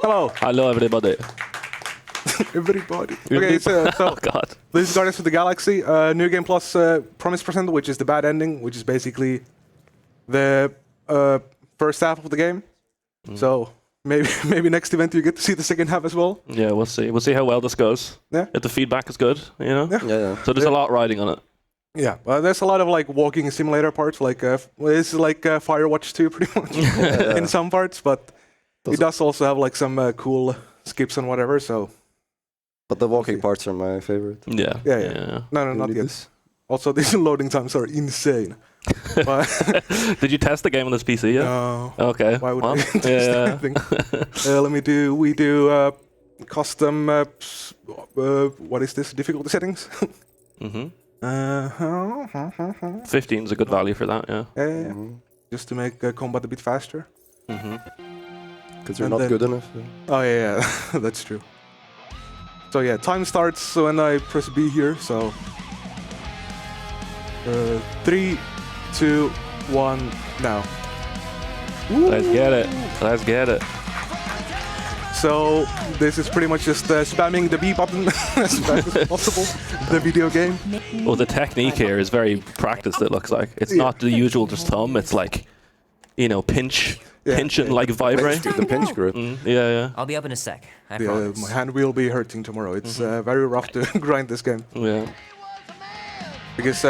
Hello. Hello, everybody. Everybody. Okay, so Oh, God. this is Guardians of the Galaxy. New Game Plus Promise Present, which is the bad ending, which is basically the first half of the game. So maybe next event you get to see the second half as well. Yeah, we'll see. We'll see how well this goes. Yeah. If the feedback is good, you know? Yeah. So there's a lot riding on it. Yeah, there's a lot of like walking simulator parts, like it's like Firewatch 2 pretty much in some parts, but it does also have like some cool skips and whatever. So, but the walking parts are my favorite. Yeah. No, not yet. This? Also, these loading times are insane. Did you test the game on this PC yet? No. Okay. Why would we test anything? We do custom. What is this? Difficulty settings. 15 is a good value for that, yeah. Yeah. Just to make combat a bit faster. Because you're not good enough. Oh yeah, that's true. So yeah, time starts when I press B here. So 3, 2, 1, now. Woo! Let's get it. Let's get it. So this is pretty much just spamming the B button as fast as possible. The video game. Well, the technique here is very practiced, it looks like. It's not the usual just thumb, it's like, you know, pinch and like vibrate. The pinch grip. Yeah. I'll be up in a sec. I promise. My hand will be hurting tomorrow. It's very rough to grind this game. Yeah. Because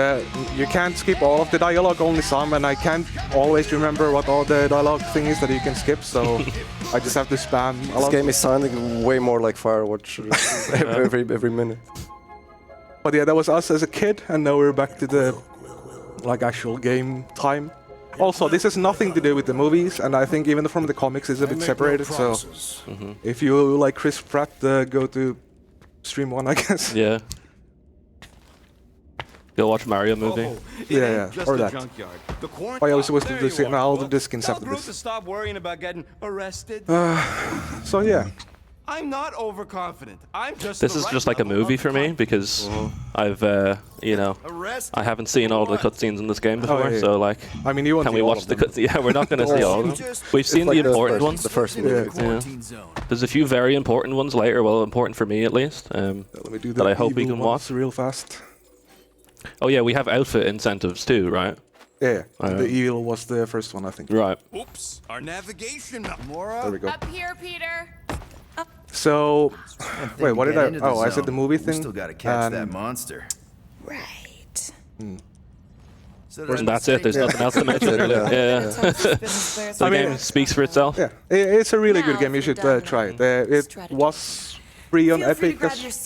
you can't skip all of the dialogue, only some, and I can't always remember what all the dialogue thing is that you can skip, so I just have to spam a lot. This game is sounding way more like Firewatch every minute. But yeah, that was us as a kid, and now we're back to the like actual game time. Also, this has nothing to do with the movies, and I think even from the comics it's a bit separated, so if you like Chris Pratt, go to Stream 1, I guess. Yeah. Go watch Mario movie. Yeah, or that. I also was to do this, and I'll do the skins after this. Stop worrying about getting arrested. So yeah. I'm not overconfident. I'm just. This is just like a movie for me because I've, you know, I haven't seen all the cutscenes in this game before, so like, I mean, you want can we watch the cutscenes? Yeah, we're not going to see all of them. We've seen the important ones. The first movie. There's a few very important ones later. Well, important for me at least. Let me do that I hope we can watch real fast. Oh yeah, we have outfit incentives too, right? Yeah, the evil was the first one, I think. Right. Oops, our navigation. There we go. Up here, Peter. So, wait, what did I? Oh, I said the movie thing. Still gotta catch that monster. Right. And that's it. There's nothing else to mention. The game speaks for itself. Yeah, it's a really good game. You should try it. It was free on Epic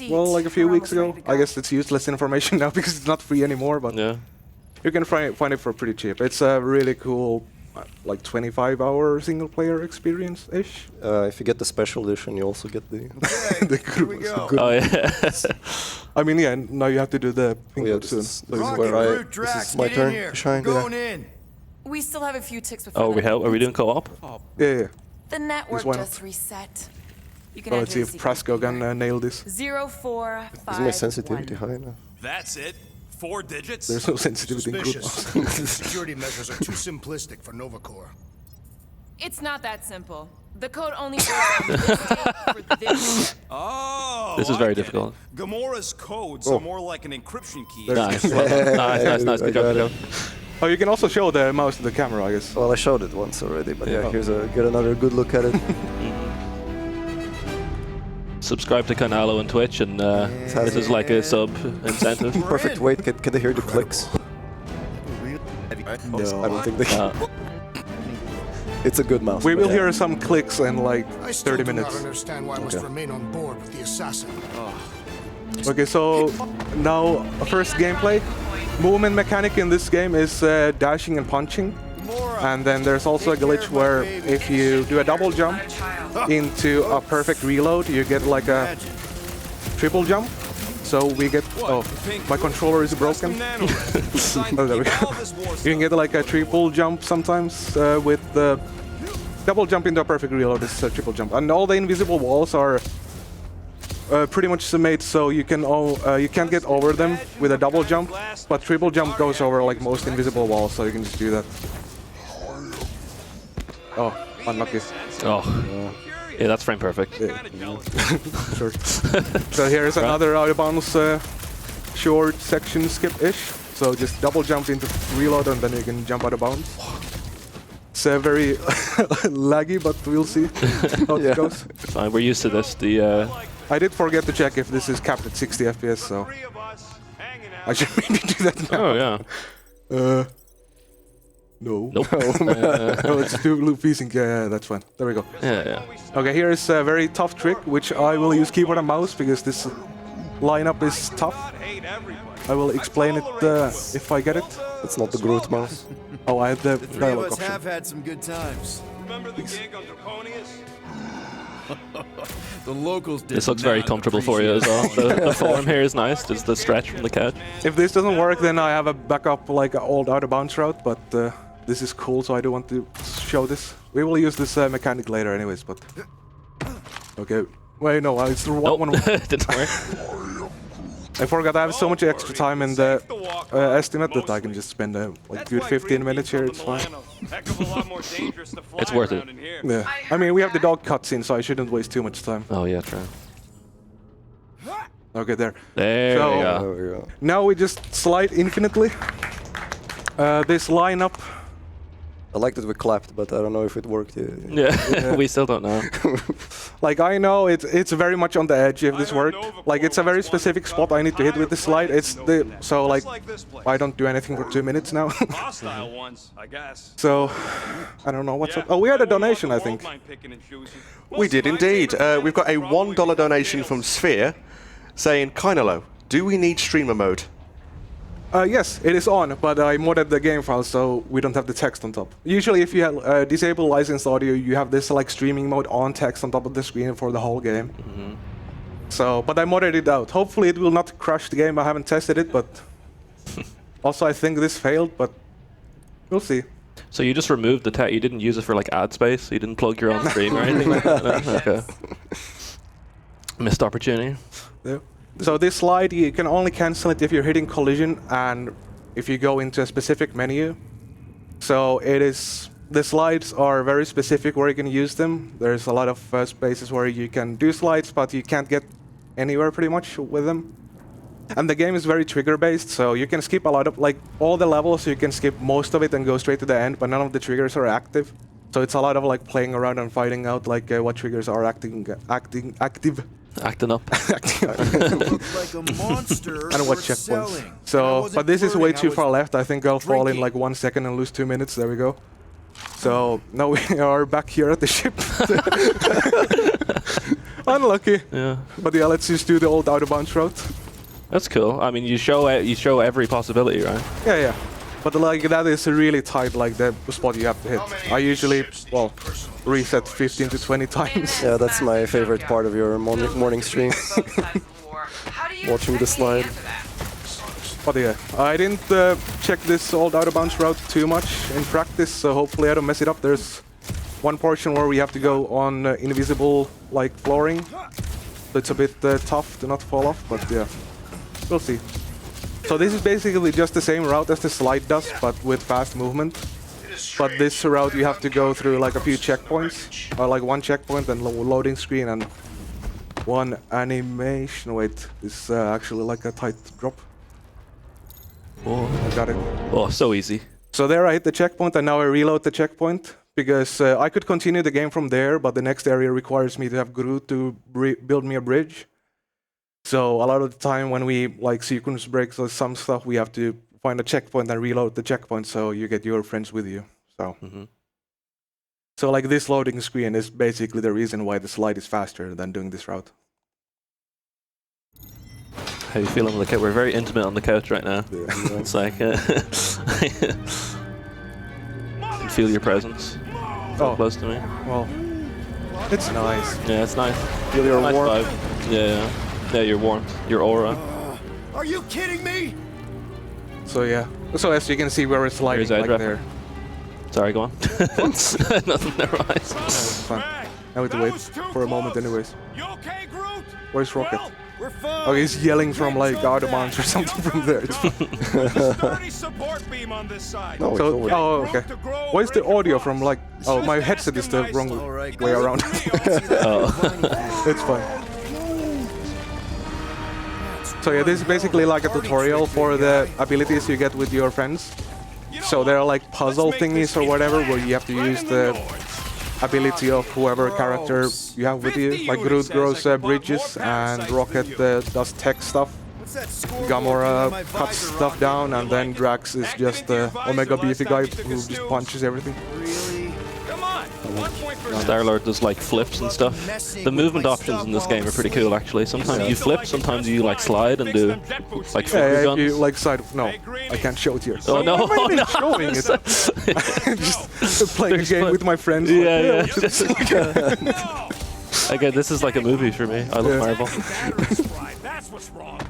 like a few weeks ago. I guess it's useless information now because it's not free anymore, but you can find it for pretty cheap. It's a really cool, like 25-hour single-player experience-ish. If you get the special edition, you also get the the good ones. Oh yeah. I mean, yeah, now you have to do the pink soon. This is my turn to shine. We still have a few ticks before. Oh, are we doing co-op? Yeah. The network just reset. You can Let's see if Prasco can nail this. 0451. Is my sensitivity high enough? That's it. 4 digits. There's no sensitivity in group. Security measures are too simplistic for Novacore. It's not that simple. The code only works on this date for this. Oh. This is very difficult. Gamora's codes are more like an encryption key. Nice. Nice. Good job. Oh, you can also show the mouse to the camera, I guess. Well, I showed it once already, but yeah, get another good look at it. Subscribe to Kainalo on Twitch, and this is like a sub incentive. Perfect. Wait, can they hear the clicks? No, I don't think they can. It's a good mouse. We will hear some clicks in like 30 minutes. I do not understand why I must remain on board with the assassin. Okay, so now first gameplay. Movement mechanic in this game is dashing and punching. And then there's also a glitch where if you do a double jump into a perfect reload, you get like a triple jump. So we get... Oh, my controller is broken. Oh, there we go. You can get like a triple jump sometimes with the... Double jump into a perfect reload is a triple jump. And all the invisible walls are pretty much made so you can't get over them with a double jump, but triple jump goes over like most invisible walls, so you can just do that. Oh, unlucky. Oh. Yeah, that's frame perfect. Sure. So here's another out of bounds short section skip-ish. So just double jump into reload and then you can jump out of bounds. It's very laggy, but we'll see how it goes. Fine, we're used to this. I did forget to check if this is capped at 60 FPS, so I should maybe do that now. Oh yeah. No. Nope. No, it's too loop piecing. Yeah, that's fine. There we go. Yeah. Okay, here is a very tough trick, which I will use keyboard and mouse because this lineup is tough. I will explain it if I get it. It's not the Groot mouse. Oh, I had the dialogue option. have had some good times. Remember the gig on Draconius? The locals did This looks very not comfortable for you as well. The form here is nice. Just the stretch from the couch. If this doesn't work, then I have a backup like an old out of bounds route, but this is cool, so I do want to show this. We will use this mechanic later anyways, but... Okay. Wait, no, it's the Nope. one... Didn't work. I forgot I have so much extra time in the estimate that I can just spend like good 15 minutes here, it's fine. It's worth it. Yeah. I mean, we have the dog cutscene, so I shouldn't waste too much time. Oh yeah, true. Okay, there. There So- we go. There we go. Now we just slide infinitely. This lineup... I like that we clapped, but I don't know if it worked. Yeah, we still don't know. Like, I know it's very much on the edge if this worked. Like, it's a very specific spot I need to hit with the slide. It's the... So, like, I don't do anything for 2 minutes now. Hostile ones, I guess. So, I don't know what's up. Oh, we had a donation, I think. We did indeed. We've got a $1 donation from Sphere saying, Kainalo, do we need streamer mode? Yes, it is on, but I modded the game file so we don't have the text on top. Usually if you have disable licensed audio, you have this like streaming mode on text on top of the screen for the whole game. So, but I modded it out. Hopefully it will not crash the game. I haven't tested it, but also I think this failed, but we'll see. So you just removed the tech. You didn't use it for like ad space. You didn't plug your own stream or anything like that. No? Okay. Missed opportunity. Yeah. So this slide, you can only cancel it if you're hitting collision and if you go into a specific menu. So it is, the slides are very specific where you can use them. There's a lot of spaces where you can do slides, but you can't get anywhere pretty much with them. And the game is very trigger based, so you can skip a lot of, like all the levels, you can skip most of it and go straight to the end, but none of the triggers are active. So it's a lot of like playing around and finding out like what triggers are active. Acting up. Looked like a monster. And what checkpoints. So, but this is way too far left. I think I'll fall in like 1 second and lose 2 minutes. There we go. So now we are back here at the ship. Unlucky. Yeah. But yeah, let's just do the old out of bounds route. That's cool. I mean, you show every possibility, right? Yeah. But like that is really tight, like the spot you have to hit. I usually, well, reset 15 to 20 times. Yeah, that's my favorite part of your morning stream. Watching the slide. But yeah, I didn't check this old out of bounds route too much in practice, so hopefully I don't mess it up. There's one portion where we have to go on invisible like flooring. So it's a bit tough to not fall off, but yeah, we'll see. So this is basically just the same route as the slide does, but with fast movement. But this route you have to go through like a few checkpoints, or like one checkpoint and loading screen and one animation. Wait, this is actually like a tight drop. Oh, I got it. oh, so easy. So there I hit the checkpoint and now I reload the checkpoint because I could continue the game from there, but the next area requires me to have Groot to build me a bridge. So a lot of the time when we like sequence breaks or some stuff, we have to find a checkpoint and reload the checkpoint so you get your friends with you. So, so like this loading screen is basically the reason why the slide is faster than doing this route. How you feeling on the couch? We're very intimate on the couch right now. Yeah. It's like, I can feel your presence. So close to me. Well, it's nice. Yeah, it's nice. Feel your Nice warmth. vibe. Yeah. Yeah, your warmth, your aura. Are you kidding me? So yeah. So as you can see, we're sliding Here's like Edra. there. Sorry, go on. Nothing, never mind. It's fine. I have to wait for a moment anyways. You okay, Groot? Where's Rocket? We're fine. Oh, he's yelling from like out of bounds or something from there. It's Sturdy support beam on this side. No, it's so, over. oh, okay. Why is the audio from like? Oh, my headset is the wrong way around. It's fine. So yeah, this is basically like a tutorial for the abilities you get with your friends. So there are like puzzle thingies or whatever where you have to use the ability of whoever character you have with you. Like Groot grows bridges and Rocket does tech stuff. Gamora cuts stuff down, and then Drax is just the Omega beefy guy who just punches everything. Come on. 1 point for Star-Lord does like flips and stuff. The movement options in this game are pretty cool actually. Sometimes you flip, sometimes you like slide and do like finger Yeah, if guns. you like side. No, I can't show it here. Oh no! Why am I Oh, no. showing it? Just playing a game with my friends. Yeah, like, yeah. Again, this is like a movie for me. I love Marvel. That's what's wrong.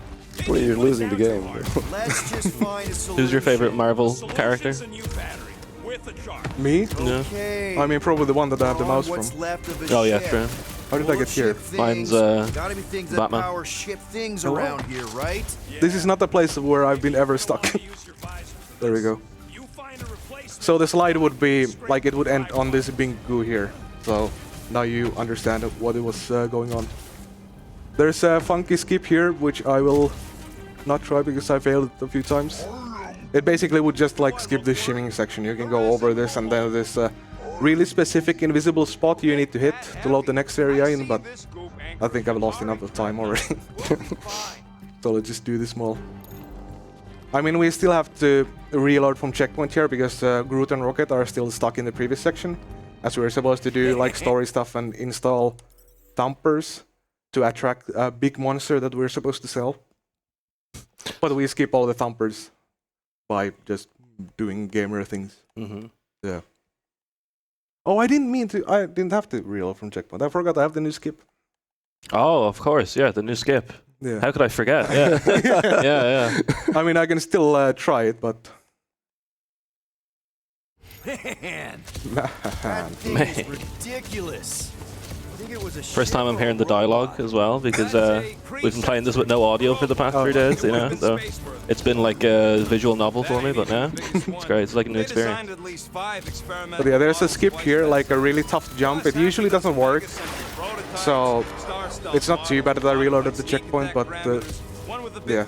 Well, you're losing the game. Let's just find a solution. Who's your favorite Marvel character? Solutions, a new battery with a charge. Me? Yeah. Okay. I mean, probably the one that I have the mouse from. What's left of the Oh yeah, ship. true. How did I get here? Mine's, Gotta be things that Batman. power ship things Oh, wow. around here, right? This is not the place where I've been ever stuck. Use your visor for There we go. You find a replacement. So the slide would be like it would end on this big goo here. So now you understand what it was going on. There's a funky skip here, which I will not try because I failed it a few times. It basically would just like skip this shimming section. You can go over this, and then this really specific invisible spot you need to hit to load the next area in, but I think I've lost enough of time already. So let's just do this small. I mean, we still have to reload from checkpoint here because Groot and Rocket are still stuck in the previous section, as we were supposed to do like story stuff and install thumpers to attract a big monster that we're supposed to sell. But we skip all the thumpers by just doing gamer things. Mm-hmm. Yeah. Oh, I didn't mean to. I didn't have to reload from checkpoint. I forgot I have the new skip. Oh, of course, yeah, the new skip. Yeah. How could I forget? Yeah, yeah. I mean, I can still try it, but. Man, Man. that thing is ridiculous. I think it was a First time I'm ship hearing the or a dialogue as well because we've been playing this with no audio for the past 3 days, you know. So it's been like a visual novel for me, but now it's great. It's like a new experience. But yeah, there's a skip here, like a really tough jump. It usually doesn't work, so it's not too bad that I reloaded the checkpoint, but yeah.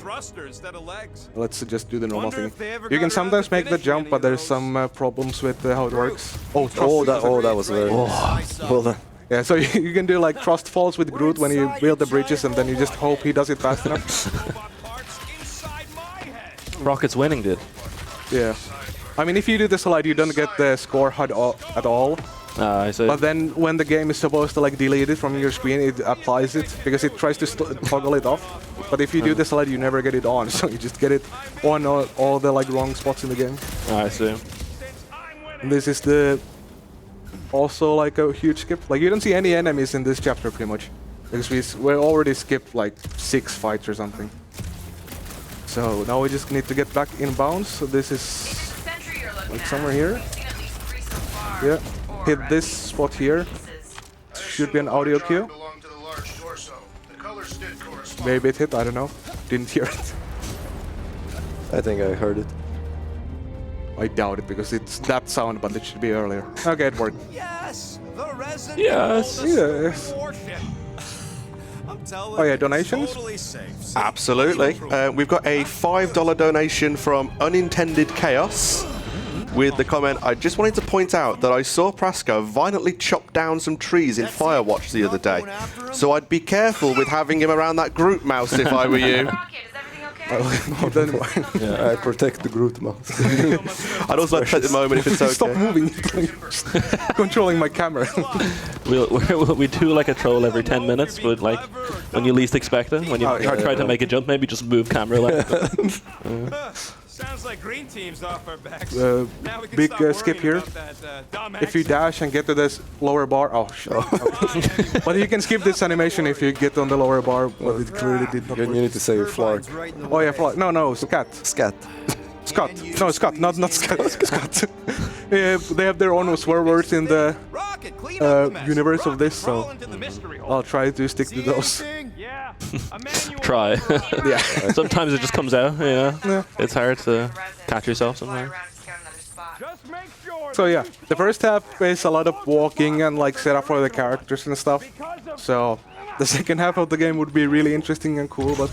Let's just do the normal thing. You can sometimes make the jump, but there's some problems with how it works. Oh, That was very well done. yeah, so you can do like thrust falls with Groot when you build the bridges, and then you just hope he does it fast enough. Rocket's winning, dude. Yeah. I mean, if you do the slide, you don't get the score HUD at all. I see. But then when the game is supposed to like delete it from your screen, it applies it because it tries to toggle it off. But if you do the slide, you never get it on, so you just get it on all the like wrong spots in the game. I see. And this is the also like a huge skip. Like you don't see any enemies in this chapter pretty much because we already skipped like 6 fights or something. So now we just need to get back in bounds. So this is like somewhere here. Yeah. Hit this spot here. Should be an audio cue. Maybe it hit, I don't know. Didn't hear it. I think I heard it. I doubt it because it's that sound, but it should be earlier. Okay, it worked. Yes, the resin. Yes. Yes. Oh yeah, donations? Absolutely. We've got a $5 donation from Unintended Chaos with the comment, I just wanted to point out that I saw Prasko violently chop down some trees in Firewatch the other day. So I'd be careful with having him around that Groot mouse if I were you. I protect the Groot mouse. I'd also like to take the moment if it's okay. Stop moving. Controlling my camera. We do like a troll every 10 minutes, but like when you least expect it, when you try to make a jump, maybe just move camera left. Sounds like green team's off our backs. Big skip here. If you dash and get to this lower bar, oh shit. But you can skip this animation if you get on the lower bar, but it clearly did not You work. need to say Flark. Oh yeah, no, Scat. Scat. Scott. No, Scott, not Scott. Scott. Yeah, they have their own swear words in the universe of this, so I'll try to stick to those. Yeah. Try. Yeah. Sometimes it just comes out, you know? It's hard to catch yourself sometimes. So yeah, the first half is a lot of walking and like setup for the characters and stuff. So the second half of the game would be really interesting and cool, but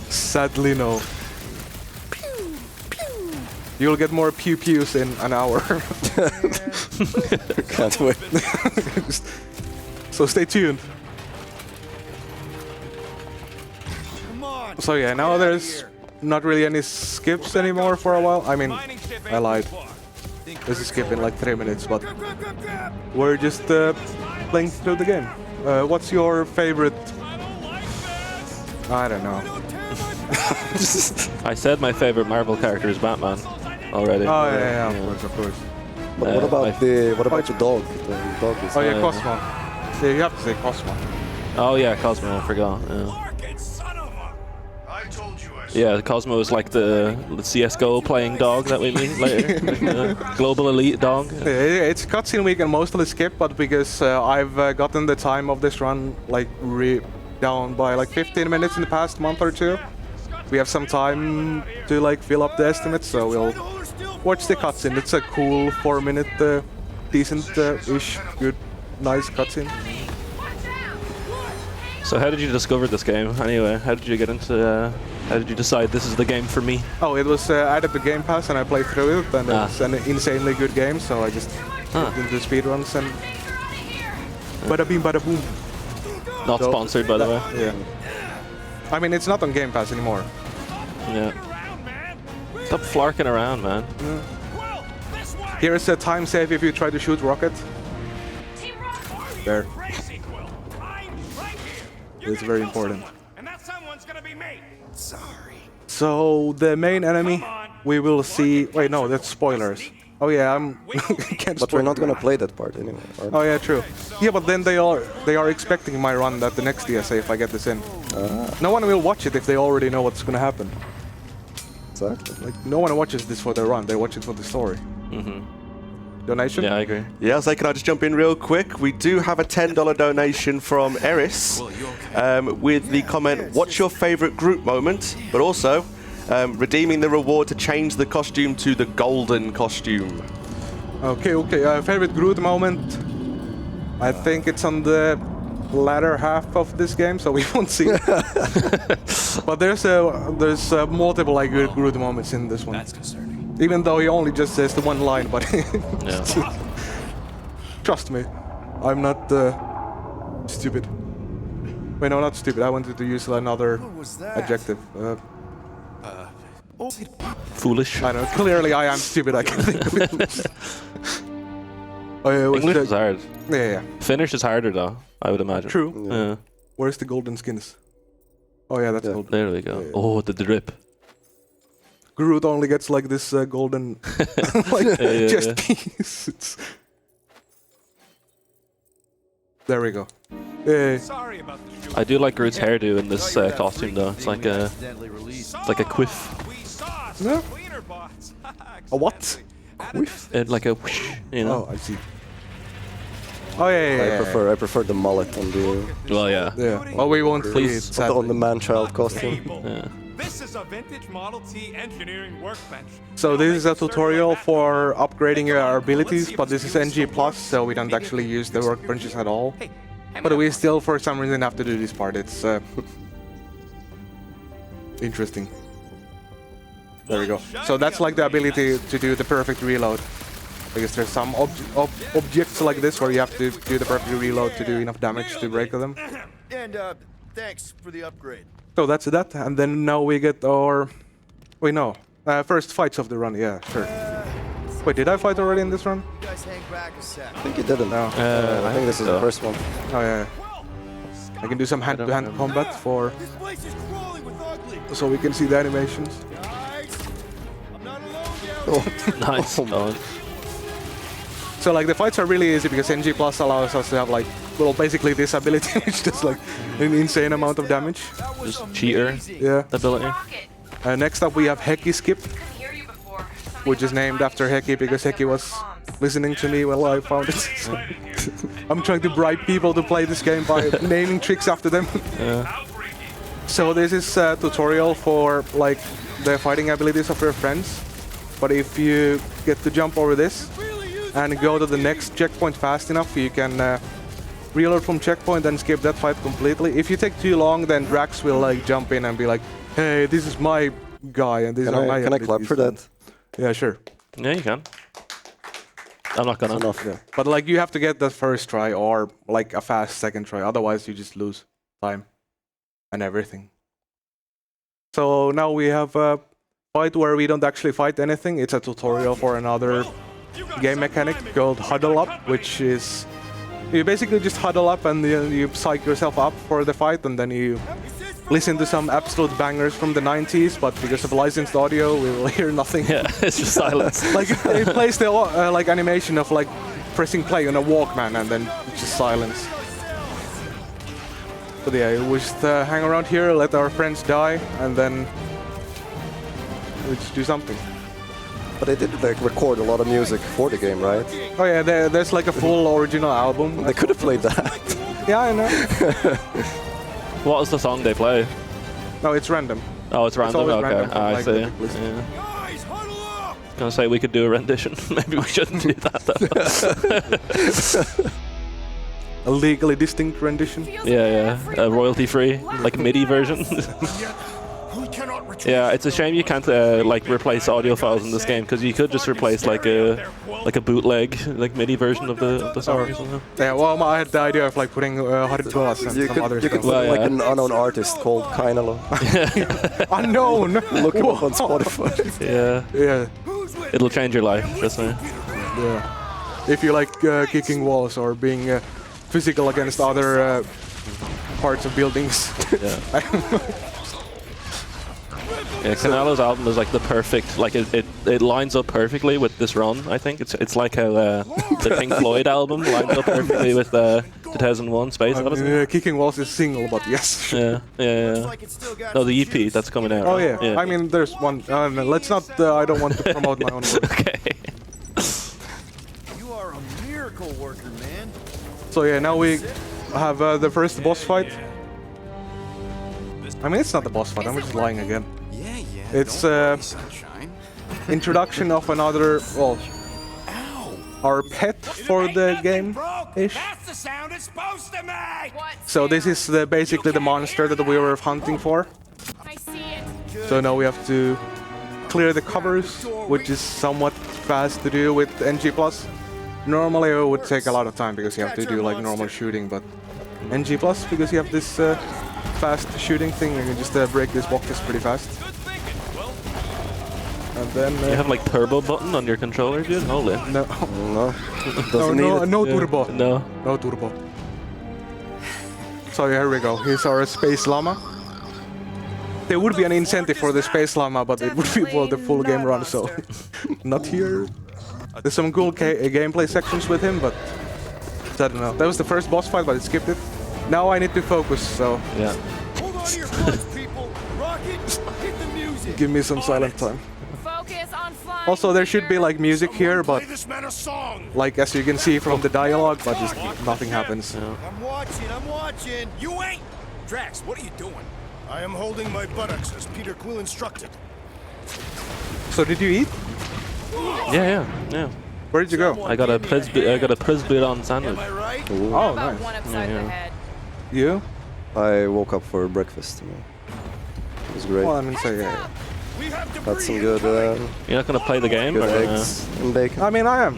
sadly no. You'll get more pew pews in an hour. Can't wait. So stay tuned. So yeah, now there's not really any skips anymore for a while. I mean, I lied. There's a skip in like 3 minutes, but we're just playing through the game. What's your favorite? I don't know. I said my favorite Marvel character is Batman already. Oh yeah, of course. But what about the dog? The dog is Oh yeah, Cosmo. Yeah, you have to say Cosmo. Oh yeah, Cosmo, I forgot. Yeah. Yeah, Cosmo is like the CSGO playing dog that we meet later. Global elite dog. Yeah, it's cutscene we can mostly skip, but because I've gotten the time of this run like down by like 15 minutes in the past month or two, we have some time to like fill up the estimates, so we'll watch the cutscene. It's a cool 4-minute, decent-ish, good, nice cutscene. So how did you discover this game anyway? How did you get into? How did you decide this is the game for me? Oh, it was added to Game Pass and I played through it, and it's an insanely good game, so I just looked into speedruns and bada bing bada boom. Not sponsored, by the way. Yeah. I mean, it's not on Game Pass anymore. Yeah. Stop flarking around, man. Here's a time save if you try to shoot rocket. There. It's very important. And that someone's gonna be me. Sorry. So the main enemy, we will see. Wait, no, that's spoilers. Oh yeah, I'm. Can't But we're spoil not gonna it. play that part anyway. Oh yeah, true. Yeah, but then they are expecting my run at the next DSA if I get this in. No one will watch it if they already know what's gonna happen. Exactly. Like no one watches this for the run; they watch it for the story. Donation? Yeah, I agree. Yeah, so can I just jump in real quick? We do have a $10 donation from Eris with the comment, what's your favorite group moment? But also, redeeming the reward to change the costume to the golden costume. Okay. Favorite Groot moment? I think it's on the latter half of this game, so we won't see. But there's multiple like good Groot moments in this one. That's concerning. Even though he only just says the one line, but Yeah. trust me, I'm not stupid. Wait, no, not stupid. I wanted to use another adjective. Foolish. I don't know. Clearly, I am stupid. I can think of it. Oh, yeah, English is hard. Yeah. Finnish is harder though, I would imagine. True. Yeah. Where's the golden skins? Oh yeah, that's golden. There we go. Oh, the drip. Groot only gets like this golden like chest piece. There we go. Sorry about the shoot. I do like Groot's hairdo in this costume though. It's like a quiff. We saw No? some cleaner bots. A what? Quiff? And like a whoosh, you know? Oh, I see. Oh yeah. I prefer the mullet on the Well, yeah. Yeah. Well, we won't see it. Please. Sadly. on the man-child costume. Yeah. This is a vintage Model T engineering workbench. So this is a tutorial for upgrading your abilities, but this is NG+, so we don't actually use the workbenches at all. But we still, for some reason, have to do this part. It's interesting. There we go. So that's like the ability to do the perfect reload. Because there's some objects like this where you have to do the perfect reload to do enough damage to break them. And thanks for the upgrade. So that's that, and then now we get our... Wait, no. First fights of the run, yeah, sure. Wait, did I fight already in this run? You guys hang back a sec. I think you didn't. No. I think this is the first one. Oh, yeah. I can do some hand-to-hand combat for... This place is crawling with ugly. So we can see the animations. Guys, I'm not alone down here. Nice. Oh, So like the fights are really easy because NG Plus allows us to have like, well, basically this ability which does like an insane amount of damage. just cheater Yeah. ability. Next up we have Heki Skip, which is named after Heki because Heki was listening to me while I found it. I'm trying to bribe people to play this game by naming tricks after them. So this is a tutorial for like the fighting abilities of your friends. But if you get to jump over this and go to the next checkpoint fast enough, you can reload from checkpoint and skip that fight completely. If you take too long, then Drax will like jump in and be like, "Hey, this is my guy, and these are my." Can I clap for that? Yeah, sure. Yeah, you can. I'm not gonna. Enough. Yeah. But like you have to get that first try or like a fast second try, otherwise you just lose time and everything. So now we have a fight where we don't actually fight anything. It's a tutorial for another game mechanic called Huddle Up, which is you basically just huddle up and you psych yourself up for the fight, and then you listen to some absolute bangers from the 90s, but because of licensed audio, we will hear nothing. Yeah, it's just silence. Like it plays the like animation of like pressing play on a Walkman, and then it's just silence. But yeah, we just hang around here, let our friends die, and then we just do something. But they did like record a lot of music for the game, right? Oh yeah, there's like a full original album. They could have played that. Yeah, I know. What was the song they play? No, it's random. Oh, it's random. always Okay, random from, I like, see. the big list. Yeah. Guys, huddle up! Gonna say we could do a rendition. Maybe we shouldn't do that though. A legally distinct rendition. Yeah, a royalty-free, like MIDI version. We cannot retreat. Yeah, it's a shame you can't like replace audio files in this game, because you could just replace like a bootleg, like MIDI version of the song or something. Yeah, well, I had the idea of like putting Hard Glass and You some could, other you could stuff. put Well, like yeah. an unknown artist called Kainalo. Unknown! Look him up on Whoa. Spotify. Yeah, Yeah, it'll change your life, trust me. yeah. If you like kicking walls or being physical against other parts of buildings. Yeah. Yeah, Kainalo's album is like the perfect, like it lines up perfectly with this run. I think it's like how the Pink Floyd album lines up perfectly with 2001 Space Odyssey. Kicking walls is single, but yes. Yeah. No, the EP that's coming out. Oh right? yeah. I mean, there's one. No, let's not. I don't want to promote my own work. Okay. You are a miracle worker, man. So yeah, now we have the first boss fight. I mean, it's not the boss fight. I'm just lying again. Yeah. It's Sunshine. introduction of another, well, our pet for the game-ish. That's the sound it's supposed to make! What? So this is basically the monster that we were hunting for. I see it. So now we have to clear the covers, which is somewhat fast to do with NG+. Normally it would take a lot of time because you have to do like normal shooting, but NG+, because you have this fast shooting thing, you can just break these boxes pretty fast. And then You have like turbo button on your controller, dude. Holy. no, No, doesn't need it. no Yeah. turbo. No. No turbo. So here we go. Here's our Space Llama. There would be an incentive for the Space Llama, but it would be for the full game run, so not here. There's some cool gameplay sections with him, but I don't know. That was the first boss fight, but I skipped it. Now I need to focus, so Yeah. Hold on to your butts, people! Rocket, hit the music! give me some silent time. Focus on flying. Also, there should be like music here, but Play this man a song. like as you can see from the dialogue, but just nothing happens. I'm watching! You ain't! Drax, what are you doing? I am holding my buttocks as Peter Quill instructed. So did you eat? Yeah. Where did you go? I got a Presbyterian sandwich. Am I right? Oh, About nice. one upside the head. You? I woke up for breakfast today. It was great. Well, I mean, so yeah. We have Had some debris good, You're not gonna play the game, good or eggs and bacon. I mean, I am.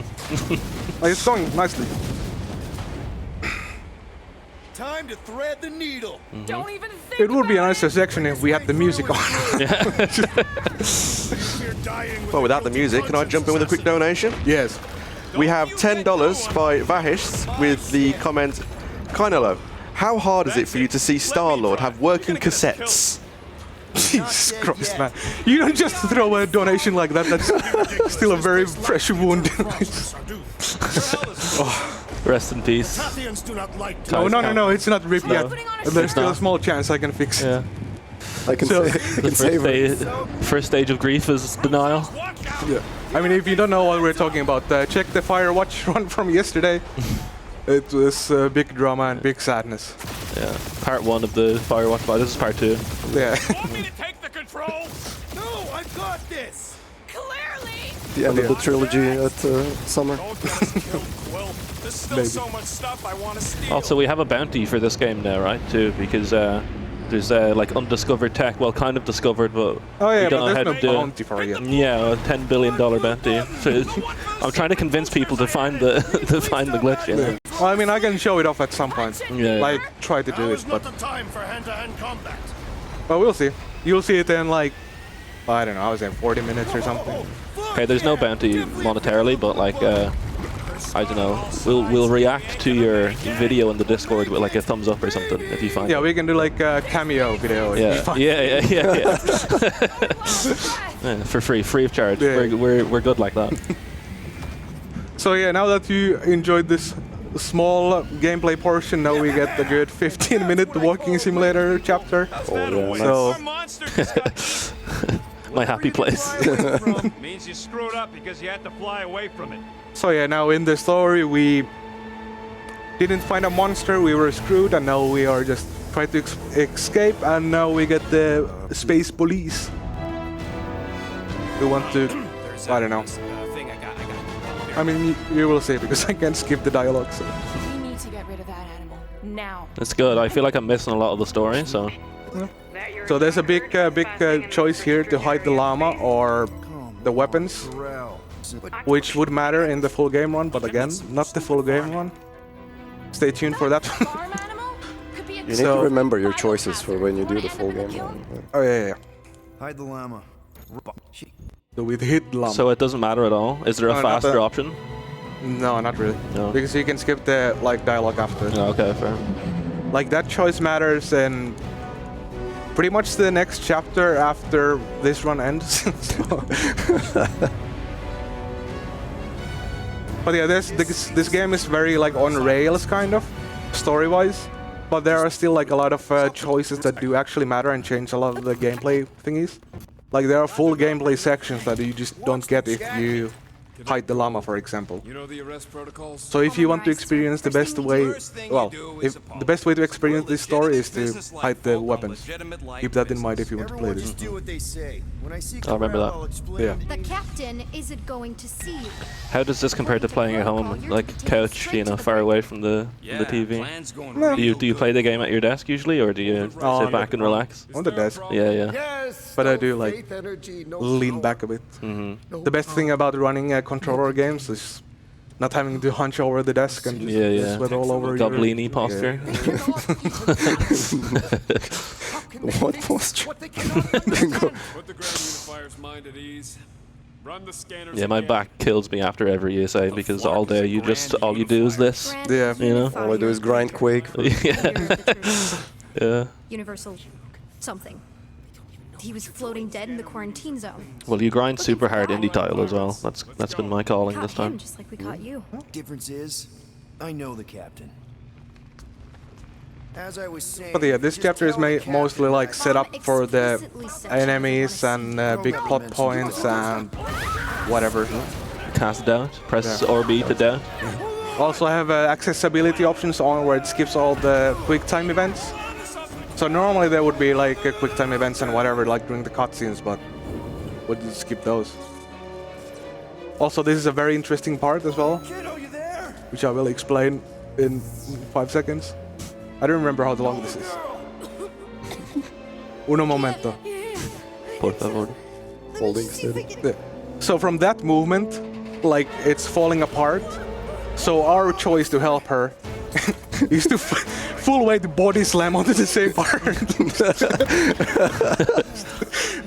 Like, it's going nicely. Time to thread the needle. Don't even think It would be a about nicer section if we had the music on. We're dying with Well, without the music, can I jump in with a quick donation? Yes. We have $10 by Vahish with the comment, Kainalo, how hard is it for you to see Star-Lord have working cassettes? Jesus Christ, man. You don't just throw a donation like that. That's still a very fresh wound. rest in peace. Tathians do not like Oh, no, it's not ripped yet. Putting on a There's still a not. small chance I can fix it. Yeah. I can, So- say, I can save it. First stage of grief is denial. Yeah. I mean, if you don't know what we're talking about, check the Firewatch run from yesterday. It was big drama and big sadness. Yeah, part 1 of the Firewatch 5. This is part 2. Yeah. Want me to take the control? No, I've got this. Clearly! The end of the trilogy at summer. Don't get us killed, Quill. There's still so much stuff I want to steal. Also, we have a bounty for this game now, right? Too, because there's like undiscovered tech. Well, kind of discovered, but Oh yeah, we don't but know how there's to no do bounty for it yet. it. Yeah, a $10 billion bounty. So I'm trying to convince people to find the to find the glitch. You know? Well, I mean, I can show it off at some point. Yeah. Like, try to do Now it, is but not the time for hand-to-hand combat. we'll see. You'll see it in like, I don't know, I was in 40 minutes or something. Okay, there's no bounty monetarily, but like I don't know. We'll react to your video in the Discord with like a thumbs up or something if you find Yeah, it. we can do like a cameo video. if you Yeah, find- yeah. Yeah, for free of charge. Yeah. We're good like that. So yeah, now that you enjoyed this small gameplay portion, now we get the good 15-minute walking simulator chapter. Oh, yeah, So- Our monster just got My happy place. means you screwed up because you had to fly away from it. So yeah, now in the story we didn't find a monster, we were screwed, and now we are just trying to escape, and now we get the space police. We want to, I don't know. I mean, you will see because I can't skip the dialogue. So. We need to get rid of that animal. Now. It's good. I feel like I'm missing a lot of the story, so So there's a big choice here to hide the llama or the weapons, which would matter in the full game run, but again, not the full game run. Stay tuned for that. Farm animal? Could be a You need So- to remember your choices for when you do the full game. Oh yeah. Hide the llama. So we hit llama. so it doesn't matter at all. Is there a No, not faster the- option? No, not really. No. Because you can skip the like dialogue after. Oh, okay, fair. Like that choice matters in pretty much the next chapter after this run ends. But yeah, this game is very like on rails kind of story-wise, but there are still like a lot of choices that do actually matter and change a lot of the gameplay thingies. Like there are full gameplay sections that you just don't get if you hide the llama, for example. You know the arrest protocols? So if you want to experience the best way, well, if the best way to experience this story is to hide the weapons. Keep that in mind if you want to play Everyone this. just do what they say. When I see I'll remember Corral, that. I'll explain. Yeah. The captain isn't going to see you. How does this compare to playing at home, like couch, you know, far away from the TV? Do you play the game at your desk usually, or do you sit back and relax? On the desk, Yeah, yeah. Yes. but I no do like faith, energy, no lean flow. back a bit. Mm-hmm. The best thing about running controller games is not having to hunch over the desk and just Yeah, yeah. sweat all over Goblini posture. What posture? Put the ground unifier's mind at ease. Run the scanners. Yeah, my back kills me after every ESA because all day all you do is this. Grand Yeah. You know? All I do is grind Quake. Yeah. Yeah. Universal something. He was floating dead in the quarantine zone. Well, you grind super hard indie title as well. That's been my calling Caught this time. him just like we caught you. Difference is, I know the captain. As I was saying, But yeah, this just chapter is tell the captain mostly like that set up for the Explicitly said enemies you and big plot points and whatever. Cast doubt. Press Yeah. RB to doubt. Also, I have accessibility options on where it skips all the quick time events. So normally there would be like quick time events and whatever, like during the cutscenes, but would you skip those? Also, this is a very interesting part as well, Kiddo, you there? which I will explain in 5 seconds. I don't remember how long this is. Uno momento. Por favor. Holding steady. Yeah. So from that movement, like it's falling apart. So our choice to help her is to full weight body slam onto the same part.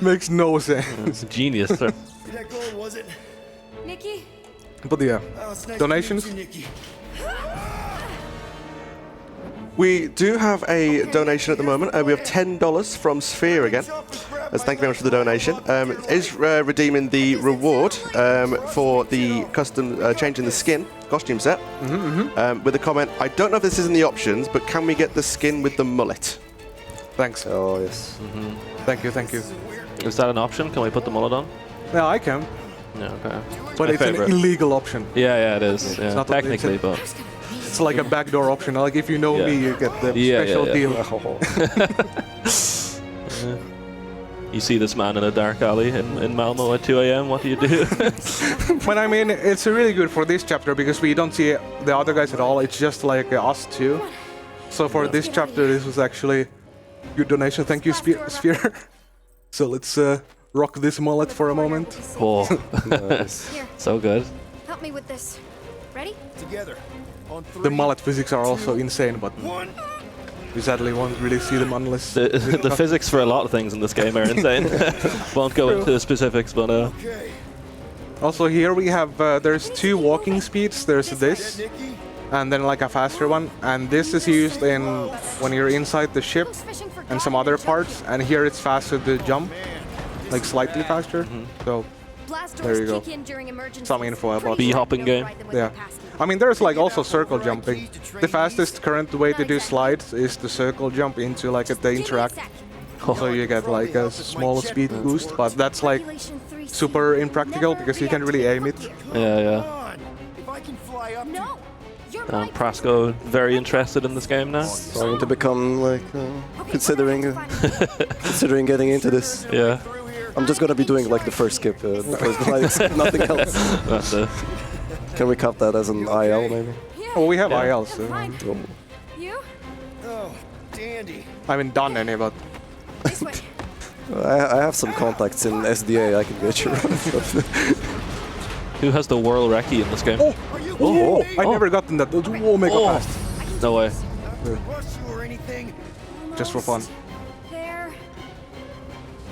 Makes no sense. Genius, sir. That gold, was it? Nikki? But yeah, Oh, it's nice donations? to meet you, Nikki. We do have a donation at the moment. We have $10 from Sphere again. Thank you very much for the donation. It is redeeming the reward for the custom changing the skin costume set. With a comment, I don't know if this is in the options, but can we get the skin with the mullet? Thanks. Oh, yes. Thank you, thank you. Is that an option? Can we put the mullet on? Yeah, I can, Yeah, okay. but My it's favorite. an illegal option. Yeah, it is. Yeah, not- technically, it's but It's like a backdoor option. Like if you know Yeah. me, you get the Yeah, special yeah. deal. You see this man in a dark alley in Malmo at 2 a.m. What do you do? But I mean, it's really good for this chapter because we don't see the other guys at all. It's just like us two. So for this chapter, this was actually good donation. Thank you, Sphere. So let's rock this mullet for a moment. Whoa, Nice. Here, so good. help me with this. Ready? Together. On 3. The mullet physics are also insane, but you sadly won't really see them unless... The physics for a lot of things in this game are insane. Won't go into the specifics, but Okay. Also here we have, there's 2 walking speeds. There's this, Nikki. and then like a faster one. And this is used in when you're inside the ship and some other parts. And here it's faster to jump, like slightly faster. So Blast There you doors go. kick in during emergencies. Some info about Pretty bee-hopping sure I game. don't ride them with yeah. my passkey. I mean, there's like also circle jumping. The fastest current way to do slides is the circle jump into like the Give me a interact. sec. So you get like a small speed boost, but that's like Population 3C. super impractical Never because you can't really aim it. react here. yeah, yeah. On. If I can fly up to No, you're my Prasko very interested in this game now. Starting to become like Okay, considering we're gonna have to find considering getting into this. Yeah, through here. I'm just gonna be doing like the first skip, the first like, nothing else. that's it. Can we cut that as an IL maybe? Yeah. Oh, we have Yeah. ILs. So Fine. Oh. You? Oh, dandy. I haven't done any, but This way. I have some contacts in SDA I can get you. Who has the World Recce in this game? oh, Are you oh, kidding I me? never gotten that. Oh, mega Oh. fast, No way. Rush you or anything? just for fun. There.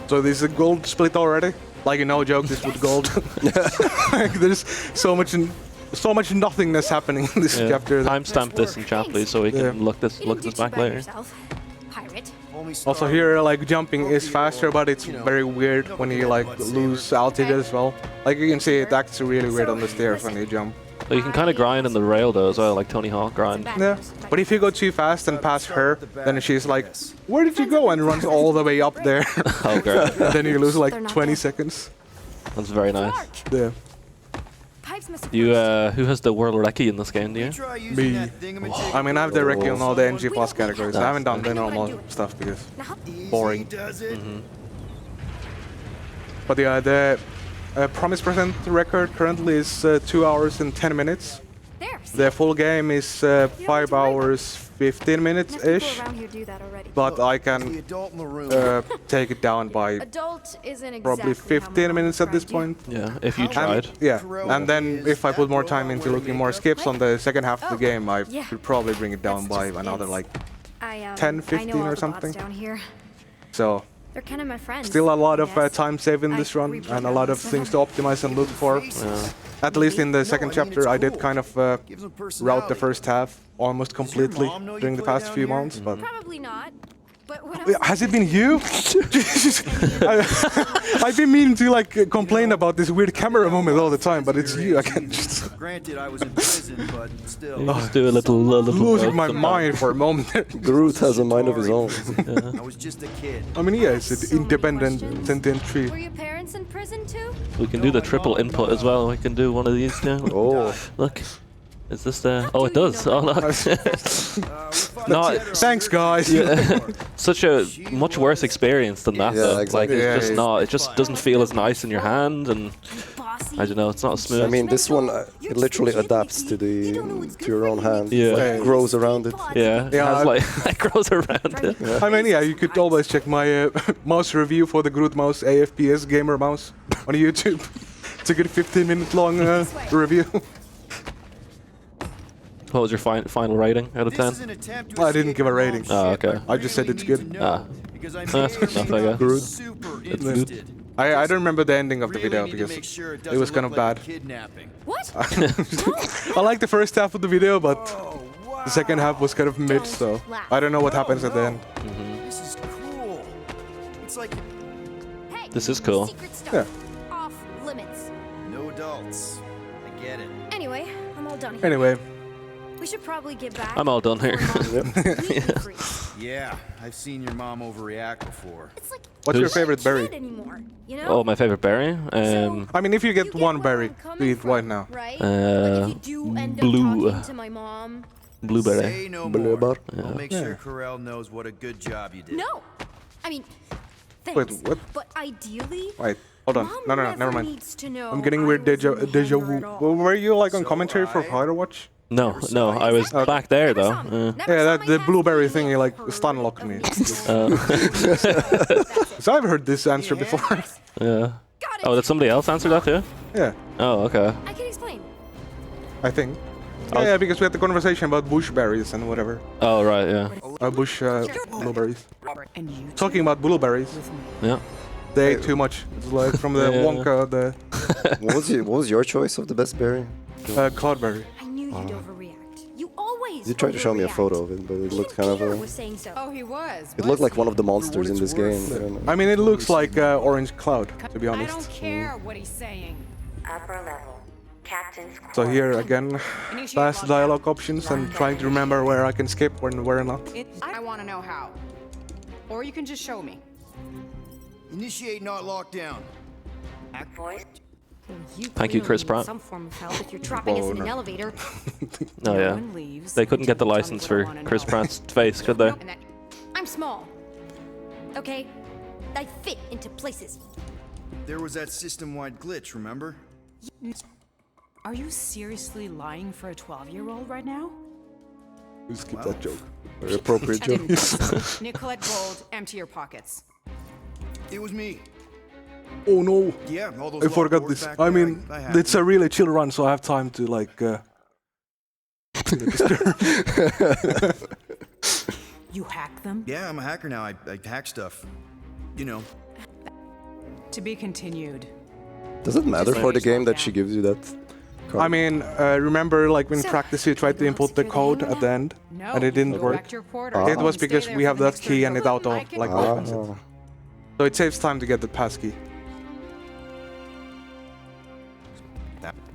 So this is a gold split already. Like no joke, this with gold. Like, there's so much nothingness happening in this Yeah. chapter. Timestamp this in chat, please, so we can Yeah. look You this didn't do too back bad later. yourself, pirate. Also here, like jumping is faster, but it's very weird when you like lose altitude as well. Like you can see, it acts really weird on the stairs when you jump. But you can kind of grind in the rail though as well, like Tony Hawk grind. Yeah, but if you go too fast and pass her, then she's like, "Where did you go?" and runs all the way up there. Oh, great. Then you lose like They're not 20 dead. seconds. That's very nice. Yeah. Pipes must You, who has the World Recce in this game, do you? Try using Me. that thingamajig. I mean, I have the recce on all the NG Plus categories. I haven't done the normal stuff because Easy boring. does it. But yeah, the promise percent record currently is 2 hours and 10 minutes. There. The full game is 5 hours 15 minutes Enough people ish, around here do that already. but I The can adult in the room. take it down by Adult isn't probably exactly how 15 my minutes mom at this described point. Yeah, if you And, tried. yeah, and then if I put more time into looking more skips on the second half of the game, I yeah. could probably bring it down by another like you. I 10, I 15 know all or the bots something. down here. so. They're kind of my friends. Still a lot of I guess. time saved in this I run replay and a lot of them. things to optimize and look for. At least in the second chapter, I did kind of Gives them route the personality. first half almost completely mom know you during the play past down few here? months. But Probably not. But what Wait, else? has it been you? Jesus. I've been meaning to like complain about this weird camera moment all the time, but it's you. I can't just Granted, I was in prison, but still. You just do a little losing my sometimes. mind for a moment. there. Groot has a mind of his own. I was just a kid. I mean, yeah, it's an So many independent questions. sentient tree. Were your parents in prison too? We can do the triple input as well. We can do one of these now. Oh, Look. Is this the... Oh, it does. Oh, look. No, Thanks, guys. such a much worse experience than that, Yeah, though. exactly. Like, it's Yeah, just it's- not... It just doesn't feel as nice in your hand, and... Bossy. I don't know, it's not as smooth. I mean this one it literally adapts to your own hand. Yeah. Like, grows around it. yeah, it Yeah, has, I- like... it grows around it. I mean, yeah, you could always check my mouse review for the Groot mouse AFPS gamer mouse on YouTube. It's a good 15-minute long review. What was your final rating out of 10? This is an attempt to I didn't escape give a your rating. mom's Oh, ship. okay. I just said it's really good. need to know, Ah. because I That's may good or enough, may I not be guess. super It's interested. I don't remember the ending of the Really video need to because make sure it it was doesn't kind of look like bad. a kidnapping. What? I liked the first half of the video, but Oh, wow. the second half was kind of mid, so I don't know what happens at the end. This is cool. It's like Hey, This is cool. secret stuff. Yeah. Off limits. no adults. I get it. Anyway, I'm all done here. Anyway, We should probably get back. I'm all done here. before Mom completely freaks. Yeah, I've seen your mom overreact before. It's like what's your Who's- favorite berry? kid anymore, you know? Oh, my favorite berry? I mean, if you get You one where berry, I'm coming do it from, right now. Right? Uh, Like if you do end blue. up talking to my mom, Blueberry. Say no Blueberry. more. I'll Yeah. make sure Corel knows what a good job you did. No! I mean, Wait, thanks. what? But ideally, Wait, hold on. Mom No, never never mind. needs to know I'm getting I weird was in the deja hangar vu. at all. Well, were you like on So commentary for I- Fighter Watch? No, no, I was back there Never though. saw him. Never Yeah, saw that my the half blueberry female thing like heard stun locked of me. That's it. So I've heard this answer before. Yeah. Got it. Oh, did somebody else answer that too? Yeah, Oh, okay. I can explain. I think. I was- Yeah, because we had the conversation about bush berries and whatever. Oh, right, yeah. Bush blueberries. And you Talking about blueberries, Yeah. they ate too much. It's like from the Yeah. Wonka, the What was your choice of the best berry? cloudberry. I knew you'd overreact. You always You tried to show me a overreact. photo of it, but it looked kind of Peter a... was saying so. Oh, he was. It looked like one of the monsters in this game. I don't know. I mean, it looks like orange cloud, to be I honest. don't care what he's saying. Upper level. Captain's So here again, Initiate fast lockdown. dialogue options and trying to remember where I can skip and where not. I want to know how. Or you can just show me. Initiate not lockdown. voice. You Thank you, clearly Chris need Pratt. some form of help if you're trapping us in an no. elevator. Oh, yeah. one leaves They couldn't get the until you license tell me for what I wanna Chris know. Pratt's face, could they? And that I'm small. Okay? I fit into places. There was that system-wide glitch, remember? Are you seriously lying for a 12-year-old right now? You skip that joke. Very appropriate I joke. didn't. Nicolette Gold, empty your pockets. It was me. Oh no! Yeah, all those I forgot lockboards this. back I there, mean, I had it's a really chill run, so I have time to like. You hack them? Yeah, I'm a hacker now. I hack stuff. You know. To be continued. Does it matter for the game that she gives you that card? I mean, remember like in So, practice you tried to you input the want code secure the at the end, No. and it didn't go work. back to your quarters. It was Stay because there we for have the that next key 30 and it minutes. auto Like it like or not. opens it. So it saves time to get the passkey.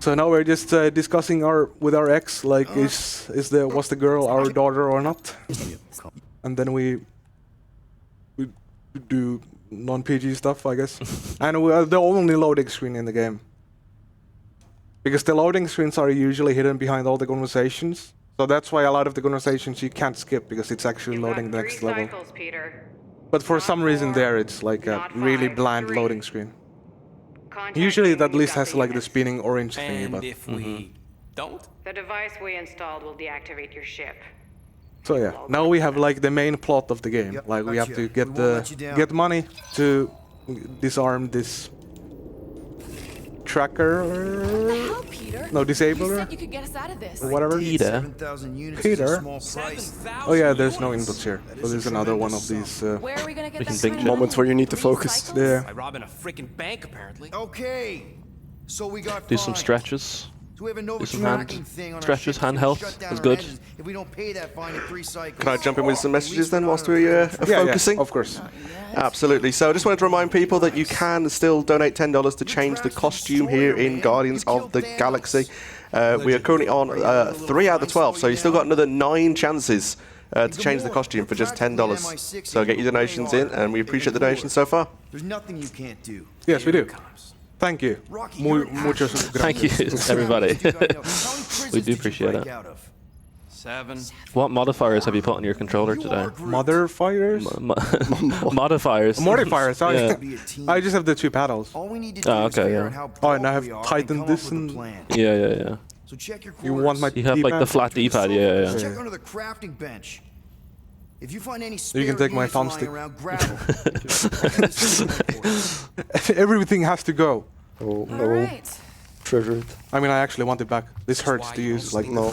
So now we're just discussing with our ex, like was the girl our daughter or not? And then we do non-PG stuff, I guess. And we are the only loading screen in the game. Because the loading screens are usually hidden behind all the conversations. So that's why a lot of the conversations you can't skip because it's actually loading the next level. Peter. But for some reason there it's like a really bland loading screen. Usually that list has like the spinning orange thingy, but if we don't? The device we installed will deactivate your ship. so yeah. Now we have like the main plot of the game. Yep, Like we have gotcha. to get We won't let you down. get money to disarm this tracker. Hell, Peter. No, You disabler. said you could get us out of this. Or whatever. Peter. 7,000 units Peter? is a small price. Oh yeah, there's no inputs here. So there's another one of these. Where are we gonna get We that can think kind of Moments where you need to money? focus. Three Yeah. By robbing a freaking bank, apparently. Okay. So we got Do some fined. stretches. So we have a Nova some hand tracking thing on our stretches, ship, hand so we health shut down is our good. engines if we don't pay that fine in 3 cycles. Can I jump in with some At least messages then we're whilst not we are Yeah, focusing? of course. Absolutely. So I just wanted to remind people that you can still donate $10 to change the costume here in Guardians of the Galaxy. We are currently on 3 out of the 12, so you still got another 9 chances to change the costume for just $10. So get your donations in, and we appreciate the donations so far. There's nothing you can't do. Yes, we do. Thank you. Rocky, Mu- you're an muchos asshole. Thank you, gracias. everybody. How many prisons We do did you appreciate break it. out of? 7. What modifiers have you put on your controller today? Mother fires? Modifiers. Modifiers, sorry. Yeah. Be a team. I just have the 2 paddles. All we need to do Oh, is okay, figure yeah. out how Oh, and I broke have we are tightened come up this with a and- plan. Yeah. So check your You want my quarters. You have like the D-pad? flat D-pad, yeah. Check under the crafting bench. If you find any You can spare take my units lying thumbstick. around, grab 'em. Everything has to go. Oh, All right. treasured. I mean, I actually want it back. This hurts to use. Like, No.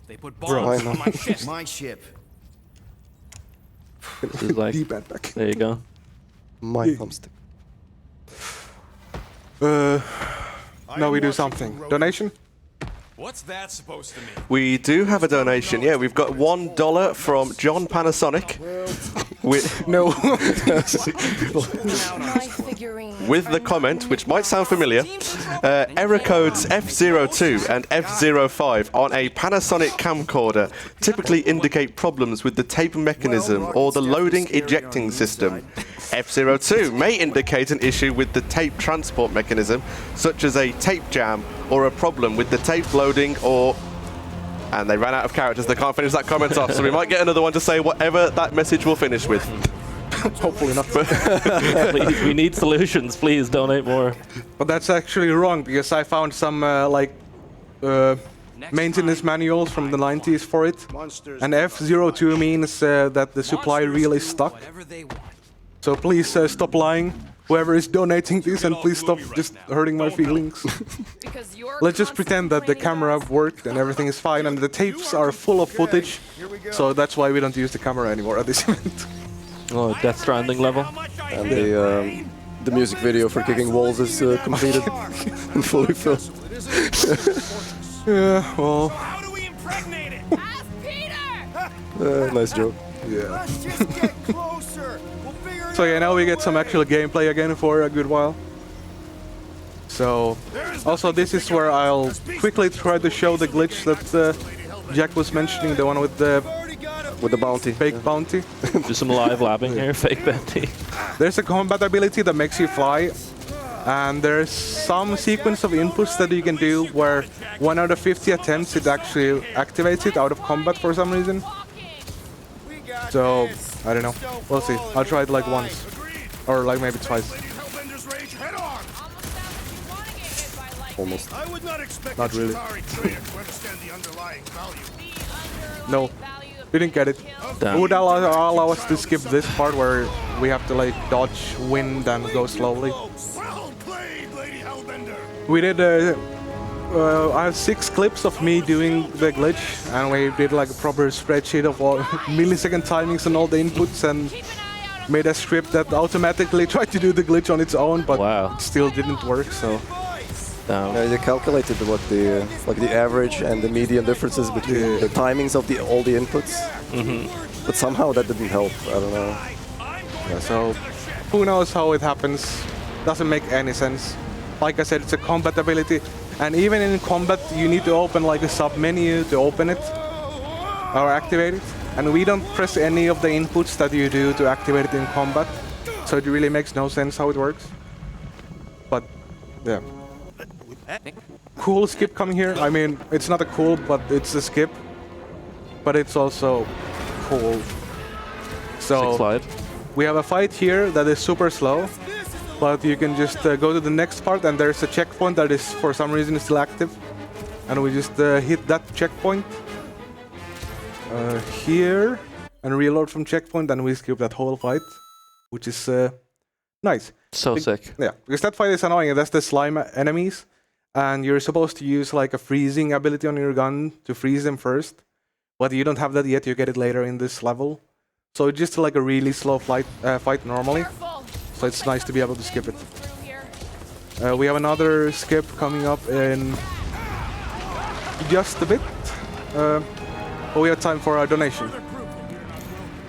They put Bro, bombs I know. on my ship. My ship. This is like, D-pad back. there you go. My thumbstick. Now we do something. Donation? What's that supposed to mean? We do have a donation. Yeah, we've got $1 from John Panasonic. With, No. My figurine. with the comment, which might sound familiar, error codes F02 and F05 on a Panasonic camcorder typically indicate problems with the tape mechanism or the loading ejecting system. F02 may indicate an issue with the tape transport mechanism, such as a tape jam or a problem with the tape loading or And they ran out of characters. They can't finish that comment off, so we might get another one to say whatever that message will finish with. Hopefully not. Please, we need solutions. Please donate more. But that's actually wrong, because I found some maintenance manuals from the 90s for it. And F02 means that the supply reel is stuck. So please stop lying, whoever is donating this, and please stop just hurting my feelings. Let's just pretend that the camera worked and everything is fine, and the tapes are full of footage. So that's why we don't use the camera anymore at this event. Oh, Death Stranding level. And the music video for Kicking Walls is completed and fully filmed. Yeah, well... How do we impregnate it? Ask Peter! Nice joke. Yeah. Let's just get closer. We'll figure it So yeah, now we get some actual gameplay again for a good while. So, also this is where I'll quickly try to show the glitch that Jack was mentioning, the one with the bounty. fake bounty. Do some live labbing here, fake bounty. There's a combat ability that makes you fly, and there's some sequence of inputs that you can do where 1 out of 50 attempts it actually activates it out of combat for some reason. So, I don't know. We'll see. I'll try it like once. Or like maybe twice. Almost. I would not expect Not really. to understand the underlying value. No, didn't get it. Damn. It would allow us to skip this part where we have to like dodge wind and go slowly. Well played, Lady Hellbender. We did I have 6 clips of me doing the glitch, and we did like a proper spreadsheet of all millisecond timings and all the inputs, and made a script that automatically tried to do the glitch on its own, but it still didn't work. So Yeah, they calculated what the average and the median differences between the timings of all the inputs. But somehow that didn't help. I don't know. yeah, so who knows how it happens? Doesn't make any sense. Like I said, it's a combat ability, and even in combat you need to open like a sub menu to open it or activate it, and we don't press any of the inputs that you do to activate it in combat, so it really makes no sense how it works. But yeah, cool skip coming here. I mean, it's not a cool, but it's a skip, but it's also cool. So we have a fight here that is super slow, but you can just go to the next part, and there's a checkpoint that is for some reason still active, and we just hit that checkpoint here and reload from checkpoint, and we skip that whole fight, which is nice. So sick. Yeah, because that fight is annoying. That's the slime enemies, and you're supposed to use like a freezing ability on your gun to freeze them first, but you don't have that yet. You get it later in this level, so it's just like a really slow fight normally. So it's nice to be able to skip it. We have another skip coming up in just a bit. But we have time for a donation.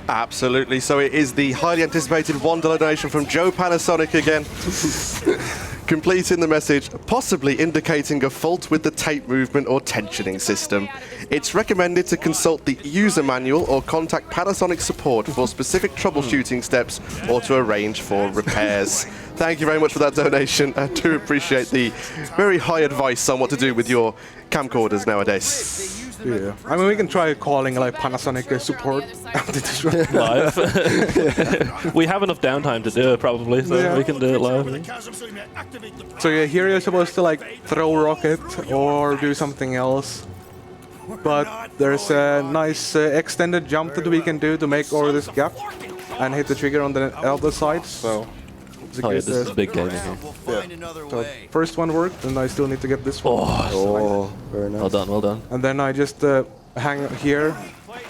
Absolutely. So it is the highly anticipated $1 donation from Joe Panasonic again. Completing the message, possibly indicating a fault with the tape movement or tensioning system. It's recommended to consult the user manual or contact Panasonic support for specific troubleshooting steps or to arrange for repairs. Thank you very much for that donation. I do appreciate the very high advice on what to do with your camcorders nowadays. Yeah, I mean, we can try calling like Panasonic support after this run. Live. We have enough downtime to do it probably, so we can do it live. So yeah, here you're supposed to like throw a rocket or do something else. But there's a nice extended jump that we can do to make over this gap and hit the trigger on the other side. So it's a this is a big game here. So first one worked, and I still need to get this one. Oh, very nice. Well done, well done. And then I just hang here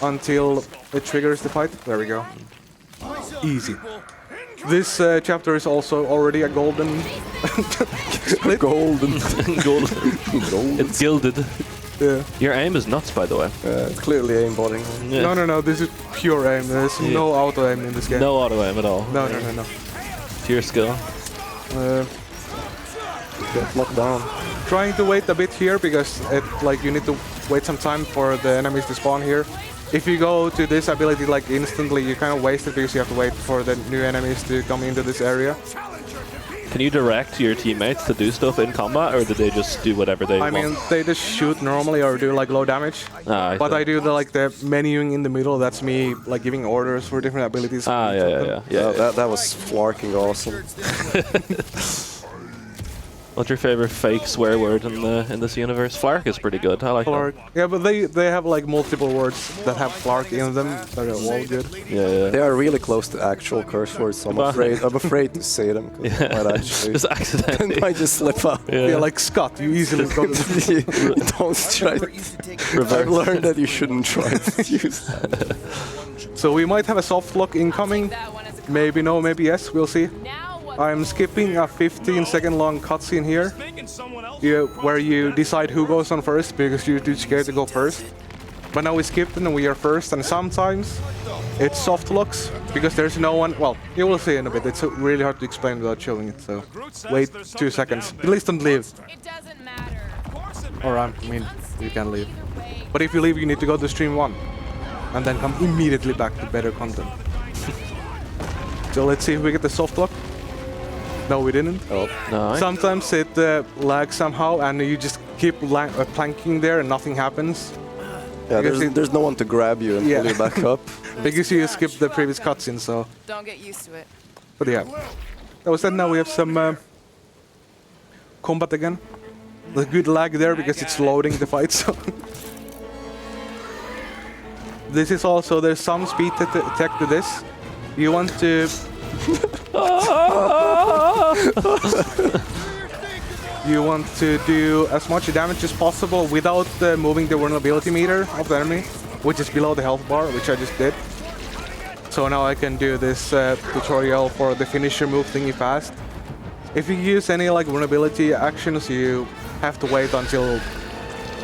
until it triggers the fight. There we go. Easy. This chapter is also already a golden split. Golden. It's gilded. Yeah. Your aim is nuts, by the way. It's clearly aimbotting. Yeah. No, this is pure aim. There's no auto aim in this game. No auto aim at all. No. Pure skill. Get knocked down. Trying to wait a bit here because you need to wait some time for the enemies to spawn here. If you go to this ability like instantly, you kind of waste it because you have to wait for the new enemies to come into this area. Can you direct your teammates to do stuff in combat, or do they just do whatever they want? I mean, they just shoot normally or do like low damage. But I do the menuing in the middle. That's me like giving orders for different abilities. Yeah. That was flarking awesome. What's your favorite fake swear word in this universe? Flark is pretty good. I like Flark. that. Yeah, but they have like multiple words that have flark in them that are all good. Yeah. They are really close to actual curse words, so I'm afraid to say them. Yeah. Actually, just accidentally. They might just slip out. Yeah, like Scott, you easily go to Don't try. I've learned that you shouldn't try to use that. So we might have a soft lock incoming. Maybe no, maybe yes, we'll see. I'm skipping a 15-second long cutscene here, where you decide who goes on first because you're too scared to go first. But now we skipped and we are first, and sometimes it's soft locks because there's no one. Well, you will see in a bit. It's really hard to explain without showing it. So wait 2 seconds. At least don't leave. Or I mean, you can leave. But if you leave, you need to go to stream 1 and then come immediately back to better content. So let's see if we get the soft lock. No, we didn't. Oh, no. Sometimes it lags somehow, and you just keep planking there, and nothing happens. Yeah, there's no one to grab you and pull you back up. Because you skipped the previous cutscene, so. Don't get used to it. But yeah, that was that. Now we have some combat again. There's good lag there because it's loading the fight. So this is also there's some speed tech to this. You want to. You want to do as much damage as possible without moving the vulnerability meter of the enemy, which is below the health bar, which I just did. So now I can do this tutorial for the finisher move thingy fast. If you use any like vulnerability actions, you have to wait until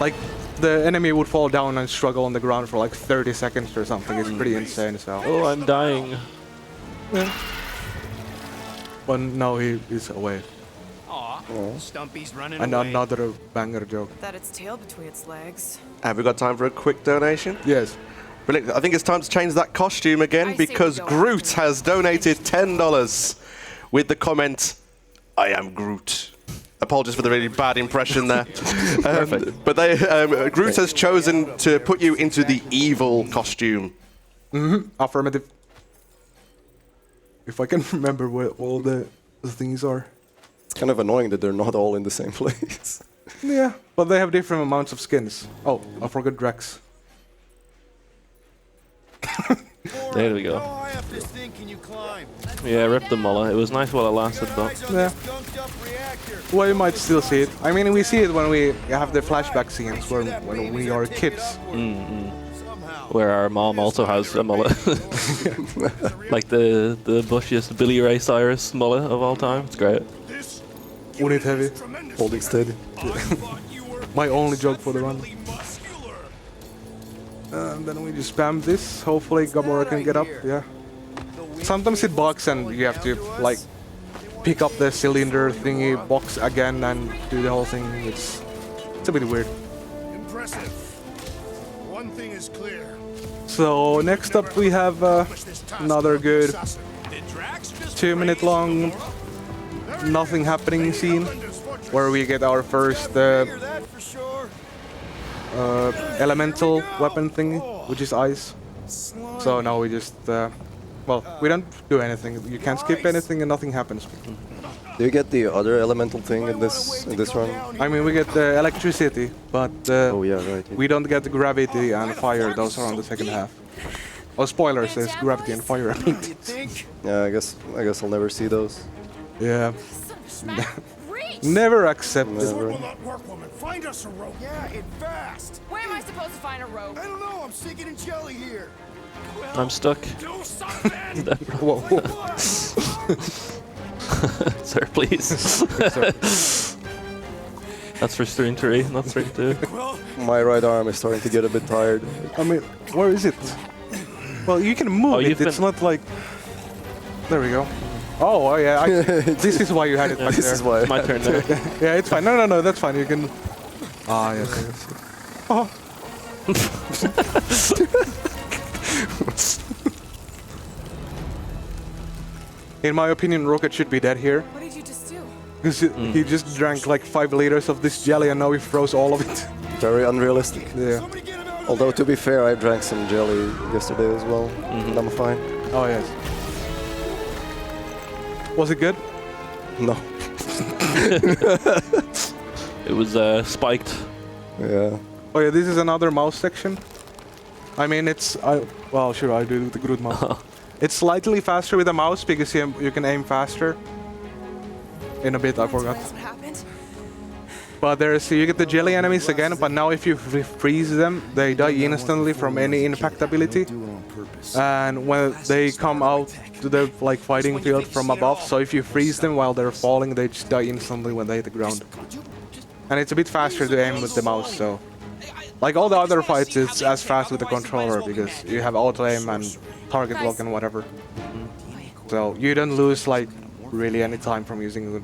like the enemy would fall down and struggle on the ground for like 30 seconds or something. It's pretty insane. So. Oh, I'm dying. Yeah. But now he is away. Stumpy's running and away. Another banger joke. That its tail between its legs. Have we got time for a quick donation? Yes. Brilliant. I think it's time to change that costume again because Groot has donated $10 with the comment, "I am Groot." Apologies for the really bad impression there. Perfect. But Groot has chosen to put you into the evil costume. Affirmative. If I can remember where all the things are. It's kind of annoying that they're not all in the same place. Yeah, but they have different amounts of skins. Oh, I forgot Drax. There we go. Yeah, rip the mullet. It was nice while it lasted, though. Yeah. Well, you might still see it. I mean, we see it when we have the flashback scenes when we are kids. Where our mom also has a mullet. Like the bushiest Billy Ray Cyrus mullet of all time. It's great. Unit heavy. Holding steady. My only joke for the run. And then we just spam this. Hopefully Gamora can get up. Yeah. Sometimes it bugs and you have to like pick up the cylinder thingy box again and do the whole thing. It's a bit weird. Impressive. One thing is clear. So next up we have another good 2-minute long nothing happening scene where we get our first elemental weapon thing, which is ice. So now we just well, we don't do anything. You can't skip anything and nothing happens. Do you get the other elemental thing in this run? I mean, we get the electricity, but oh yeah, right. We don't get the gravity and fire. Those are on the second half. Oh, spoilers! There's gravity and fire. Yeah, I guess I'll never see those. Yeah. Never accept it. Will not work, woman. Find us a rope. Yeah, it fast. Where am I supposed to find a rope? I don't know. I'm sinking in jelly here. I'm stuck. Do something. Whoa. Sir, please. That's for stream 3, not stream 2. My right arm is starting to get a bit tired. I mean, where is it? Well, you can move it. It's not like. There we go. Oh yeah. This is why you had it back this there. Is why It's my turn there. Yeah, it's fine. No, that's fine. You can. Ah, yes. Oh. In my opinion, Rocket should be dead here. What did you just do? Because he just drank like 5 liters of this jelly and now he froze all of it. Very unrealistic. Yeah. Although, to be fair, I drank some jelly yesterday as well. And I'm fine. Oh, yes. Was it good? No. It was spiked. Yeah. Oh yeah, this is another mouse section. I mean, well, sure, I do the Groot mouse. It's slightly faster with the mouse because you can aim faster. In a bit, I forgot. But you get the jelly enemies again, but now if you freeze them, they die instantly from any impact ability. And when they come out to the fighting field from above, so if you freeze them while they're falling, they just die instantly when they hit the ground. And it's a bit faster to aim with the mouse, so... Like all the other fights, it's as fast with the controller because you have auto aim and target lock and whatever. So you don't lose really any time from using the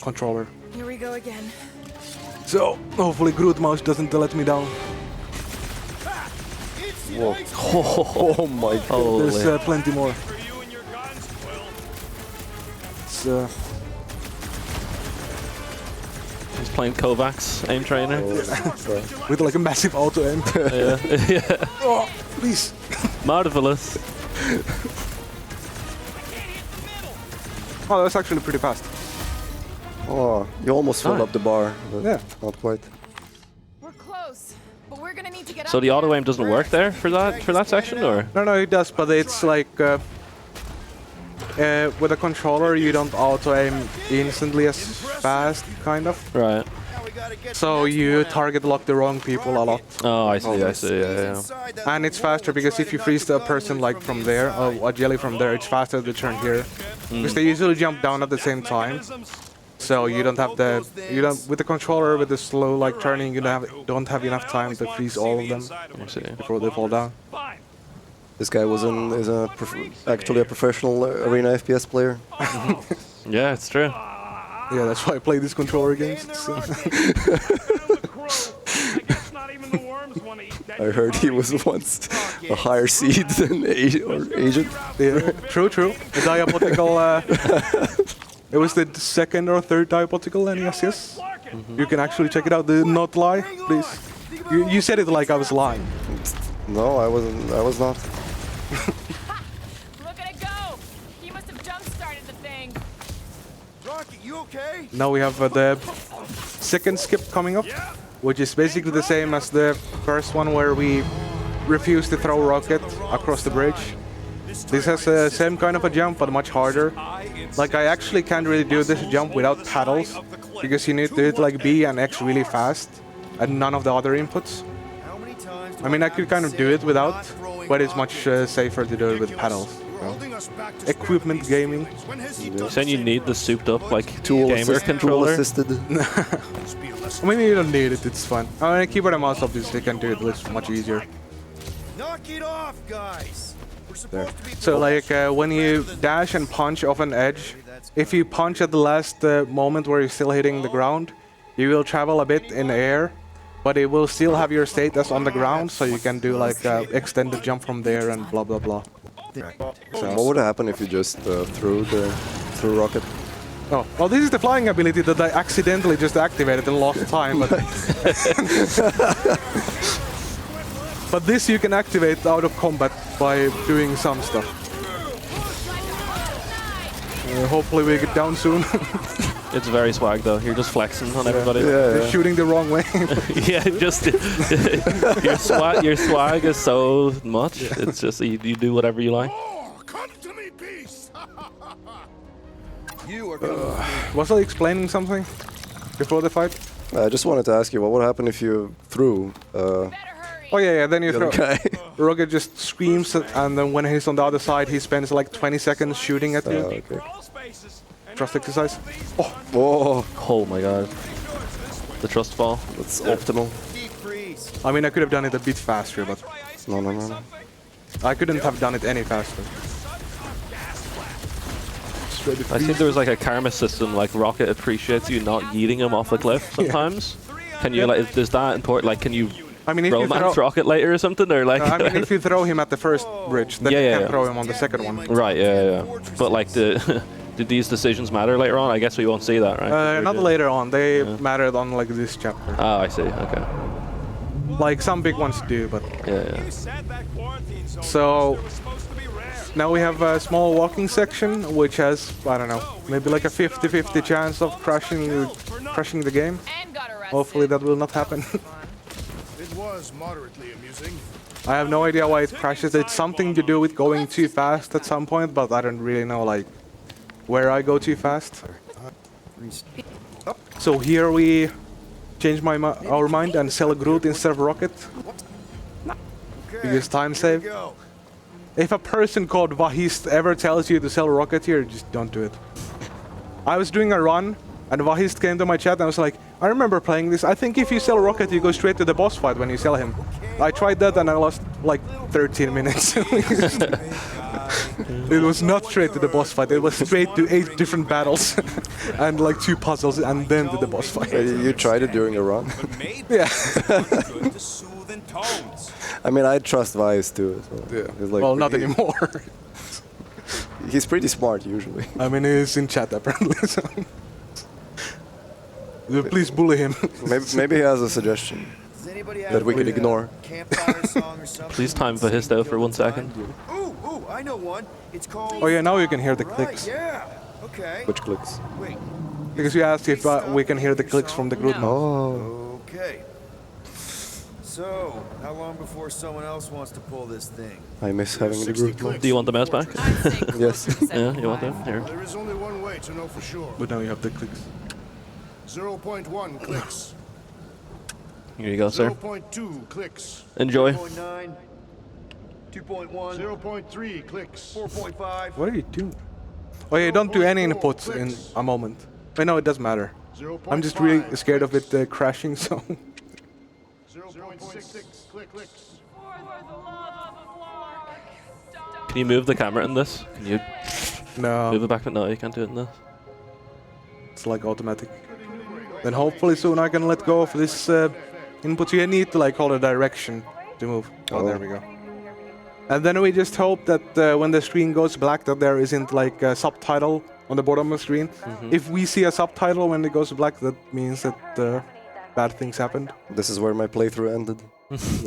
controller. Here we go again. So hopefully Groot mouse doesn't let me down. Whoa. Oh my god. There's plenty more. It's, He's playing Kovacs, aim trainer. with like a massive auto aim. Yeah. Oh, please. Marvelous. Oh, that's actually pretty fast. Oh, you almost filled up the bar, but yeah, not quite. We're close, but we're gonna need to get So the auto aim doesn't work there for that section, or? No, it does, but it's like with a controller you don't auto aim instantly as fast, kind of. Right. So you target lock the wrong people a lot. Oh, I see, yeah. And it's faster because if you freeze a person from there, or a jelly from there, it's faster to turn here. Because they usually jump down at the same time. So you don't have with the controller, with the slow turning, you don't have enough time to freeze all of them before they fall down. This guy is actually a professional arena FPS player. Yeah, it's true. Yeah, that's why I play these controller games. I heard he was once a higher seed than Agent. Yeah, true. The Diabotical. It was the second or third Diabotical NES, yes. You can actually check it out. Do not lie, please. You said it like I was lying. No, I wasn't. I was not. Look at it go! He must have jump-started the thing. Rocket, you okay? Now we have the second skip coming up, which is basically the same as the first one where we refuse to throw rocket across the bridge. This has the same kind of a jump, but much harder. Like, I actually can't really do this jump without paddles, because you need to hit like B and X really fast, and none of the other inputs. I mean, I could kind of do it without, but it's much safer to do it with paddles. So. Equipment gaming. You're saying you need the souped-up gamer controller? Tool-assisted. I mean, you don't need it, it's fun. I mean, keyboard and mouse obviously can do it much easier. Knock it off, guys. There. So when you dash and punch off an edge, if you punch at the last moment where you're still hitting the ground, you will travel a bit in air, but it will still have your status on the ground, so you can do extended jump from there and blah blah blah. So what would happen if you just threw rocket? Oh, well, this is the flying ability that I accidentally just activated and lost time, but but this you can activate out of combat by doing some stuff. Hopefully we get down soon. It's very swag though. You're just flexing on everybody. You're shooting the wrong way. Yeah, just your swag is so much. It's just you do whatever you like. Come to me, beast. You are Was I explaining something before the fight? I just wanted to ask you, what would happen if you threw? Oh yeah, then you the throw. other guy. Rocket just screams, and then when he's on the other side, he spends like 20 seconds shooting at you. Okay. Trust exercise. Oh. Whoa. Oh my god. The trust fall. That's optimal. I mean, I could have done it a bit faster, but No. I couldn't have done it any faster. I think there was like a karma system, like Rocket appreciates you not yeeting him off a cliff sometimes. Can you is that important? Like, can you I mean, if you romance Rocket later or something, or like? I mean, if you throw him at the first bridge, then you can throw him on the second one. Right, yeah. But like Did these decisions matter later on? I guess we won't see that, right? Not later on. They mattered on like this chapter. Oh, I see. Okay. Like some big ones do, but Yeah. so now we have a small walking section, which has, I don't know, maybe like a 50-50 chance of crashing the game. And got arrested. Hopefully that will not happen. It was moderately amusing. I have no idea why it crashes. It's something to do with going too fast at some point, but I don't really know like where I go too fast. So here we change our mind and sell Groot instead of Rocket. Because time save. If a person called Vahist ever tells you to sell Rocket here, just don't do it. I was doing a run and Vahist came to my chat and I was like, I remember playing this. I think if you sell Rocket, you go straight to the boss fight when you sell him. I tried that and I lost like 13 minutes. It was not straight to the boss fight. It was straight to 8 different battles and like 2 puzzles and then to the boss fight. You tried it during a run? Yeah. I mean, I trust Vice too. So Yeah. like, Well, not anymore. He's pretty smart usually. I mean, he's in chat apparently. So. Please bully him. Maybe he has a suggestion that we can ignore. Campfire song or something? Please time for his though for 1 second. Ooh, I know one. It's called. Oh yeah, now you can hear the Right, clicks. yeah. Okay. Which clicks? Wait. Because you asked if we can hear the clicks from the Groot mode. Oh. Okay. So, how long before someone else wants to pull this thing? I miss having the Groot mode. Do you want the mouse back? Yes. Yeah, you want that? Here. There is only one way to know for sure. But now you have the clicks. 0.1 clicks. Here you go, sir. 0.2 clicks. Enjoy. 2.9, 2.1, 0.3 clicks. 4.5. What are you doing? Oh yeah, don't do any inputs in a moment. I know it doesn't matter. I'm just really scared of it crashing, so... 0.6 clicks. Can you move the camera in this? Can you No, move it back? No, you can't do it in this. it's like automatic. Then hopefully soon I can let go of this input. You need to like hold a direction to move. Oh, there we go. And then we just hope that when the screen goes black that there isn't like a subtitle on the bottom of the screen. If we see a subtitle when it goes black, that means that bad things happened. This is where my playthrough ended.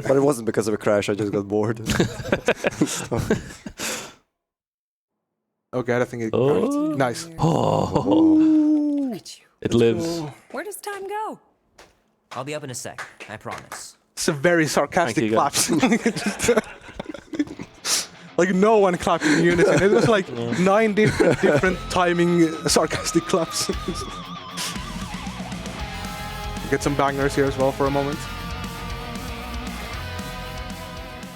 But it wasn't because of a crash, I just got bored. Okay, I think it Oh. nice. Oh, it lives. Where does time go? I'll be up in a sec, I promise. It's a very sarcastic Thank you, clap. Like no one clapped in unison. It was like 9 different timing sarcastic claps. Get some bangers here as well for a moment.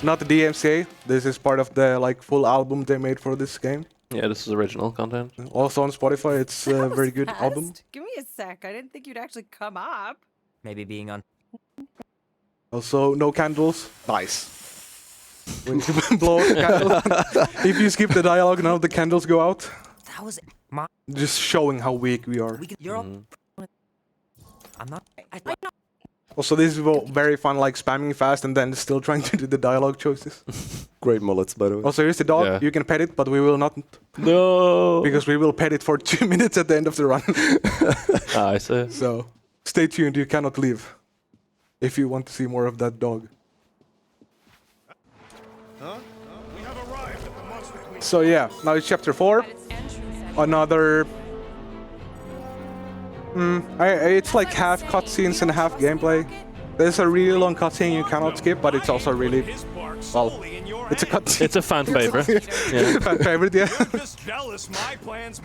Not the DMCA. This is part of the like full album they made for this game. Yeah, this is original content. Also on Spotify, it's a very good album. Give me a sec. I didn't think you'd actually come up. Maybe being on. Also, no candles. Nice. When you blow the candle, if you skip the dialogue, none of the candles go out. That was my. Just showing how weak we are. You're all. I'm not. Also, this is very fun, like spamming fast and then still trying to do the dialogue choices. Great mullets, by the way. Also, here's the dog. Yeah. You can pet it, but we will not. No. Because we will pet it for 2 minutes at the end of the run. I see. So, stay tuned. You cannot leave if you want to see more of that dog. So yeah, now it's chapter 4. Another... it's like half cutscenes and half gameplay. There's a really long cutscene you cannot skip, but it's also really... Well, it's a cutscene. It's a fan favorite. Yeah. Fan favorite, yeah.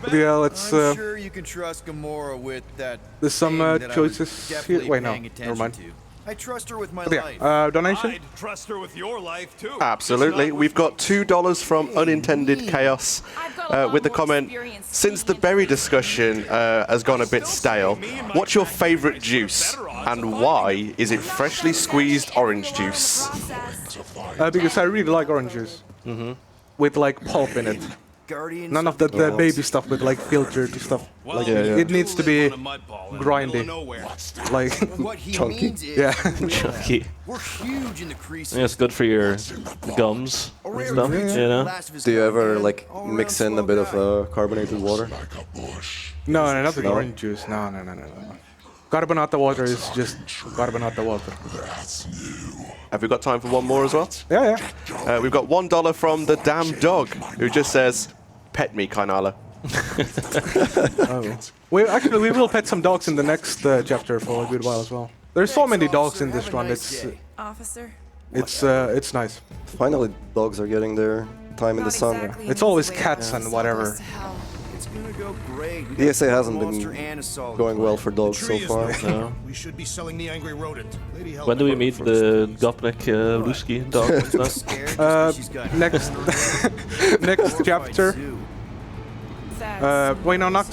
But yeah, let's... I'm sure you can trust Gamora with that. There's some thing that I was choices here. definitely Wait, no, paying never attention mind. to. I trust her with my But life. yeah, donation? Trust her with your life too. Absolutely. We've got $2 from Unintended Chaos with the comment, since the berry discussion has gone a bit stale, what's your favorite juice and why is it freshly squeezed orange juice? Because I really like orange juice. With like pulp in it. Guardians None of that baby stuff with like filtered stuff. Like it needs to be grindy, like What he Chunky. means is, yeah. Chunky. we're huge in the creases. Yeah, it's good for your gums and stuff, you know? Do you ever like mix in a bit of carbonated water? No, not the orange juice. No. Carbonata water is just carbonata water. Have we got time for one more as well? Yeah. We've got $1 from the damn dog, who just says, "Pet me, Kainalo." We will pet some dogs in the next chapter for a good while as well. There's so many dogs in this run. Officer? It's nice. Finally, dogs are getting their time in the sun. It's always cats and whatever. It's gonna go great. We The got ESA hasn't monster been and a solid going well player. for dogs so far. No. We should be selling the angry rodent. Lady Helen When do we heard meet from the Gopnik Ruski dog and stuff? Scared just 'cause she's got Next next chapter. Wait, no, not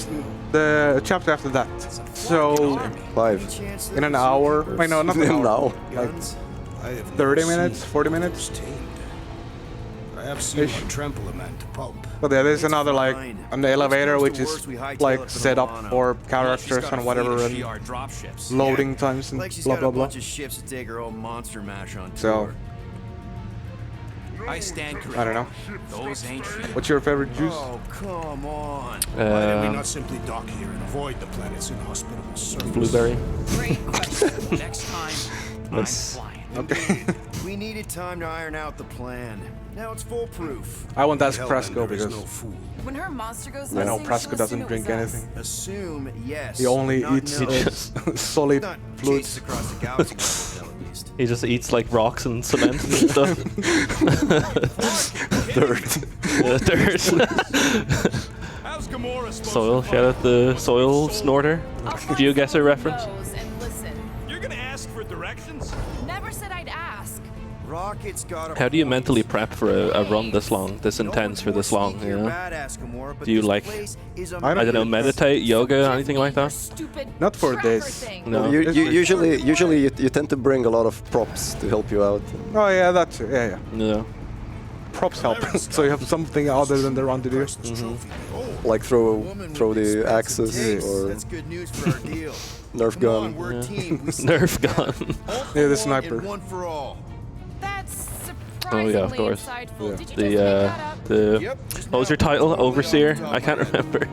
the chapter after that. So 5. in an hour. Wait, no, not an hour. Now. Like I have 30 never minutes, seen 40 minutes. tamed. I have seen one trample a man to pulp. But yeah, there's another like an elevator which is like set up for characters and whatever and loading times and Like she's blah got blah a blah. bunch of ships to take her old monster mash on So tour. I stand corrected. I don't know. Those ain't shit. What's your favorite juice? Oh, come on. Why did we not simply dock here and avoid the planet's inhospitable surface? Blueberry. Great question. Next time, I'm flying. Okay. We needed time to iron out the plan. Now it's foolproof. I want to ask Hellbender Prasco is because no fool. When her monster goes I know missing, Prasco she'll doesn't assume it drink was us. anything. Assume yes. He only not eats no. solid Not fluids. chases across the galaxy, at least. He just eats like rocks and cement and stuff. Dirt. Dirt. How's Gamora supposed Soil. Shout out the soil snorter. GeoGuessr reference. Knows and listen. You're gonna ask for directions? Never said I'd ask. Rocket's got a How do you mentally prep for a run this long, this intense for this long, you know? Do you like, I don't know, meditate, yoga, anything like that? Stupid Not for tracker this. thing. No. Usually you tend to bring a lot of props to help you out. Oh yeah, that's it. Yeah. No. Props help. So you have something other than the run to do. Like throw the axes or That's good news for our deal. Nerf Come on, gun. we're a team. We Nerf gun. Yeah, the sniper. One for all. That's Oh surprisingly yeah, of course. insightful. Did you just The make that up? what was your title? Overseer? I can't remember.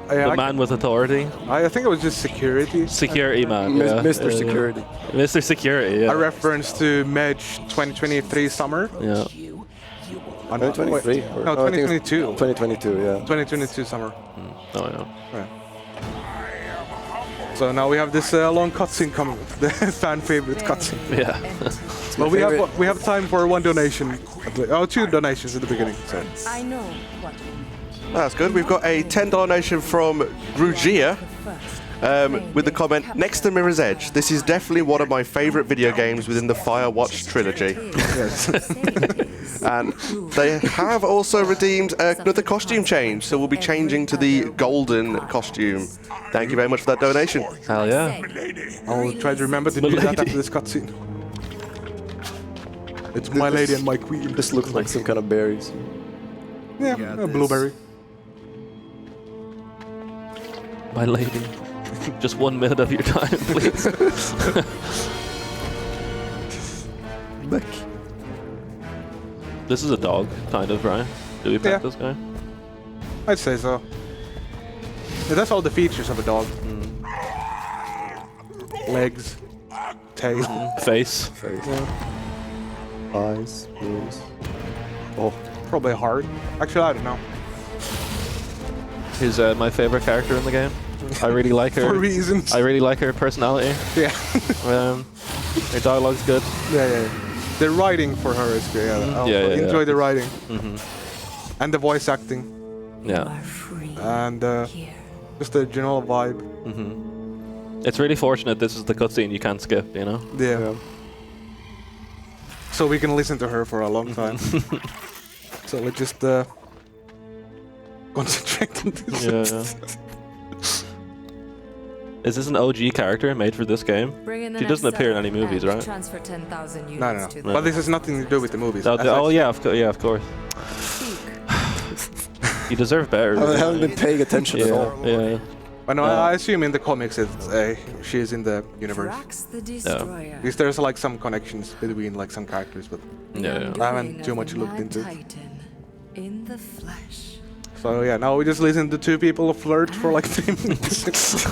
Yeah, The man with authority. I think it was just security. Security man. Yeah. Mr. Security. Mr. Security. Yeah. A reference to Medge 2023 summer. Yeah. 2023? No, 2022. 2022, yeah. 2022 summer. Oh yeah. Right. So now we have this long cutscene coming, the fan favorite cutscene. Yeah. But we have time for one donation. Two donations at the beginning. So. I know what That's good. We've got a $10 donation from Grugia with the comment, "Next to Mirror's Edge, this is definitely one of my favorite video games within the Firewatch trilogy." And they have also redeemed another costume change, so we'll be changing to the golden costume. Thank you very much for that donation. Hell yeah. I'll try to remember to do that after this cutscene. It's my lady and my queen. This looks like some kind of berries. Yeah, a blueberry. My lady. Just 1 minute of your time, please. Back. This is a dog, kind of, right? Do we pet this guy? I'd say so. Yeah, that's all the features of a dog. Legs, tail, face. Eyes, nose. Oh, probably heart. Actually, I don't know. Who's my favorite character in the game? I really like her. For reasons. I really like her personality. Yeah. Her dialogue's good. Yeah. The writing for her is good. Yeah, I enjoy the writing. And the voice acting. Yeah. And just the general vibe. It's really fortunate this is the cutscene you can't skip, you know? Yeah. So we can listen to her for a long time. So let's just concentrate on this. Yeah. Is this an OG character made for this game? She doesn't appear in any movies, right? Transfer 10,000 No. But this has nothing to do with the movies. Oh yeah, of course. You deserve better. I haven't been paying attention at all. Yeah. But no, I assume in the comics it's she's in the universe. Yeah. Because there's like some connections between like some characters, but Yeah. I haven't too much looked into it. In the flesh. So yeah, now we just listen to two people flirt for like 3 minutes.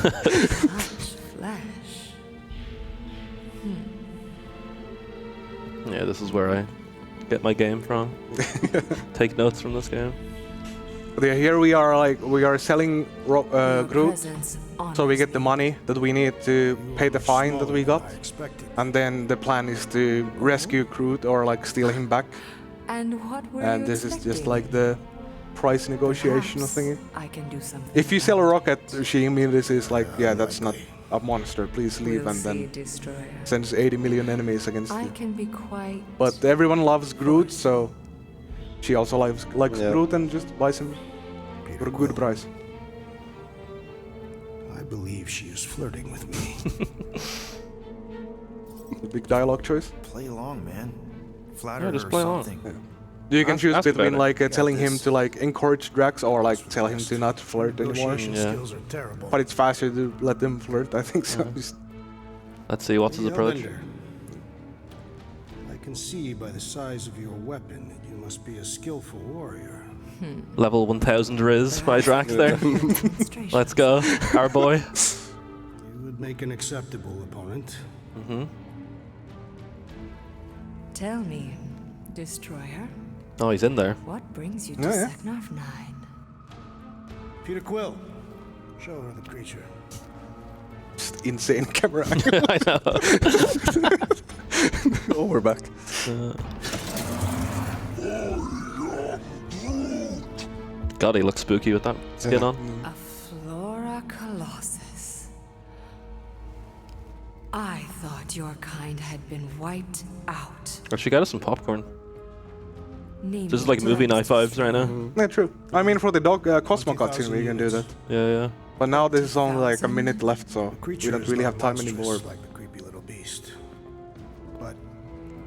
Yeah, this is where I get my game from. Take notes from this game. But yeah, here we are selling Groot, so we get the money that we need to pay the fine that we got, and then the plan is to rescue Groot or like steal him back. And this is just like the price negotiation thingy. I can do something. If you sell a rocket, she immediately is like, yeah, that's not a monster, please leave, and then sends 80 million enemies against you. Can be quite. But everyone loves Groot, so she also likes Groot and just buys him for a good price. I believe she is flirting with me. The big dialogue choice. Play along, man. Flatter Yeah, just her play or along. something. Yeah. You can choose Ask between about like telling him to like encourage Drax or like tell him to not flirt anymore. Skills are terrible. But it's faster to let them flirt, I think so. Just Let's see, what's his approach? Elender, I can see by the size of your weapon that you must be a skillful warrior. Level 1000 Riz by Drax there. Let's go, our boy. You would make an acceptable opponent. Tell me, Destroyer. Oh, he's in there. What brings you to Yeah. Seknarf 9? Peter Quill, show her the creature. just insane camera angle. I know. Oh, we're back. God, he looks spooky with that skin on. A Flora Colossus. I thought your kind had been wiped out. Actually, got us some popcorn. Name This is like movie night vibes right now. Yeah, true. I mean, for the Cosmo cutscene, we can do that. Yeah. But now this is only like a minute left, so we don't really have time anymore. Like the creepy little beast. But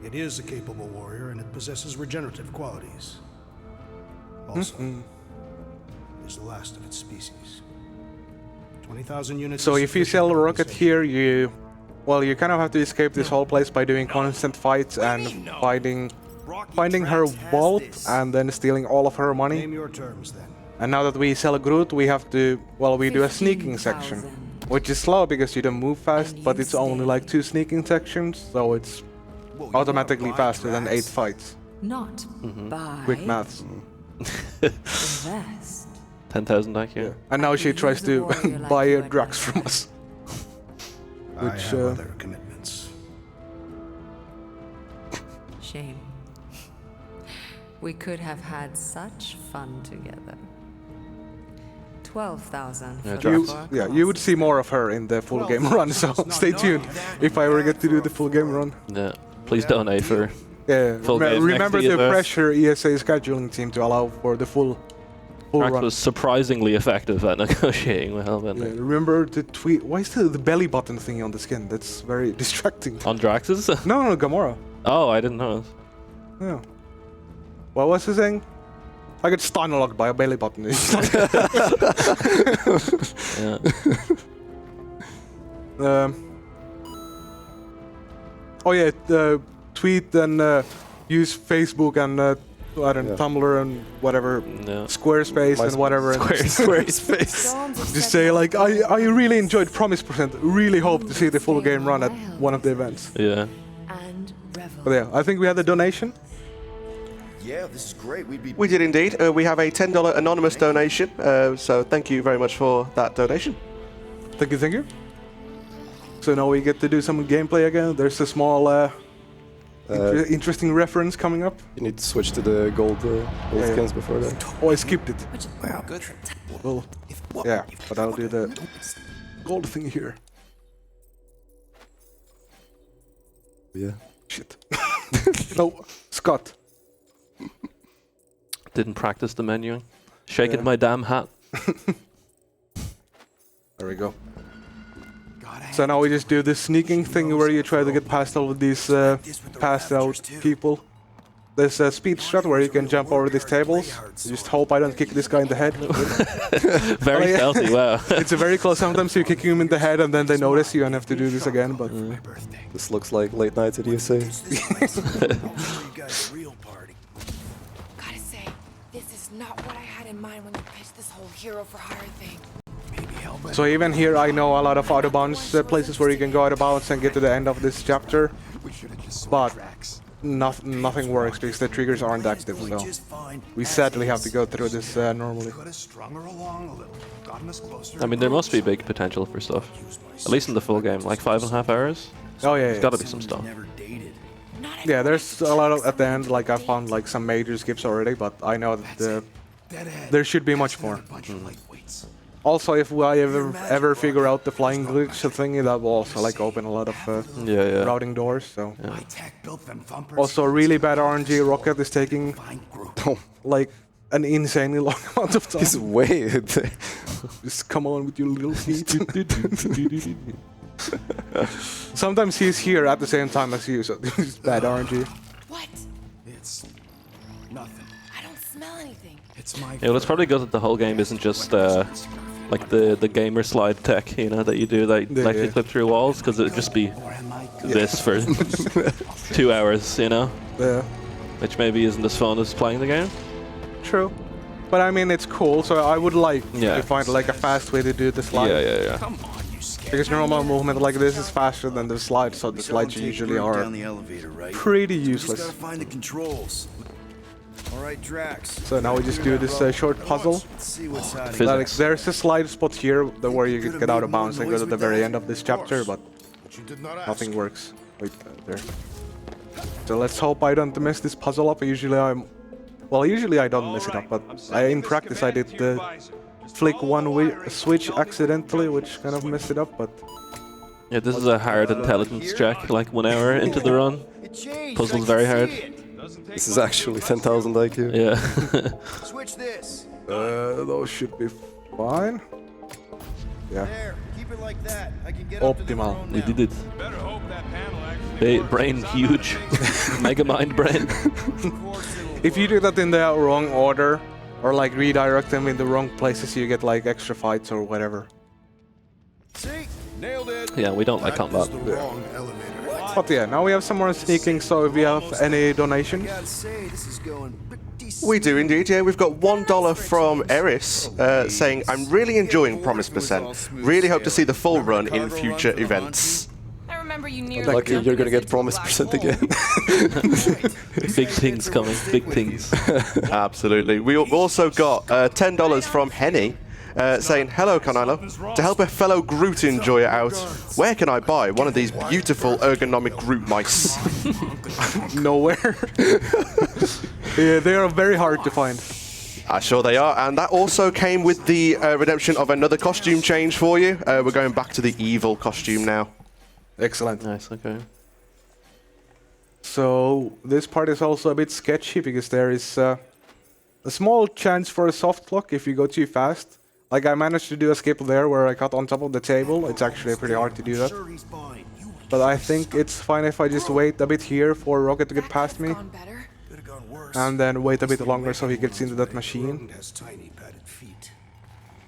it is a capable warrior and it possesses regenerative qualities. Also, is the last of its species. 20,000 units. So if you sell a rocket here, you kind of have to escape this whole place by doing constant fights and finding her vault and then stealing all of her money. Name your terms then. And now that we sell a Groot, we have to, we do a sneaking section, which is slow because you don't move fast, but it's only like 2 sneaking sections, so it's automatically faster than 8 fights. Not buy. Quick maths. Invest. 10,000 IQ. Yeah. And now she tries to buy a Drax from us. I have other commitments. Shame. We could have had such fun together. 12,000 for the you would see more of her in the full game run, so stay tuned if I ever get to do the full game run. Yeah. Please donate for full game remember next to ESS. pressure ESA scheduling team to allow for the full Drax run. was surprisingly effective at negotiating with Hellbender. Yeah, remember to tweet. Why is the belly button thingy on the skin? That's very distracting. On Drax's? No, Gamora. Oh, I didn't know. Yeah. What was he saying? I get stun-locked by a belly button. Yeah. Tweet and use Facebook and Tumblr and whatever, Squarespace and whatever. Squarespace. Just say like, I really enjoyed Promise Percent. Really hope to see the full game run at one of the events. Yeah. But yeah, I think we had the donation. Yeah, this is great. We did indeed. We have a $10 anonymous donation, so thank you very much for that donation. Thank you. So now we get to do some gameplay again. There's a small, interesting reference coming up. You need to switch to the gold skins before that. Oh, I skipped it. Wow, good. Well, yeah, but I'll do the gold thing here. Yeah. Shit. No, Scott. Didn't practice the menuing. Shaking my damn hat. There we go. So now we just do this sneaking thing where you try to get past all of these passed out people. there's a speed strat where you can jump over these tables. Just hope I don't kick this guy in the head. Very stealthy, wow. It's a very close. Sometimes you kick him in the head and then they notice you and have to do this again. But this looks like late nights at USA. Gotta say, this is not what I had in mind when you pitched this whole hero for hire thing. So even here, I know a lot of out of bounds places where you can go out of bounds and get to the end of this chapter, but nothing works because the triggers aren't active. So we sadly have to go through this normally. I mean, there must be big potential for stuff. At least in the full game, like 5.5 hours. Oh yeah, there's got to be some stuff. Yeah, there's a lot of at the end. Like I found like some major skips already, but I know that there should be much more. Also, if I ever figure out the flying glitch thingy, that will also like open a lot of routing doors. So also really bad RNG. Rocket is taking like an insanely long amount of time. He's way. Just come on with your little feet. Sometimes he's here at the same time as you, so it's bad RNG. What? It's nothing. I don't smell anything. It's my. Yeah, well, it's probably good that the whole game isn't just like the gamer slide tech, you know, that you do that let you clip through walls, because it'd just be this for 2 hours, you know. Yeah. Which maybe isn't as fun as playing the game. True. But I mean, it's cool, so I would like to find like a fast way to do the slide. Yeah. Come on, you scared. Because normal movement like this is faster than the slide, so the slides usually are pretty useless. Just gotta find the controls. All right, Drax. So now we just do this short puzzle. Let's see what's hiding. Like, there's a slide spot here where you can get out of bounds and go to the very end of this chapter, but nothing works. Wait, there. So let's hope I don't mess this puzzle up. Usually I don't mess it up, but in practice I did flick one switch accidentally, which kind of messed it up, but... Yeah, this is a hard intelligence check, like 1 hour into the run. Puzzle's very hard. This is actually 10,000 IQ. Yeah. Switch this. Those should be fine. Yeah. There, keep it like that. I can get Optimal. We did it. Brain huge. Mega mind brain. If you do that in the wrong order, or like redirect them in the wrong places, you get like extra fights or whatever. See? Nailed it. Yeah, we don't like combat. But yeah, now we have some more sneaking, so if you have any donations. We do indeed, yeah. We've got $1 from Eris saying, I'm really enjoying Promise Percent. Really hope to see the full run in future events. I remember you nearly. Lucky you're gonna get Promise Percent again. Big things coming, big things. Absolutely. We've also got $10 from Henny. Saying, hello Kainalo, to help a fellow Groot enjoyer out, where can I buy one of these beautiful ergonomic Groot mice? Nowhere. Yeah, they are very hard to find. Sure they are, and that also came with the redemption of another costume change for you. We're going back to the evil costume now. Excellent. Nice, okay. So this part is also a bit sketchy because there is a small chance for a soft lock if you go too fast. Like I managed to do a skip there where I got on top of the table. It's actually pretty hard to do that. But I think it's fine if I just wait a bit here for Rocket to get past me. And then wait a bit longer so he gets into that machine.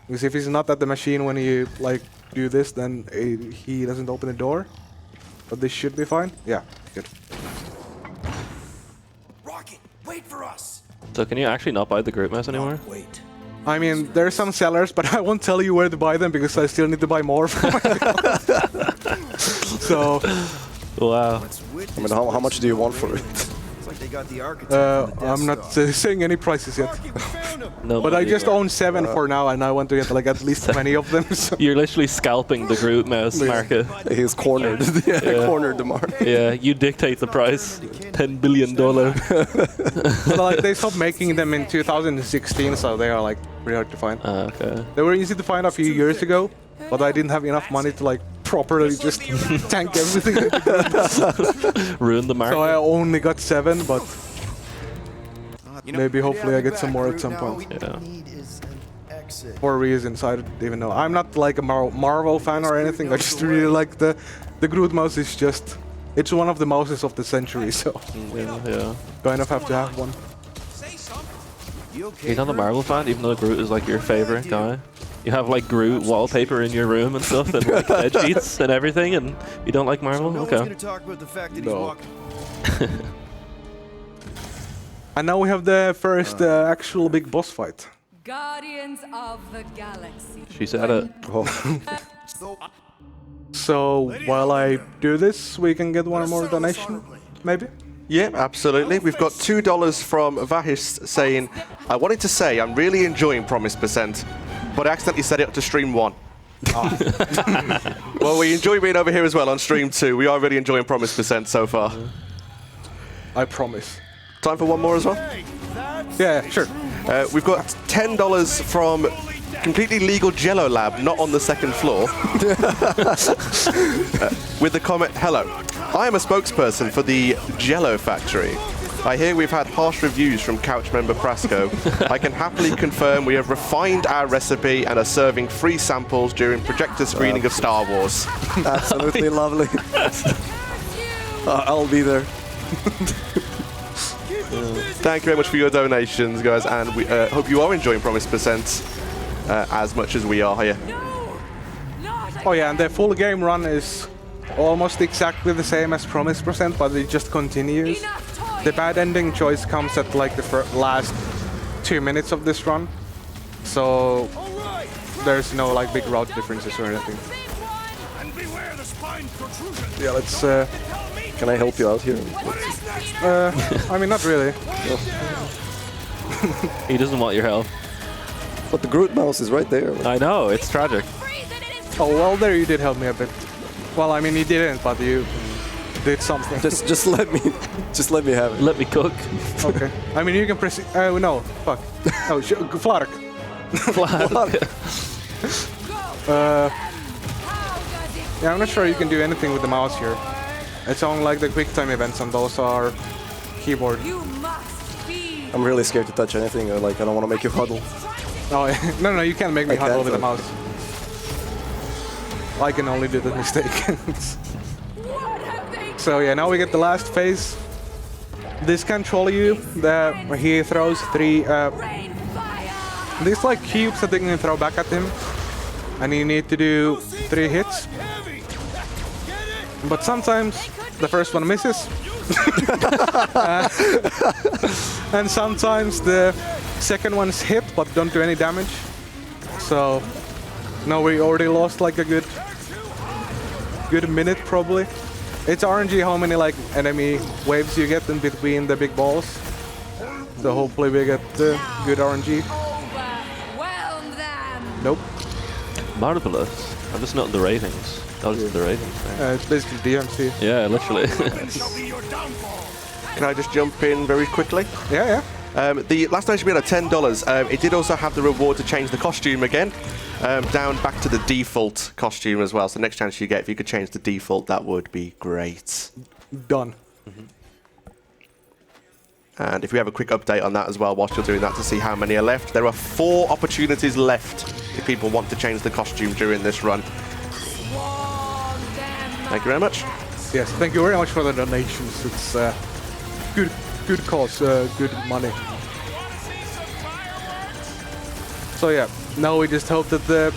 Because if he's not at the machine when you like do this, then he doesn't open the door. But this should be fine. Yeah, good. Rocket, wait for us. So can you actually not buy the Groot mouse anymore? Wait. I mean, there are some sellers, but I won't tell you where to buy them because I still need to buy more for myself. So, wow. I mean, how much do you want for it? I'm not saying any prices yet. No, but I just own 7 for now, and I want to get like at least 20 of them. So. You're literally scalping the Groot mouse market. He's cornered. Cornered the market. Yeah, you dictate the price. $10 billion. But like they stopped making them in 2016, so they are like pretty hard to find. Okay. They were easy to find a few years ago, but I didn't have enough money to like properly just tank everything. Ruin the market. So I only got 7, but maybe hopefully I get some more at some point. Yeah. For reasons I don't even know. I'm not like a Marvel fan or anything. I just really like the Groot mouse is just It's one of the Moses of the century, so Yeah. kind of have to have one. You're not a Marvel fan, even though Groot is like your favorite guy. You have like Groot wallpaper in your room and stuff, and like bed sheets and everything, and you don't like Marvel? No Okay. one's gonna talk about the fact that he's No. walking. And now we have the first actual big boss fight. Guardians of the Galaxy. She said it. So while I do this, we can get one more donation, maybe? Yeah, absolutely. We've got $2 from Vahis saying, I wanted to say I'm really enjoying Promise Percent, but I accidentally set it up to stream 1. Well, we enjoy being over here as well on stream 2. We are really enjoying Promise Percent so far. I promise. Time for one more as well? Yeah, sure. We've got $10 from completely legal Jello Lab, not on the second floor. With the comment, hello. I am a spokesperson for the Jello Factory. I hear we've had harsh reviews from couch member Prasco. I can happily confirm we have refined our recipe and are serving free samples during projector screening of Star Wars. Absolutely lovely. I'll be there. Thank you very much for your donations, guys, and we hope you are enjoying Promise Percent as much as we are here. Oh yeah, and the full game run is almost exactly the same as Promise Percent, but it just continues. The bad ending choice comes at like the last 2 minutes of this run, so there's no like big route differences or anything. Yeah, let's. Can I help you out here? I mean, not really. He doesn't want your help. But the Groot mouse is right there. I know, it's tragic. Oh well, there you did help me a bit. Well, I mean, you didn't, but you did something. Just let me have it. Let me cook. Okay. I mean, you can press. Oh no, fuck. Oh, Flark. Yeah, I'm not sure you can do anything with the mouse here. It's only like the quick time events, and those are keyboard. I'm really scared to touch anything. Like, I don't want to make you huddle. Oh, no, you can't make me huddle with the can't, mouse. I can only do the mistake. So yeah, now we get the last phase. This can troll you. He throws 3 these like cubes that they can throw back at him, and you need to do 3 hits. But sometimes the first one misses, and sometimes the second one's hit but don't do any damage. So now we already lost like a good minute probably. It's RNG how many like enemy waves you get in between the big balls. So hopefully we get good RNG. Nope. Marvelous. I'm just not the ratings. I'll just the ratings. It's basically DMC. Yeah, literally. Can I just jump in very quickly? Yeah. The last donation we had at $10. It did also have the reward to change the costume again, down back to the default costume as well. So next chance you get, if you could change the default, that would be great. Done. And if we have a quick update on that as well, whilst you're doing that, to see how many are left. There are 4 opportunities left if people want to change the costume during this run. Thank you very much. Yes, thank you very much for the donations. It's good cause, good money. So yeah, now we just hope that the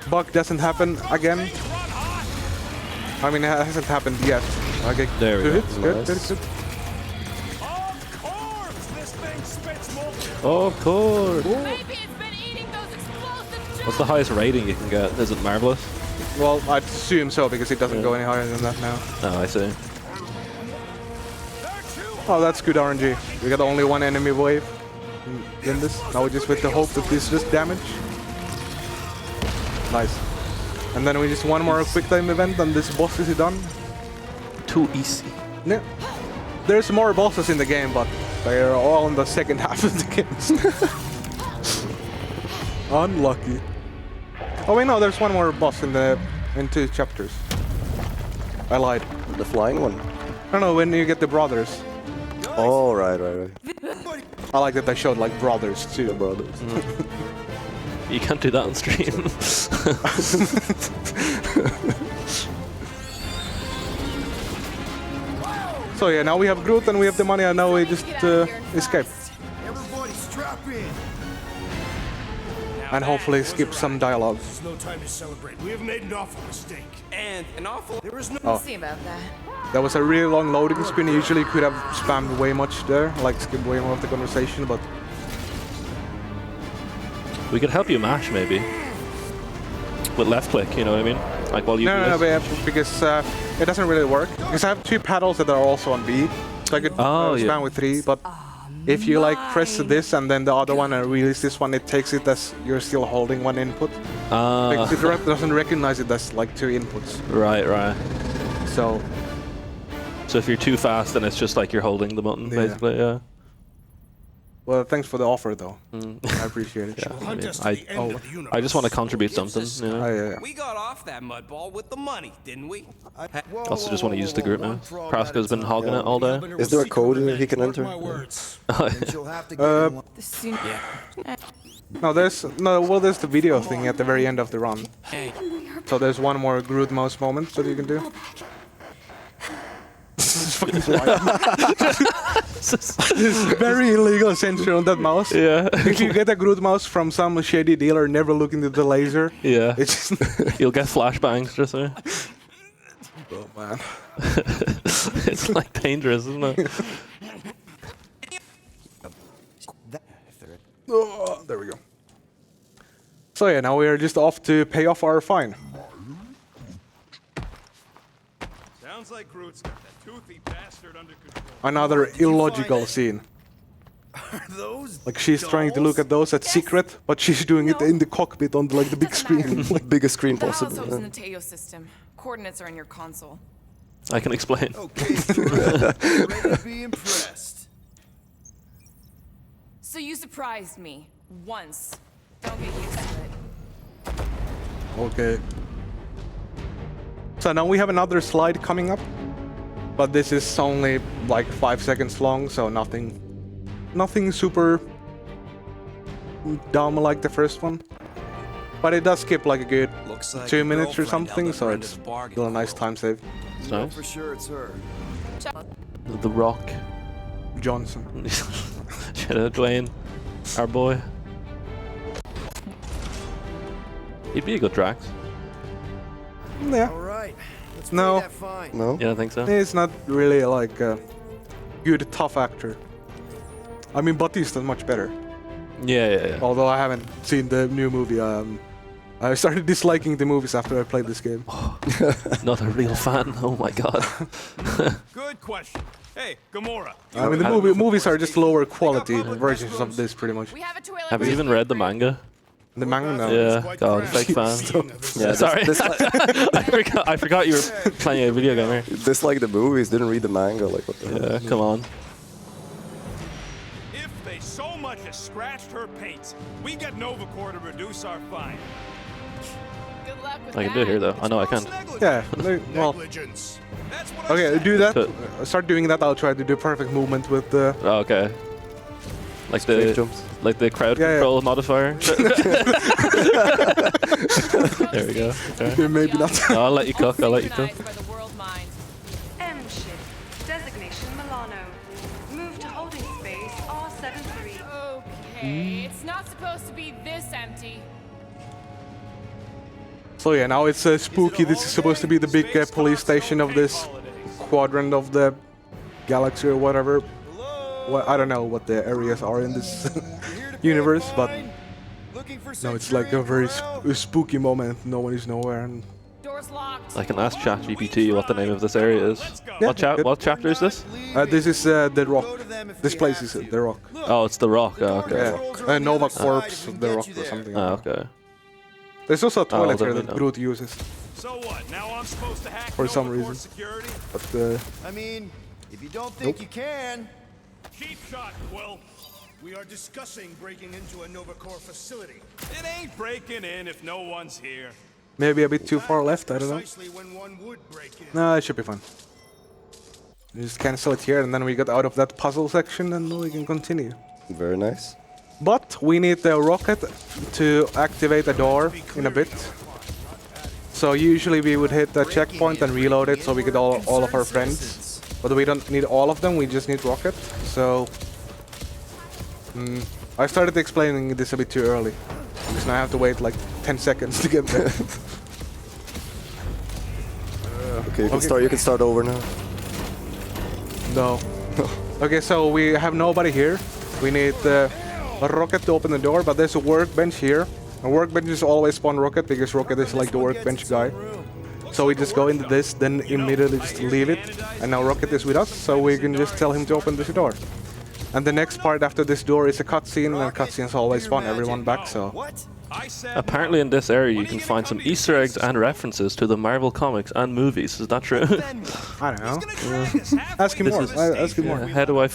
bug doesn't happen again. I mean, it hasn't happened yet. Okay, there we go. Good. Oh, of course. What's the highest rating you can get? Is it marvelous? Well, I'd assume so, because it doesn't go any higher than that now. Oh, I see. Oh, that's good RNG. We got only 1 enemy wave in this. Now we just with the hope that this just damage. Nice. And then we just one more quick time event and this boss is done. Too easy. Yeah. There's more bosses in the game, but they are all in the second half of the game. Unlucky. Oh wait, no, there's one more boss in 2 chapters. I lied. The flying one? I don't know, when you get the brothers. Oh, right. I like that they showed like brothers too. The brothers. You can't do that on stream. So yeah, now we have Groot and we have the money, and now we just escape. Everybody strap in. And hopefully skip some dialogue. There's no time to celebrate. We have made an awful mistake. And an awful. There is no. Oh. See about that. That was a really long loading screen. Usually could have spammed way much there, like skip way more of the conversation, but We could help you mash maybe. With left click, you know what I mean? Like while you do no, this. because it doesn't really work. Because I have 2 paddles that are also on B, so I could spam with 3, but if you like press this and then the other one and release this one, it takes it as you're still holding one input. Because it doesn't recognize it as like 2 inputs. Right. So if you're too fast, then it's just like you're holding the button, basically, yeah. Well, thanks for the offer, though. I appreciate it. Yeah, I just want to contribute something, you know? We got off that mud ball with the money, didn't we? Also just want to use the group now. Prasko's been hogging it all day. Is there a code he can enter? There's the video thing at the very end of the run. So there's one more Groot mouse moment that you can do. This is very illegal censor on that mouse. Yeah. If you get a Groot mouse from some shady dealer, never look into the laser. Yeah. It's You'll get flashbangs just there. Oh man. It's like dangerous, isn't it? Oh, there we go. So yeah, now we are just off to pay off our fine. Sounds like Groot's got that toothy bastard under control. Another illogical scene. Like she's trying to look at those at secret, but she's doing it in the cockpit on the big screen, like biggest screen The possible. household's in the Teo system. Coordinates are in your console. I can explain. Okay, ready to be impressed. So you surprised me once. Don't get used to it. Okay. So now we have another slide coming up, but this is only like 5 seconds long, so nothing super dumb like the first one. But it does skip like a good 2 minutes or something, so it's still a nice time save. It's nice. For sure it's her. The Rock. Johnson. Shout out Dwayne, our boy. He'd be a good Drax. Yeah. All right. Let's No. pay that fine. No? You don't think so? He's not really like a good tough actor. I mean, Batista's much better. Yeah. Although I haven't seen the new movie. I started disliking the movies after I played this game. Not a real fan. Oh my god. Good question. Hey, Gamora. I mean, the movies are just lower quality versions of this, pretty much. Have you even read the manga? The manga? No. Yeah, God, fake fan. Yeah, sorry. I forgot you were playing a video game here. Dislike the movies, didn't read the manga, like what the hell? Yeah, come on. If they so much as scratched her paint, we get Novacore to reduce our fine. Good luck with I can do it here though. I know I can. Yeah, well. Okay, do that. Start doing that. I'll try to do perfect movement with the. Oh, okay. Like the crowd control modifier. There we go. Okay. Maybe not. No, I'll let you cook. I'll let you cook. M ship. Designation Milano. Move to holding space R73. Okay, it's not supposed to be this empty. So yeah, now it's spooky. This is supposed to be the big police station of this quadrant of the galaxy or whatever. Well, I don't know what the areas are in this universe, but no, it's like a very spooky moment. No one is nowhere. And I can ask ChatGPT what the name of this area is. Yeah, what chapter is this? This is The Rock. This place is The Rock. Oh, it's The Rock. Oh, okay. Yeah. Nova Corps of The Rock or something. Oh, okay. There's also a toilet here then that we Groot uses. So what? Now I'm supposed to hack For some Novacore reason. security? But I mean, if you don't think you can. Cheap shot, Quill. We are discussing breaking into a Novacore facility. It ain't breaking in if no one's here. maybe a bit too far left, I don't know. Precisely when one would break in. No, it should be fine. You just cancel it here and then we get out of that puzzle section and we can continue. Very nice. But we need the rocket to activate a door in a bit. So usually we would hit the checkpoint and reload it so we get all of our friends. but we don't need all of them, we just need rocket. So I started explaining this a bit too early, because now I have to wait like 10 seconds to get there. Okay, you can start over now. No. Okay, so we have nobody here. We need a rocket to open the door, but there's a workbench here. A workbench is always spawn rocket because rocket is like the workbench guy. So we just go into this, then immediately just leave it. And now rocket is with us, so we can just tell him to open this door. And the next part after this door is a cutscene, and cutscenes always spawn everyone back, so... Apparently in this area you can find some Easter eggs and references to the Marvel comics and movies. Is that true? I don't know. Ask him more. Ask him more. How do I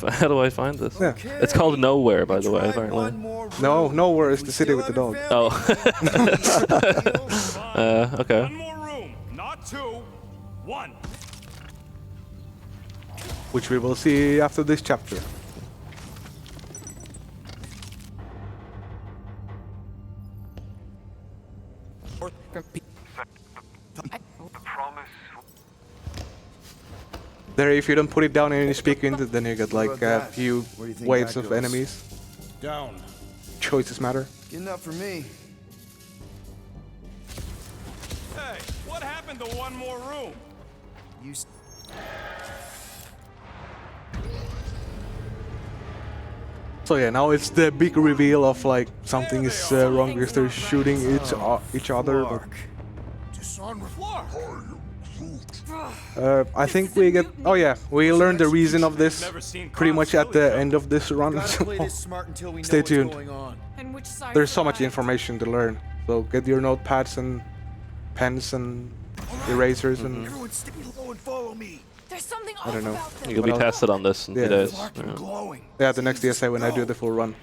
find this? Yeah. It's called Nowhere, by the way, apparently. No, Nowhere is the city with the dog. Oh. Okay. One more room, not two. One. Which we will see after this chapter. There, if you don't put it down and you speak into it, then you get like a few waves of enemies. Down. Choices matter. Good enough for me. Hey, what happened to one more room? You. So yeah, now it's the big reveal of like something is wrong because they're shooting each other. But I think we get. Oh yeah, we learned the reason of this pretty much at the end of this run. So stay tuned. There's so much information to learn. So get your notepads and pens and erasers and. There's something I don't know. You'll be tested on this in 2 days. Yeah, the next DSA when I do the full run.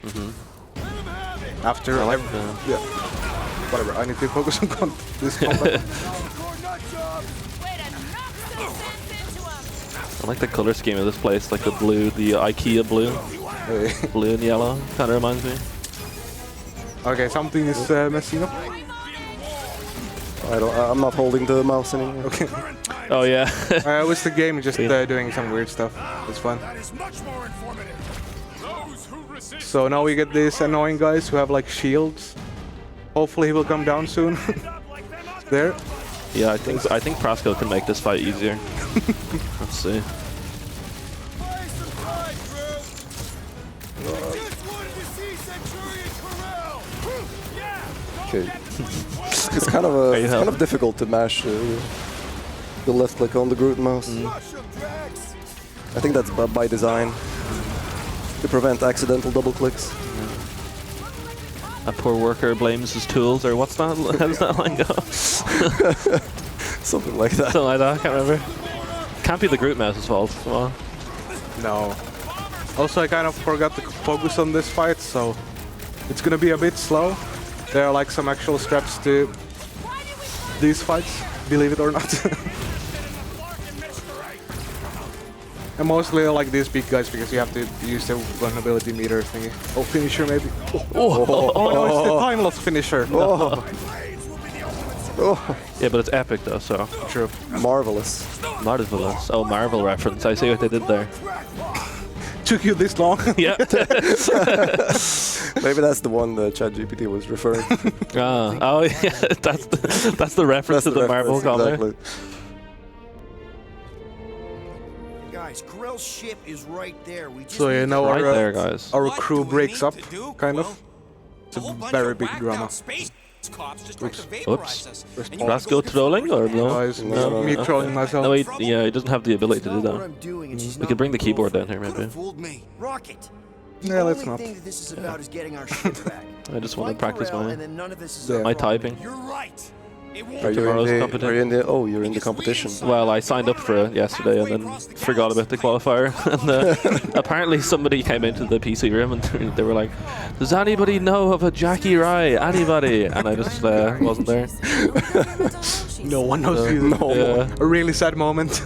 After yeah, whatever. I need to focus on this combat. I like the color scheme of this place, like the blue, the IKEA blue. Blue and yellow, kind of reminds me. Okay, something is messing up. I'm not holding the mouse anymore. Okay. Oh yeah. It was the game just doing some weird stuff. It's fun. So now we get these annoying guys who have like shields. Hopefully he will come down soon. There. Yeah, I think Prasco can make this fight easier. Let's see. Okay. It's kind of difficult to mash the left click on the Groot mouse. I think that's by design to prevent accidental double clicks. A poor worker blames his tools, or what's that? How does that line go? Something like that. Something like that. I can't remember. Can't be the Groot mouse's fault. Come on. No. Also, I kind of forgot to focus on this fight, so it's gonna be a bit slow. There are like some actual straps to these fights, believe it or not. And mostly I like these big guys because you have to use the vulnerability meter thingy. Oh, finisher maybe. Oh no, it's the time loss finisher. Oh. Yeah, but it's epic though, so. True. Marvelous. Marvelous. Oh, Marvel reference. I see what they did there. Took you this long? Yeah. Maybe that's the one that ChatGPT was referring to. Oh yeah, that's the reference to the Marvel comic. Exactly. Guys, Krell's ship is right there. We just So yeah, now Right there, guys. our crew breaks up, kind of. It's a very big drama. Oops. Prasco trolling or no? No, me trolling myself. No, he doesn't have the ability to do that. We could bring the keyboard down here, maybe. Rocket. Yeah, let's not. This is about is getting our ship back. I just want to practice Yeah. my typing. You're right. Are you in the? Oh, you're in the competition. Well, I signed up for it yesterday and then forgot about the qualifier. And apparently somebody came into the PC room and they were like, "Does anybody know of a Jackie Rai? Anybody?" And I just wasn't there. No one knows you. No. Yeah. A really sad moment.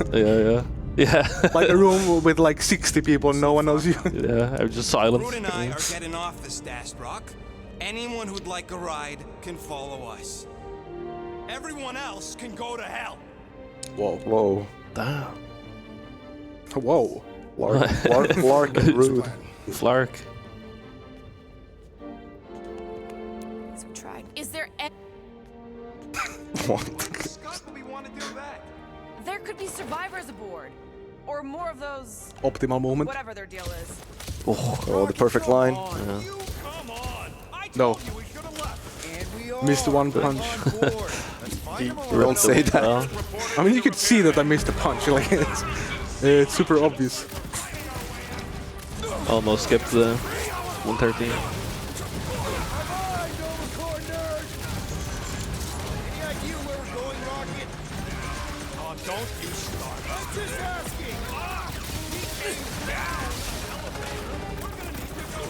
Yeah. Like a room with like 60 people, no one knows you. Yeah, I was just silent. Groot and I are getting off this dashed rock. Anyone who'd like a ride can follow us. Everyone else can go to hell. Whoa. Whoa. Damn. Whoa. Lark and Rude. Flark. So we tried. Is there What? There could be survivors aboard. Or more of those... Optimal movement. Whatever their deal is. Oh, the perfect line. No. Missed one punch. Don't say that. Well, I mean, you could see that I missed a punch. Like it's super obvious. almost skipped the 113.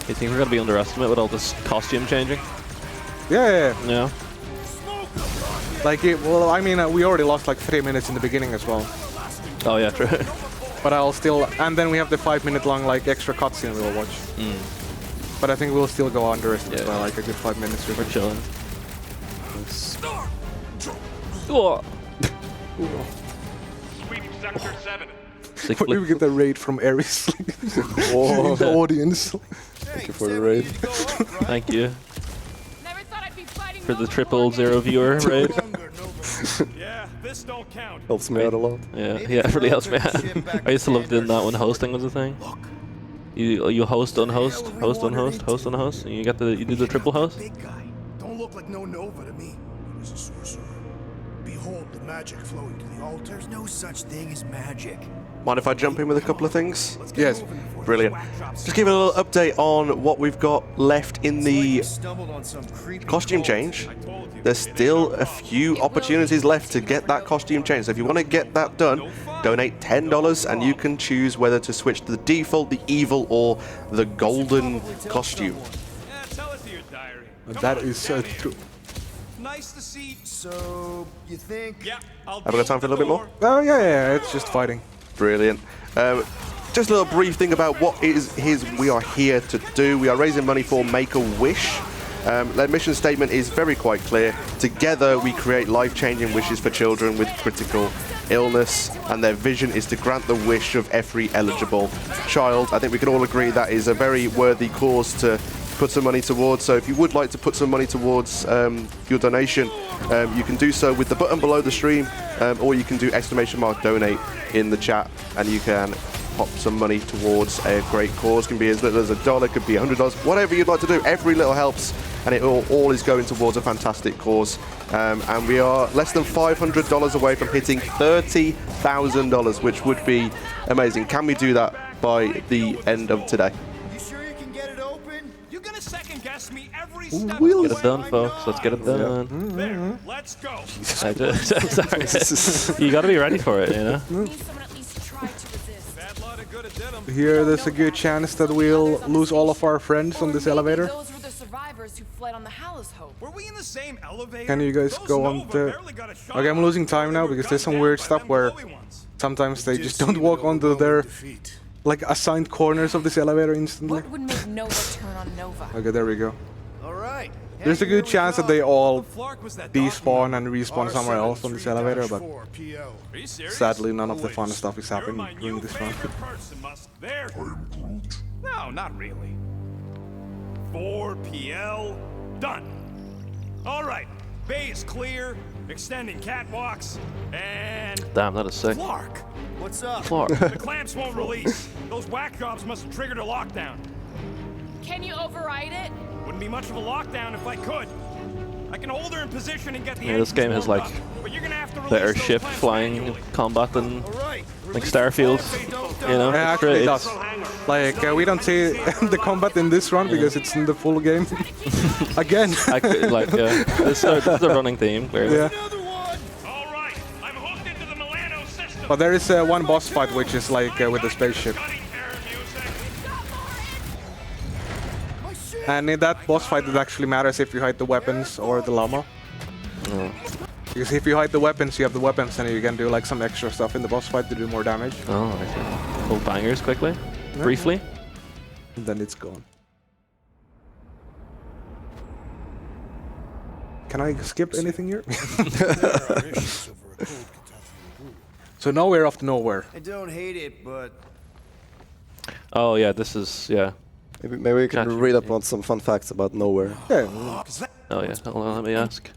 You think we're gonna be underestimated with all this costume changing? Yeah. Yeah. Like, well, I mean, we already lost like 3 minutes in the beginning as well. Oh yeah, true. But I'll still, and then we have the 5 minute long like extra cutscene we'll watch. But I think we'll still go underestimated by like a good 5 minutes. We're chilling. Oh. Sweep sector 7. We get the raid from Ares. Whoa. The audience. Thank you for the raid. Thank you. For the 000 viewer raid. Yeah, this don't count. Helps me out a lot. Yeah, it really helps me out. I used to love doing that when hosting was a thing. You host, unhost, host, unhost, host, unhost, and you do the triple host. Big guy. Don't look like no Nova to me. It is a sorcerer. Behold the magic flowing to the altar. There's no such thing as magic. Mind if I jump in with a couple of things? Yes. Brilliant. Just give a little update on what we've got left in the costume change. There's still a few opportunities left to get that costume change. So if you want to get that done, donate $10 and you can choose whether to switch to the default, the evil, or the golden costume. That is so true. Nice to see. So, you think? Yeah, I'll Have I got time for a little bit more? Oh yeah, it's just fighting. Brilliant. Just a little brief thing about what we are here to do. We are raising money for Make-A-Wish. Their mission statement is very quite clear. Together we create life-changing wishes for children with critical illness, and their vision is to grant the wish of every eligible child. I think we can all agree that is a very worthy cause to put some money towards. So if you would like to put some money towards your donation, you can do so with the button below the stream, or you can do !donate in the chat, and you can pop some money towards a great cause. Can be as little as $1, could be $100, whatever you'd like to do. Every little helps, and it all is going towards a fantastic cause. And we are less than $500 away from hitting $30,000, which would be amazing. Can we do that by the end of today? We'll get it done, folks. Let's get it done. There, let's go. Sorry. You gotta be ready for it, you know? Here, there's a good chance that we'll lose all of our friends on this elevator. Those were the survivors who fled on the Hallows Hope. Were we in the same elevator? Can you guys go on the... Okay, I'm losing time now because there's some weird stuff where sometimes they just don't walk onto their like assigned corners of this elevator instantly. What would make Nova turn on Nova? Okay, there we go. All right. There's a good chance that they all despawn and respawn somewhere else on this elevator, but sadly none of the fun stuff is happening during this run. No, not really. 4PL, done. All right, bay is clear, extending catwalks, and... Damn, that is sick. Clark! What's up? Clark. The clamps won't release. Those whack jobs must have triggered a lockdown. Can you override it? Wouldn't be much of a lockdown if I could. I can hold her in position and get the This game has like better ship flying combat than like Starfield, you know? Yeah, actually it does. Like, we don't see the combat in this run because it's in the full game. Again. This is the running theme. Yeah. But there is one boss fight which is like with the spaceship. And in that boss fight it actually matters if you hide the weapons or the llama. Because if you hide the weapons, you have the weapons and you can do like some extra stuff in the boss fight to do more damage. Oh, I see. Pull bangers quickly, briefly. And then it's gone. Can I skip anything here? So now we're off to nowhere. I don't hate it, but Oh yeah, this is Maybe we can read up on some fun facts about Nowhere. Yeah. Oh yeah, hold on, let me ask.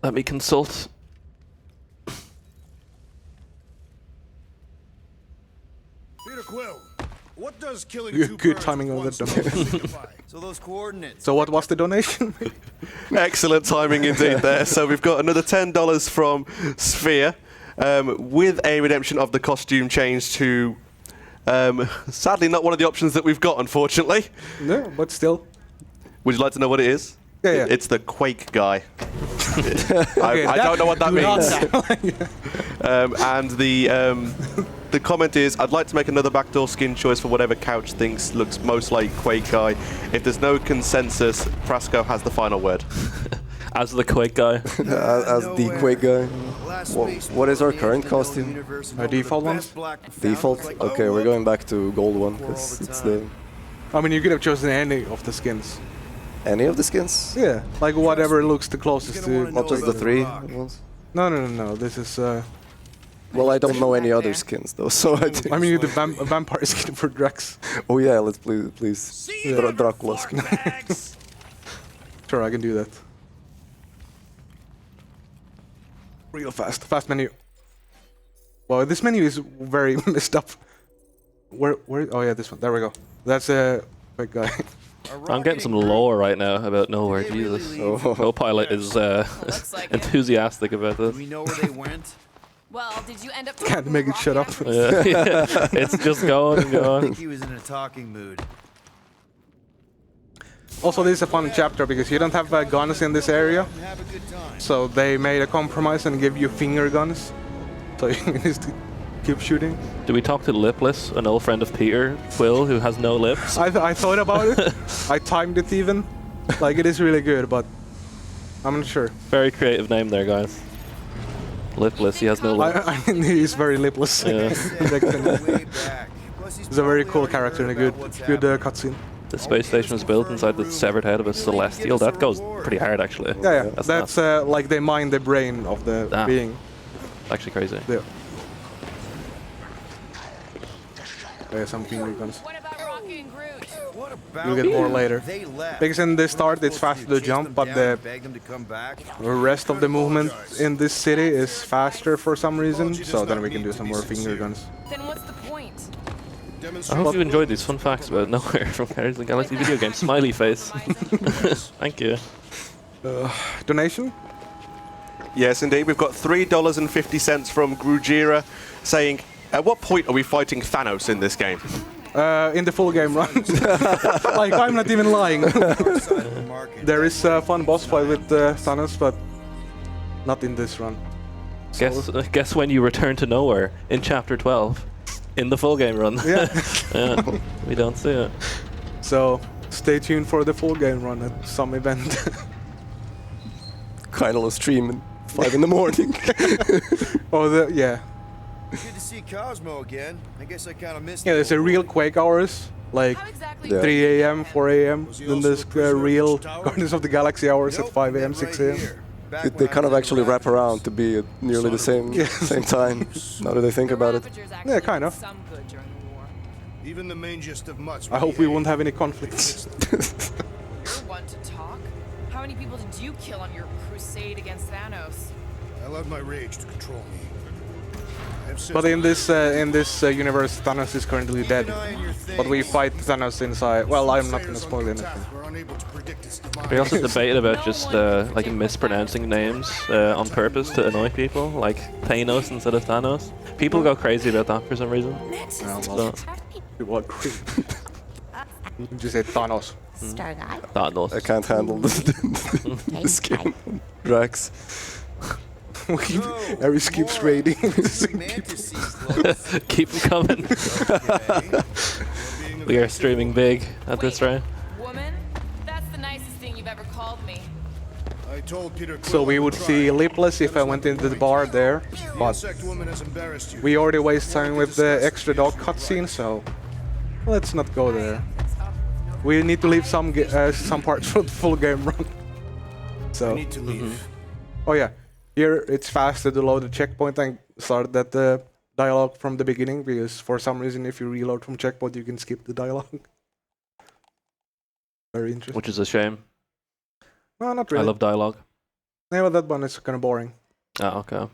Let me consult. Peter Quill, what does killing Good timing on the donation. So those coordinates. So what was the donation? Excellent timing indeed there. So we've got another $10 from Sphere, with a redemption of the costume change to, sadly not one of the options that we've got, unfortunately. No, but still. Would you like to know what it is? Yeah. It's the Quake guy. Okay, I don't know what that means. And the comment is, I'd like to make another backdoor skin choice for whatever couch thinks looks most like Quake guy. If there's no consensus, Frasco has the final word. As the Quake guy. As the Quake guy. What is our current costume? Our default ones? Default? Okay, we're going back to gold one, because it's the... I mean, you could have chosen any of the skins. Any of the skins? Yeah, like whatever looks the closest to... Not just the 3 ones? No, this is... Well, I don't know any other skins, though, so I mean, the vampire skin for Drax. Oh yeah, let's please. Dracula skin. Sure, I can do that. Real fast. Fast menu. Well, this menu is very messed up. Where? Oh yeah, this one. There we go. That's a big guy. I'm getting some lore right now about Nowhere. Jesus. Copilot is enthusiastic about this. Do we know where they went? Well, did you end up? Can't make it shut up. Yeah. It's just going and I going. think he was in a talking mood. Also, this is a fun chapter because you don't have guns in this area, so they made a compromise and give you finger guns, so you can just keep shooting. Do we talk to Lipless, an old friend of Peter Quill, who has no lips? I thought about it. I timed it even. Like, it is really good, but I'm not sure. Very creative name there, guys. Lipless, he has no lips. I mean, he's very lipless. Yeah. He's a very cool character and a good cutscene. The space station was built inside the severed head of a celestial. That goes pretty hard, actually. Yeah. That's like they mine the brain of the being. Actually crazy. Yeah. There's some finger guns. What about Rocky and Groot? You'll get more later. Because in the start it's faster to jump, but the rest of the movement in this city is faster for some reason, so then we can do some more finger guns. Then what's the point? I hope you enjoyed these fun facts about Nowhere from Guardians of the Galaxy video game. Smiley face. Thank you. Donation? Yes, indeed. We've got $3.50 from Grujira saying, at what point are we fighting Thanos in this game? In the full game run. Like, I'm not even lying. There is a fun boss fight with Thanos, but not in this run. Guess when you return to Nowhere in Chapter 12. In the full game run. Yeah. Yeah. We don't see it. So, stay tuned for the full game run at some event. Kainalo stream at 5 in the morning. Yeah. Good to see Cosmo again. I guess I kind of missed. Yeah, there's a real Quake hours, like 3 a.m., 4 a.m. Then there's real Guardians of the Galaxy hours at 5 a.m., 6 a.m. They kind of actually wrap around to be at nearly the same time. Now that I think about it. Yeah, kind of. Even the mangiest of mutts. I hope we won't have any conflicts. You're one to talk. How many people did you kill on your crusade against Thanos? I allowed my rage to control me. But in this universe, Thanos is currently dead. But we fight Thanos inside. Well, I'm not going to spoil anything. We also debated about just like mispronouncing names on purpose to annoy people, like Thanos instead of Thanos. People go crazy about that for some reason. People are crazy. You can just say Thanos. Thanos. I can't handle the skin. Drax. Ares keeps raiding. Keep them coming. We are streaming big at this rate. Woman, that's the nicest thing you've ever called me. I told Peter Quill So we would see Lipless if I went into the bar there, but we already waste time with the extra dog cutscene, so let's not go there. We need to leave some parts for the full game run. So. I need to leave. Oh yeah. Here it's faster to load the checkpoint and start at the dialogue from the beginning, because for some reason if you reload from checkpoint you can skip the dialogue. Very interesting. Which is a shame. No, not really. I love dialogue. Yeah, but that one is kind of boring. Oh, okay.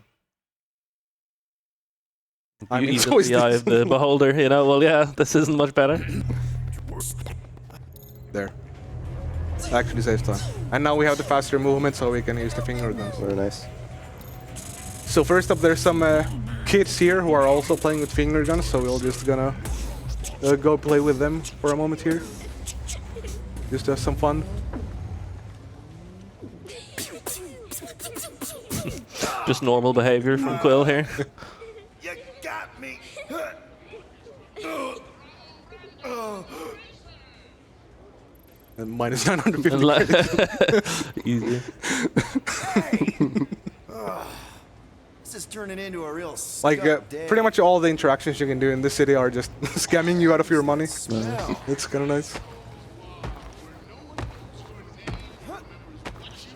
I mean, Beauty so of is the eye this. of the beholder, you know. Well, yeah, this isn't much better. There. Actually saves time. And now we have the faster movement, so we can use the finger guns. Very nice. So first up, there's some kids here who are also playing with finger guns, so we're just gonna go play with them for a moment here. Just to have some fun. Just normal behavior from Quill here. You got me. And minus 950. Easy. This is turning into a real Like, day. pretty much all the interactions you can do in this city are just scamming you out of your money. It's kind of nice.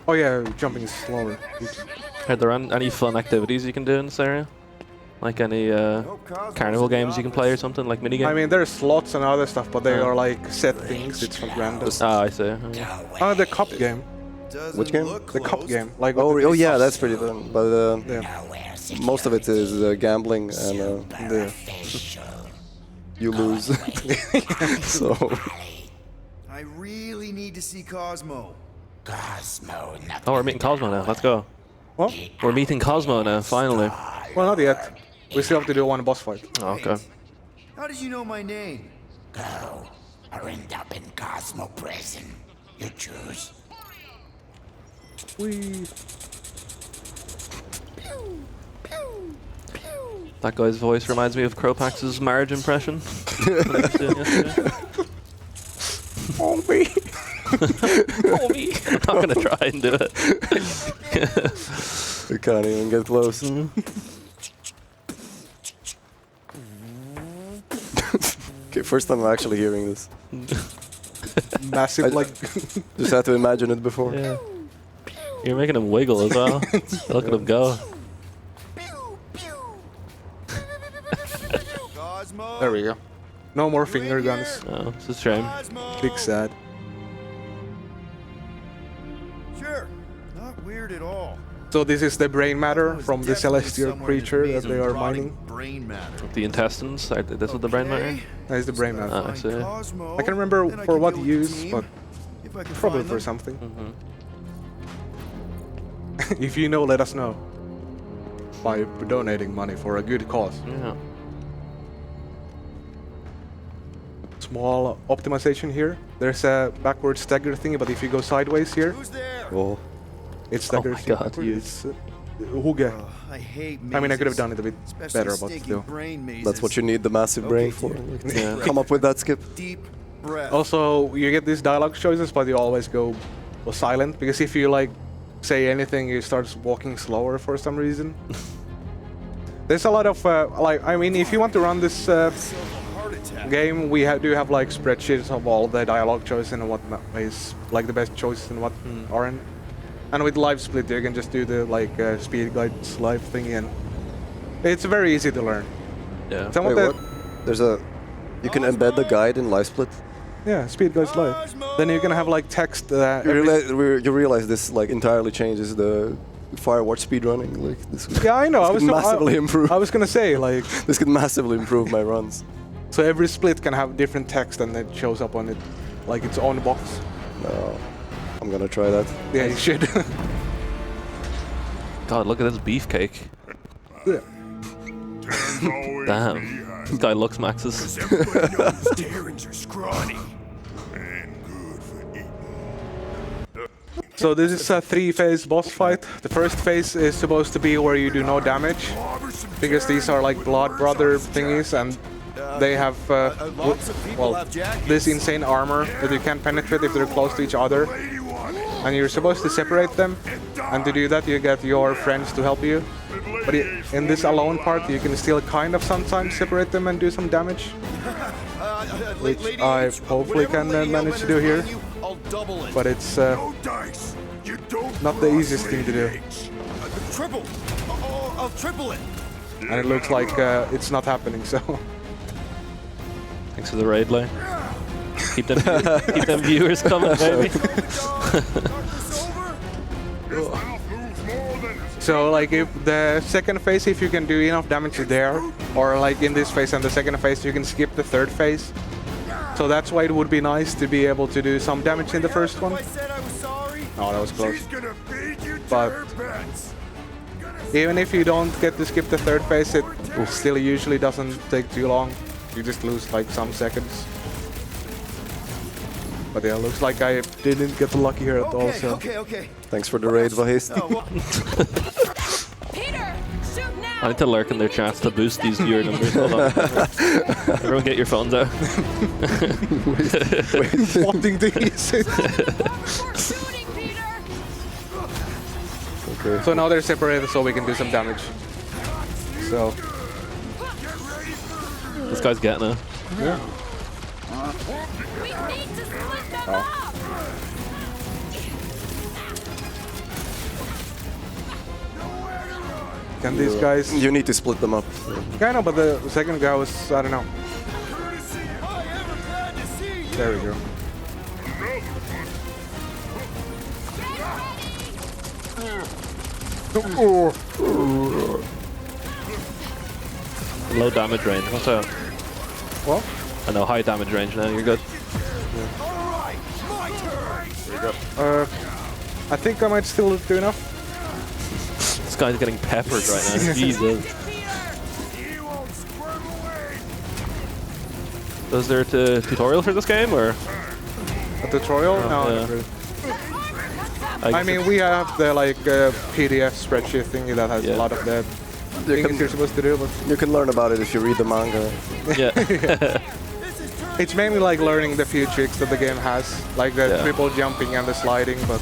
Oh yeah, jumping is slower. Oops. Are there any fun activities you can do in this area? Like any carnival games you can play or something, like minigames? I mean, there's slots and other stuff, but they are like set things. It's not random. Ah, I see. Oh, the cup game. Which game? The cup game. Like Oh yeah, that's pretty fun. But yeah. most of it is gambling, and you lose. So I really need to see Cosmo. Oh, we're meeting Cosmo now. Let's go. What? We're meeting Cosmo now, finally. Well, not yet. We still have to do one boss fight. Oh, okay. How did you know my name? Go or end up in Cosmo prison. You choose. That guy's voice reminds me of Kropax's Marge impression. Oh me! Oh me! I'm not gonna try and do it. you can't even get close. Okay, first time I'm actually hearing this. Massive, like. Just had to imagine it before. Yeah. You're making him wiggle as well. Look at him go. There we go. No more finger guns. Oh, it's a shame. Big sad. Sure, not weird at all. So this is the brain matter from the celestial creature that they are mining. Brain matter. The intestines. This is the brain matter. That is the brain matter. Oh, I see. I can remember for what use, but probably for something. If you know, let us know. By donating money for a good cause. Yeah. Small optimization here. There's a backward stagger thingy, but if you go sideways here, oh, it's stagger. Oh my god, it's Huge. I hate I mean, I could have done it a bit better, but still. That's what you need the massive brain for. Yeah. Come up with that skip. Deep breath. Also, you get these dialogue choices, but you always go silent, because if you like say anything, you start walking slower for some reason. There's a lot of like, I mean, if you want to run this game, we do have like spreadsheets of all the dialogue choices and what is like the best choices and what aren't. And with live split, you can just do the like speed guides live thingy, and it's very easy to learn. Yeah. Wait, what? There's a. You can embed the guide in live split. Yeah, speed guides live. Then you can have like text. You realize this like entirely changes the Firewatch speedrunning. Like this. Yeah, I know. This I was could massively improve. I was gonna say like this could massively improve my runs. So every split can have different text, and it shows up on it like its own box. No, I'm gonna try that. Yeah, you should. God, look at this beefcake. Yeah. Damn. This guy looks Max's. Terrans are scrawny and good for eating. So this is a 3-phase boss fight. The first phase is supposed to be where you do no damage, because these are like blood brother thingies, and they have well, this insane armor that you can't penetrate if they're close to each other. And you're supposed to separate them, and to do that you get your friends to help you. But in this alone part, you can still kind of sometimes separate them and do some damage, which I hopefully can manage to do here. But it's not the easiest thing to do. Triple! I'll triple it! and it looks like it's not happening. So thanks for the raid, Lay. Keep them viewers coming, baby. So like if the second phase, if you can do enough damage there, or like in this phase and the second phase, you can skip the third phase. So that's why it would be nice to be able to do some damage in the first one. Oh, that was close. But even if you don't get to skip the third phase, it still usually doesn't take too long. You just lose like some seconds. But yeah, looks like I didn't get lucky here at all. So. Okay. Thanks for the raid, Vahist. I need to lurk in their chats to boost these viewer numbers. Hold on. Everyone get your phones out. Wanting to use it. Okay. So now they're separated so we can do some damage. So. This guy's getting it. Yeah. Oh. Can these guys... You need to split them up. Yeah, I know, but the second guy was... I don't know. There we go. Low damage range. What's up? What? I know, high damage range now. You're good. I think I might still do enough. This guy's getting peppered right now. Jesus. Was there a tutorial for this game, or? A tutorial? No, yeah. not really. I mean, we have the like PDF spreadsheet thingy that has a lot of the things you're supposed to do. But you can learn about it if you read the manga. Yeah. It's mainly like learning the few tricks that the game has, like the triple jumping and the sliding, but...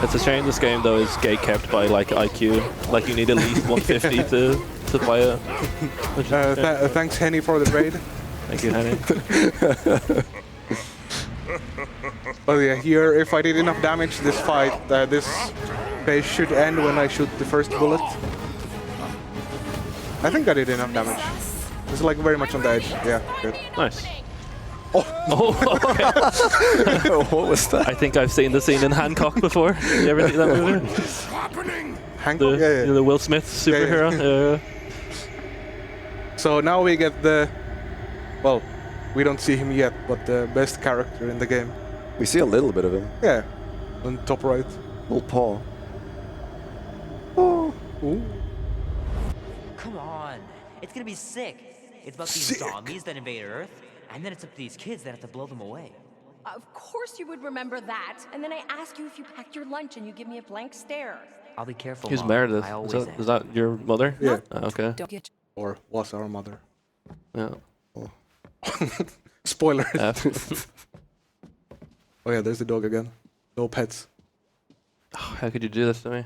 It's a shame this game though is gate kept by like IQ. Like you need at least 150 to play it. Thanks Henny for the raid. Thank you, Henny. Oh yeah, here if I did enough damage this fight, this phase should end when I shoot the first bullet. I think I did enough damage. It's like very much on the edge. Yeah, good. Nice. Oh, okay. What was that? I think I've seen the scene in Hancock before. You ever see that movie? Hancock? Yeah. The Will Smith superhero. Yeah. So now we get the... Well, we don't see him yet, but the best character in the game. We see a little bit of him. Yeah, on top right. Little paw. Oh. Ooh. Come on. It's gonna be sick. It's about these zombies that invade Earth, and then it's up to these kids that have to blow them away. Of course you would remember that. And then I ask you if you packed your lunch and you give me a blank stare. I'll be careful, Who's Mom. Meredith? I always Is that your mother? Yeah. Okay. Don't get... Or was our mother. Yeah. Oh. Spoiler. Oh yeah, there's the dog again. No pets. Oh, how could you do this to me?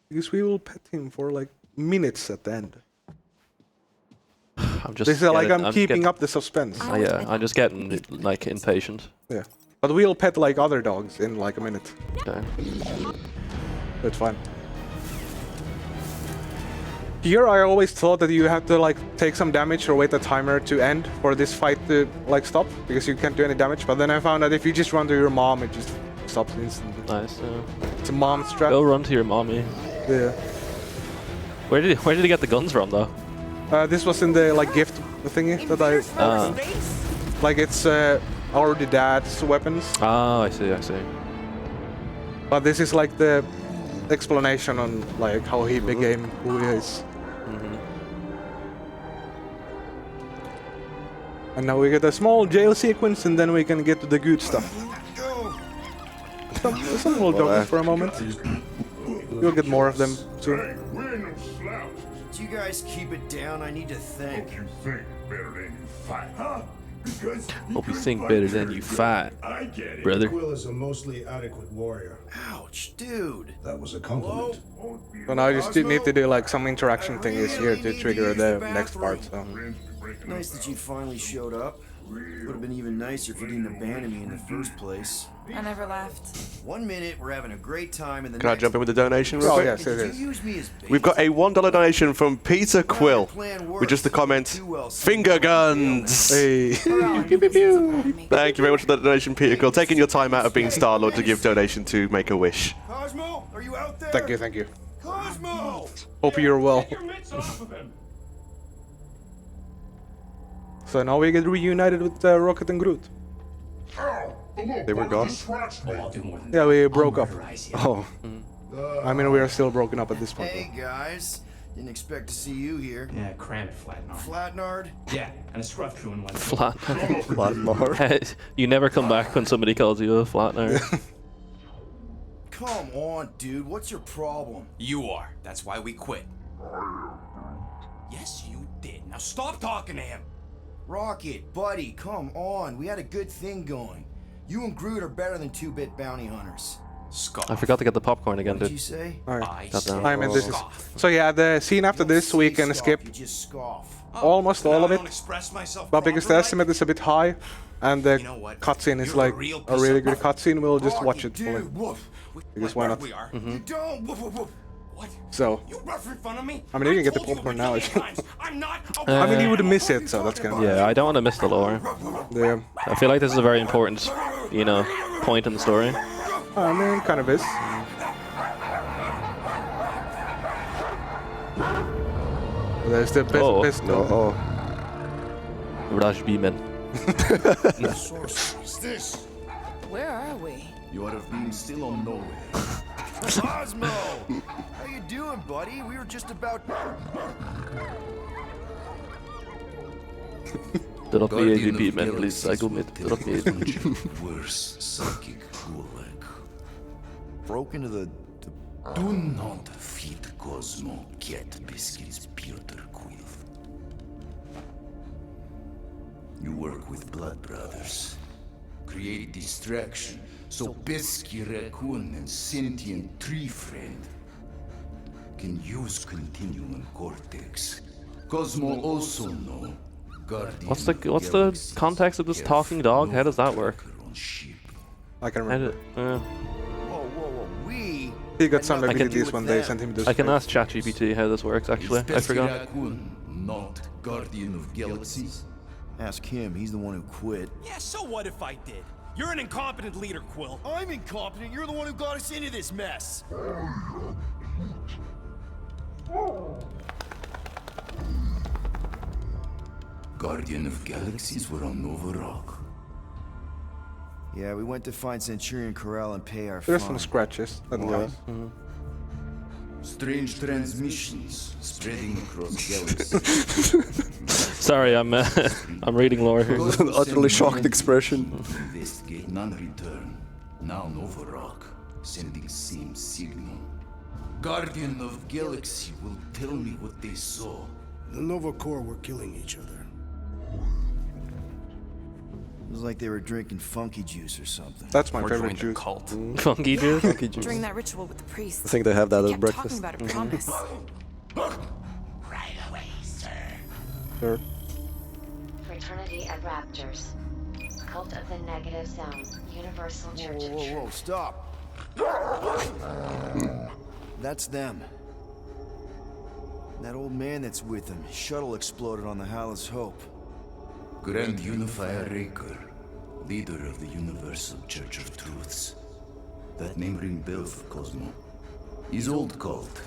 Because we will pet him for like minutes at the end. I'm just. This is like I'm keeping up the suspense. Oh, yeah, I'm just getting like impatient. Yeah, but we'll pet like other dogs in like a minute. Okay. That's fine. Here I always thought that you have to like take some damage or wait a timer to end for this fight to like stop, because you can't do any damage. But then I found that if you just run to your mom, it just stops instantly. Nice. It's a mom strat. Go run to your mommy. Yeah. Where did he get the guns from though? This was in the like gift thingy that I. Like it's already dad's weapons. Oh, I see. But this is like the explanation on like how he became who he is. And now we get a small jail sequence, and then we can get to the good stuff. Some will dog for a moment. You'll get more of them soon. Do you guys keep it down? I need to think. You think better than you fight, huh? Because hope you think better than you fight, brother. Quill is a mostly adequate warrior. Ouch, dude. That was a compliment. So now you just need to do like some interaction thingies here to trigger the next part. So. Nice that you finally showed up. Would have been even nicer if you didn't abandon me in the first place. I never left. 1 minute we're having a great time, and the Can I next jump in with the donation real Oh, quick? yes, it you is. use me as bait. We've got a $1 donation from Peter Quill with just the comment, finger guns. Hey. Thank you very much for the donation, Peter Quill. Taking your time out of being Star-Lord to give donation to Make-A-Wish. Cosmo, are you out there? Thank you, thank you. Cosmo! Hope you're well. So now we get reunited with Rocket and Groot. They were gone? Yeah, we broke up. Oh. I mean, we are still broken up at this point. Hey guys, didn't expect to see you here. Yeah, cram it, Flatnard. Flatnard? Yeah, and a scruff crew in one. Flatnard. You never come back when somebody calls you a flatner. Come on, dude, what's your problem? You are. That's why we quit. Yes, you did. Now stop talking to him. Rocket, buddy, come on. We had a good thing going. You and Groot are better than 2-bit bounty hunters. Scoff. I forgot to get the popcorn again, What did dude. you say? Alright. Goddamn. I mean, this is. So yeah, the scene after this we can skip You just scoff. almost all of it. Express myself But because the proper, estimate is a bit high, and the cutscene is like a really good cutscene, we'll just watch it fully. Because why not? We are. You don't. Woof, woof, woof. What? So, You rough in front of me? I mean, you can get the told popcorn a now. million times, I'm not a I mean, you would miss it, so that's kind of. Yeah, I don't want to miss the lore. Yeah. I feel like this is a very important, you know, point in the story. I mean, kind of is. There's the best Oh. Raj Beeman. What's this? Where are we? You ought to have been still on nowhere. Cosmo! How you doing, buddy? We were just about... Drop me a Beeman, please. Cycle me. Drop me a Worse psychic gulag. Broke into the... Do not feed Cosmo cat biscuits, Peter Quill. You work with blood brothers. Create distraction so Bisky Raccoon and sentient tree friend can use continuum cortex. Cosmo also know Guardian What's the context of this talking dog? How does that work? I can remember. Whoa, whoa, whoa, we... He got some abilities when they sent him to I can space. ask ChatGPT how this works, actually. I forgot. Raccoon, not Guardian of Galaxies. Ask him, he's the one who quit. Yeah, so what if I did? You're an incompetent leader, Quill. I'm incompetent, you're the one who got us into this mess. Guardian of Galaxies were on Nova Rock. Yeah, we went to find Centurion Corral and pay our There's fine. some scratches. That's nice. Strange transmissions spreading across galaxies. Sorry, I'm reading lore here. An utterly shocked expression. Investigate, none return. Now Nova Rock, sending same signal. Guardian of Galaxy will tell me what they saw. The Nova Corps were killing each other. It was like they were drinking funky juice or something. That's my Or favorite joined a juice. cult. Funky juice? Funky juice. During that ritual with the priest. I think they have that they at kept breakfast. talking about a promise. Right away, sir. Sure. Fraternity of Raptors. Cult of the Negative Zone. Universal Church of Whoa, Truth. stop. That's them. That old man that's with them. Shuttle exploded on the Hallis Hope. Grand Unifier Raker, leader of the Universal Church of Truths. That name ring bell for Cosmo. His old cult.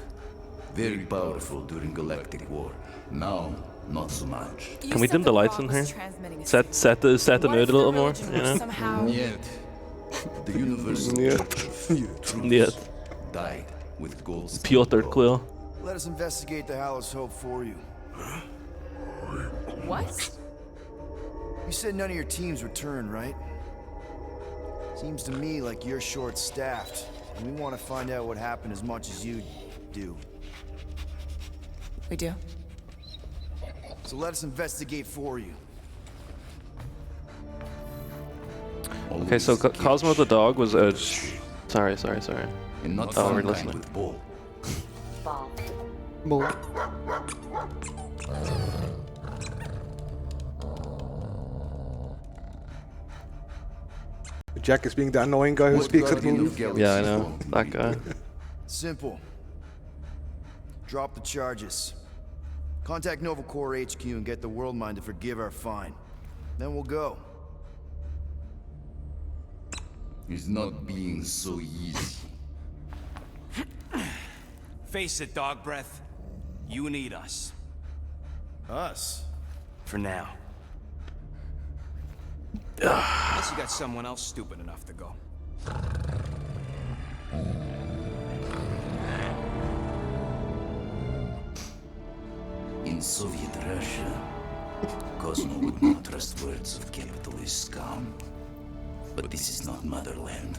Very powerful during Galactic War. Now, not so much. Can we dim the lights in here? Set the mood a little more, you know? Yet. The Universal Church of Truths Yet. died with gold. Piotr Quill. Let us investigate the Hallis Hope for you. What? You said none of your teams returned, right? Seems to me like you're short-staffed, and we want to find out what happened as much as you do. We do. So let us investigate for you. Okay, so Cosmo the dog was a... Sorry. And not Oh, we're fun listening. with Bull. Ball. Bull. Jack is being the annoying guy who speaks at me. Yeah, I know. That guy. Simple. Drop the charges. Contact Nova Corps HQ and get the World Mind to forgive our fine. Then we'll go. It's not being so easy. Face it, dog breath. You need us. Us? For now. Unless you got someone else stupid enough to go. In Soviet Russia, Cosmo would not trust words of capitalist scum. But this is not motherland.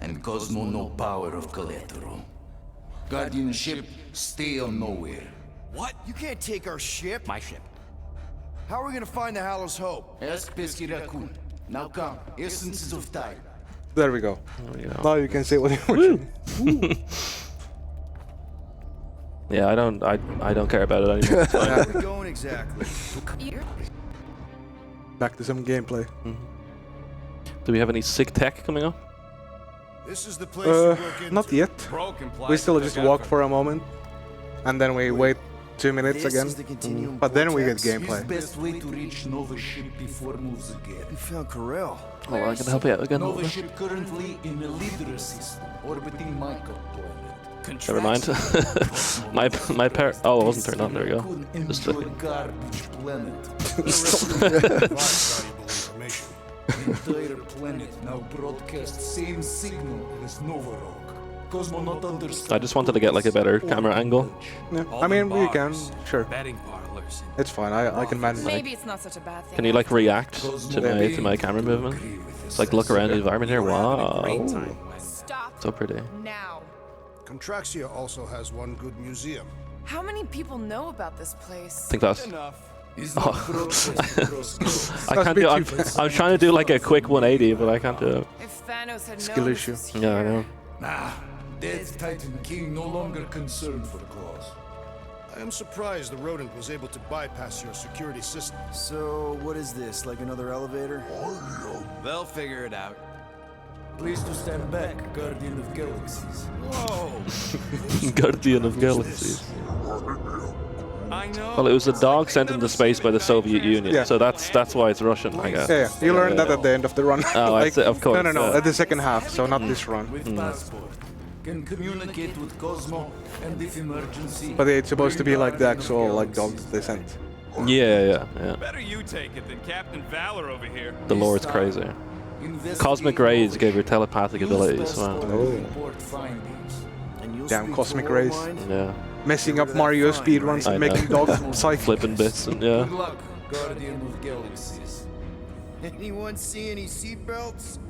And Cosmo no power of collateral. Guardianship, stay on nowhere. What? You can't take our ship? My ship. How are we gonna find the Hallow's Hope? Ask Pesky Raccoon. Now come, essences of time. There we go. Now you can say what you want. Yeah, I don't care about it anymore. Where are we going exactly? Back to some gameplay. Do we have any sick tech coming up? This is the place you broke into. Not yet. We still just walk for a moment, and then we wait 2 minutes again. But then we get gameplay. Best way to reach Nova ship before moves again. You found Corel. Oh, I can help you out again. Nova ship currently in the Lidra system, orbiting Michael planet. Never mind. my pair. Oh, it wasn't turned on. There we go. Just garbage planet. Entire planet now broadcasts same signal as Nova Rock. Cosmo not understand. I just wanted to get like a better camera angle. Yeah. I mean, we can. Sure. Betting parlors. It's fine. I can manage. Maybe it's not such a bad thing. Can you like react to my camera movement? It's like look around the environment here. Wow. Stop. So pretty. Now. Contraxia also has one good museum. How many people know about this place? I think that's. Enough. I can't do. I'm trying to do like a quick 180, but I can't do it. If Thanos had Skill known issue. this was Yeah, I here. know. Nah, dead Titan King no longer concerned for cause. I am surprised the rodent was able to bypass your security system. So, what is this? Like another elevator? They'll figure it out. Please to stand back, Guardian of Galaxies. Whoa! Guardian of Galaxies. I know. Well, it was a dog sent into space by the Soviet Union, so that's why it's Russian, I guess. Yeah, you learned that at the end of the run. Oh, like, of course. No, at the second half, so not this run. With passport, can communicate with Cosmo, and if emergency. But it's supposed to be like the actual like dogs they sent. Yeah. Better you take it than Captain Valor over here. The Lord's crazy. Cosmic rays gave her telepathic abilities. Wow. Damn cosmic rays. Yeah. Messing up Mario speedruns and making dogs psych. Flipping bits and yeah. Good luck, Guardian of Galaxies. Anyone see any seatbelts?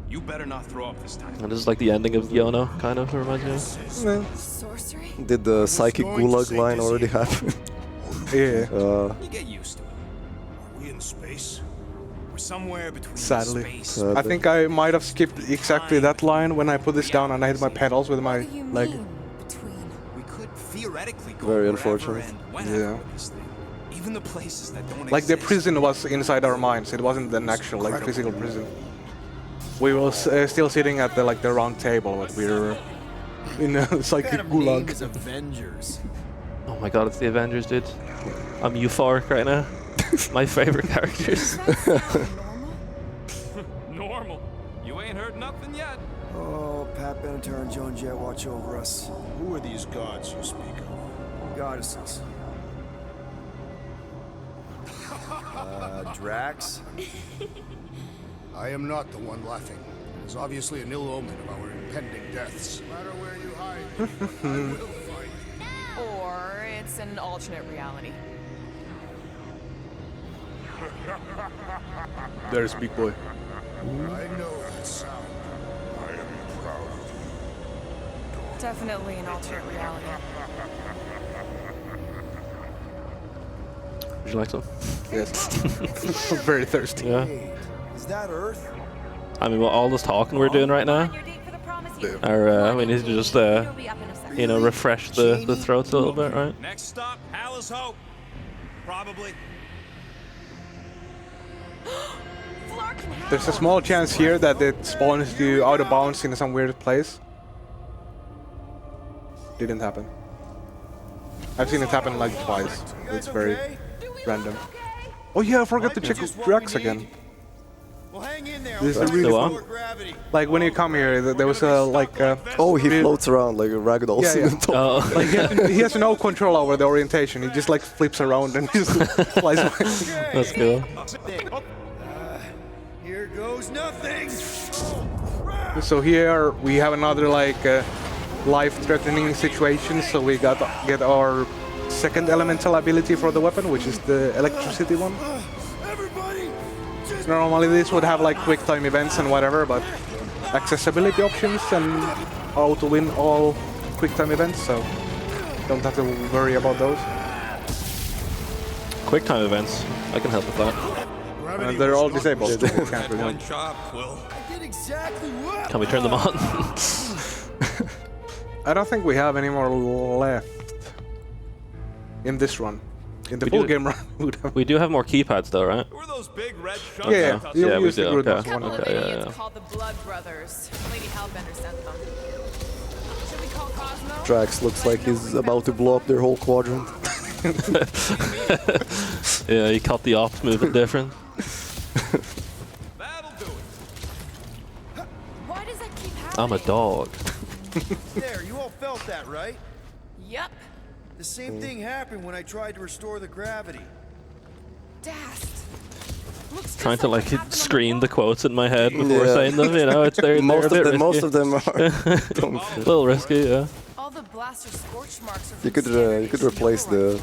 You better not throw up this time. And this is like the ending of Yono, kind of, reminds me of. Sorcery? Did the psychic gulag line already happen? Yeah. You get used to it. Are we in space? We're somewhere between Sadly. space. I think I might have skipped exactly that line when I put this down and I hit my pedals with my leg. We could theoretically go Very wherever unfortunate. and whenever Yeah. with this thing. Even the places that don't Like the exist. prison was inside our minds. It wasn't an actual like physical prison. We were still sitting at the round table, but we were in a psychic gulag. Avengers. Oh my god, it's the Avengers, dude. I'm euphoric right now. My favorite characters. Normal. You ain't heard nothing yet. Oh, Pat Benatar and Joan Jett watch over us. Who are these gods you speak of? Goddesses. Drax? I am not the one laughing. It is obviously an ill omen of our impending deaths. No matter where you hide, I will find you. Or it's an alternate reality. There's Big Boy. I know that sound. I am proud of you. Definitely an alternate reality. Would you like some? Yes. I'm very thirsty. Yeah. Is that Earth? I mean, all this talking we're doing right now, or we need to just, you know, refresh the throats a little bit, right? Next stop, Hallow's Hope. Probably. There's a small chance here that it spawns you out of bounds in some weird place. Didn't happen. I've seen it happen like twice. It's very random. Oh yeah, I forgot to check Drax again. This is a really fun. Like when you come here, there was a like. Oh, he floats around like a ragdoll. Yeah. Like he has no control over the orientation. He just like flips around and just flies away. That's cool. Here goes nothing. So here we have another like life-threatening situation. So we get our second elemental ability for the weapon, which is the electricity one. Normally this would have like quick time events and whatever, but accessibility options and how to win all quick time events, so don't have to worry about those. Quick time events, I can help with that. They're all disabled. Can we turn them on? I don't think we have any more left in this run. In the full game run, we do have more keypads though, right? Who are those big red Yeah, yeah, we do. Okay. A couple of idiots called the Blood Brothers. Lady Hellbender sent them. Should we call Cosmo? Drax looks like he's about to blow up their whole quadrant. Yeah, he caught the opt moving different. Why does that keep happening? I'm a dog. There, you all felt that, right? Yep. The same thing happened when I tried to restore the gravity. Dast. Trying to like screen the quotes in my head before saying them, you know, it's there. Most of them are a little risky, yeah. All the blaster scorch marks are you could replace the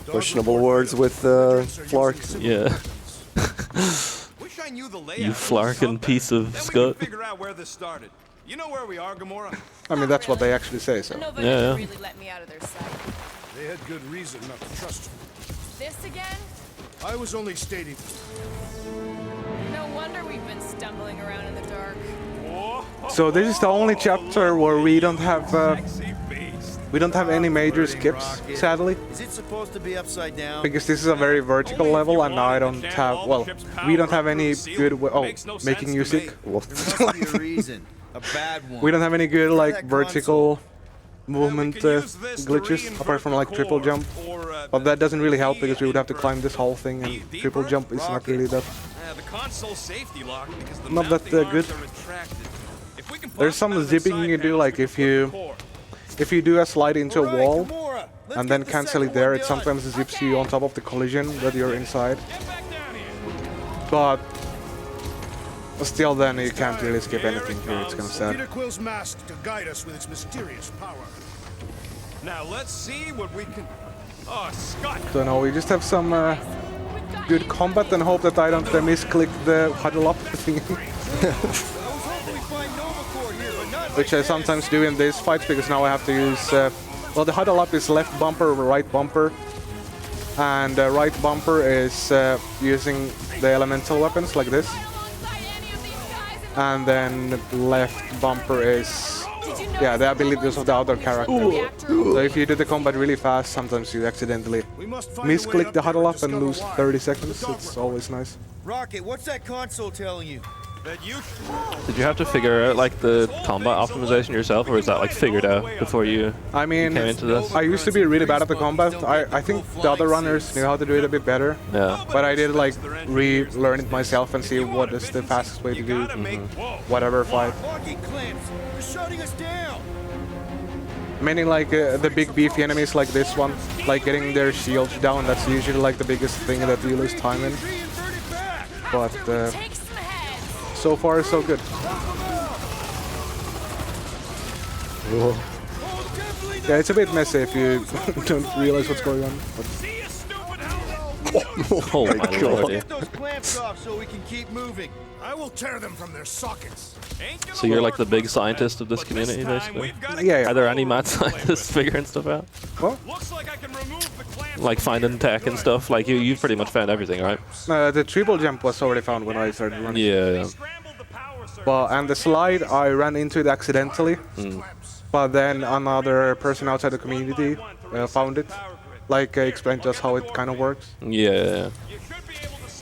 questionable words with Flark. Yeah. Wish I knew the You flarkin' piece of scut. Figure out where this started. You know where we are, Gamora? I mean, that's what they actually say, so. Nobody Yeah. really let me out of their sight. They had good reason not to trust you. This again? I was only stating. No wonder we've been stumbling around in the dark. So this is the only chapter where we don't have any major skips, sadly. Is it supposed to be upside down? Because this is a very vertical level, and I don't have. Well, we don't have any good. Making music. What? There must be a reason. A bad one. We don't have any good like vertical movement glitches apart from like triple jump, but that doesn't really help because we would have to climb this whole thing, and triple jump is not really that. The console safety lock because the Not that good. There's some zipping you can do, like if you do a slide into a wall and then cancel it there, it sometimes zips you on top of the collision that you're inside. But still, then you can't really skip anything here. It's kind of sad. Peter Quill's mask to guide us with its mysterious power. Now let's see what we can. Oh, Scott! So no, we just have some good combat and hope that I don't misclick the huddle up thing. Which I sometimes do in these fights because now I have to use. Well, the huddle up is left bumper, right bumper, and right bumper is using the elemental weapons like this. And then left bumper is, yeah, the abilities of the other character. So if you do the combat really fast, sometimes you accidentally misclick the huddle up and lose 30 seconds. It's always nice. Rocket, what's that console telling you? Did you have to figure out like the combat optimization yourself, or is that like figured out before you came into this? I used to be really bad at the combat. I think the other runners knew how to do it a bit better. Yeah. But I did like relearn it myself and see what is the fastest way to do whatever fight. Meaning like the big beefy enemies like this one, like getting their shields down, that's usually like the biggest thing that you lose time in. But so far so good. Yeah, it's a bit messy if you don't realize what's going on. But oh my god. Get those clamps off so we can keep moving. I will tear them from their sockets. So you're like the big scientist of this community, basically? Yeah. Are there any mad scientists figuring stuff out? What? Like finding tech and stuff? Like you've pretty much found everything, right? The triple jump was already found when I started running. Yeah. But and the slide, I ran into it accidentally. But then another person outside the community found it. Like explained to us how it kind of works. Yeah.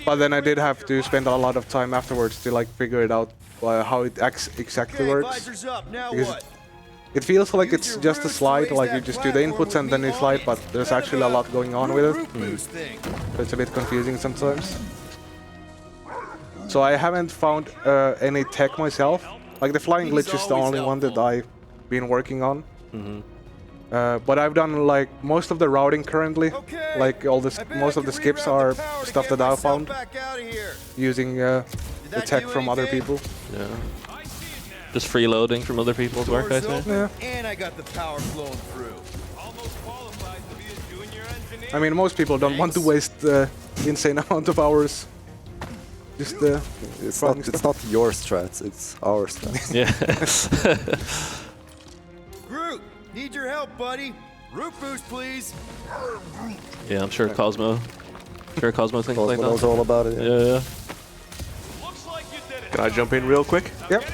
But then I did have to spend a lot of time afterwards to like figure it out how it exactly works. Because it feels like it's just a slide, like you just do the inputs and then you slide, but there's actually a lot going on with it. So it's a bit confusing sometimes. So I haven't found any tech myself. Like the flying glitch is the only one that I've been working on. But I've done like most of the routing currently. Like most of the skips are stuff that I found using the tech from other people. Yeah. Just freeloading from other people's work, I think. Yeah. And I got the power flowing through. I mean, most people don't want to waste insane amount of hours. Just it's not your strats, it's our strats. Yeah. Groot, need your help, buddy. Root boost, please. Yeah, I'm sure Cosmo. Sure, Cosmo thinks like that. knows all about it. Yeah. Can I jump in real quick? Yep.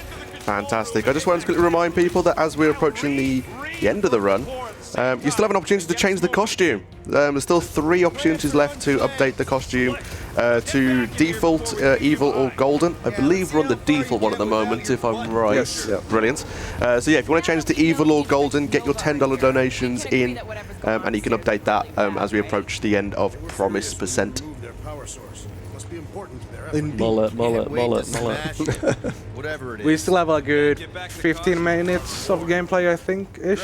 Fantastic. I just wanted to quickly remind people that as we're approaching the end of the run, you still have an opportunity to change the costume. There's still 3 opportunities left to update the costume to default, evil, or golden. I believe we're on the default one at the moment, if I'm right. Yes. Yeah. Brilliant. So yeah, if you want to change to evil or golden, get your $10 donations in, and you can update that as we approach the end of Promise Percent. Mullet. Whatever it is. We still have a good 15 minutes of gameplay, I think, ish.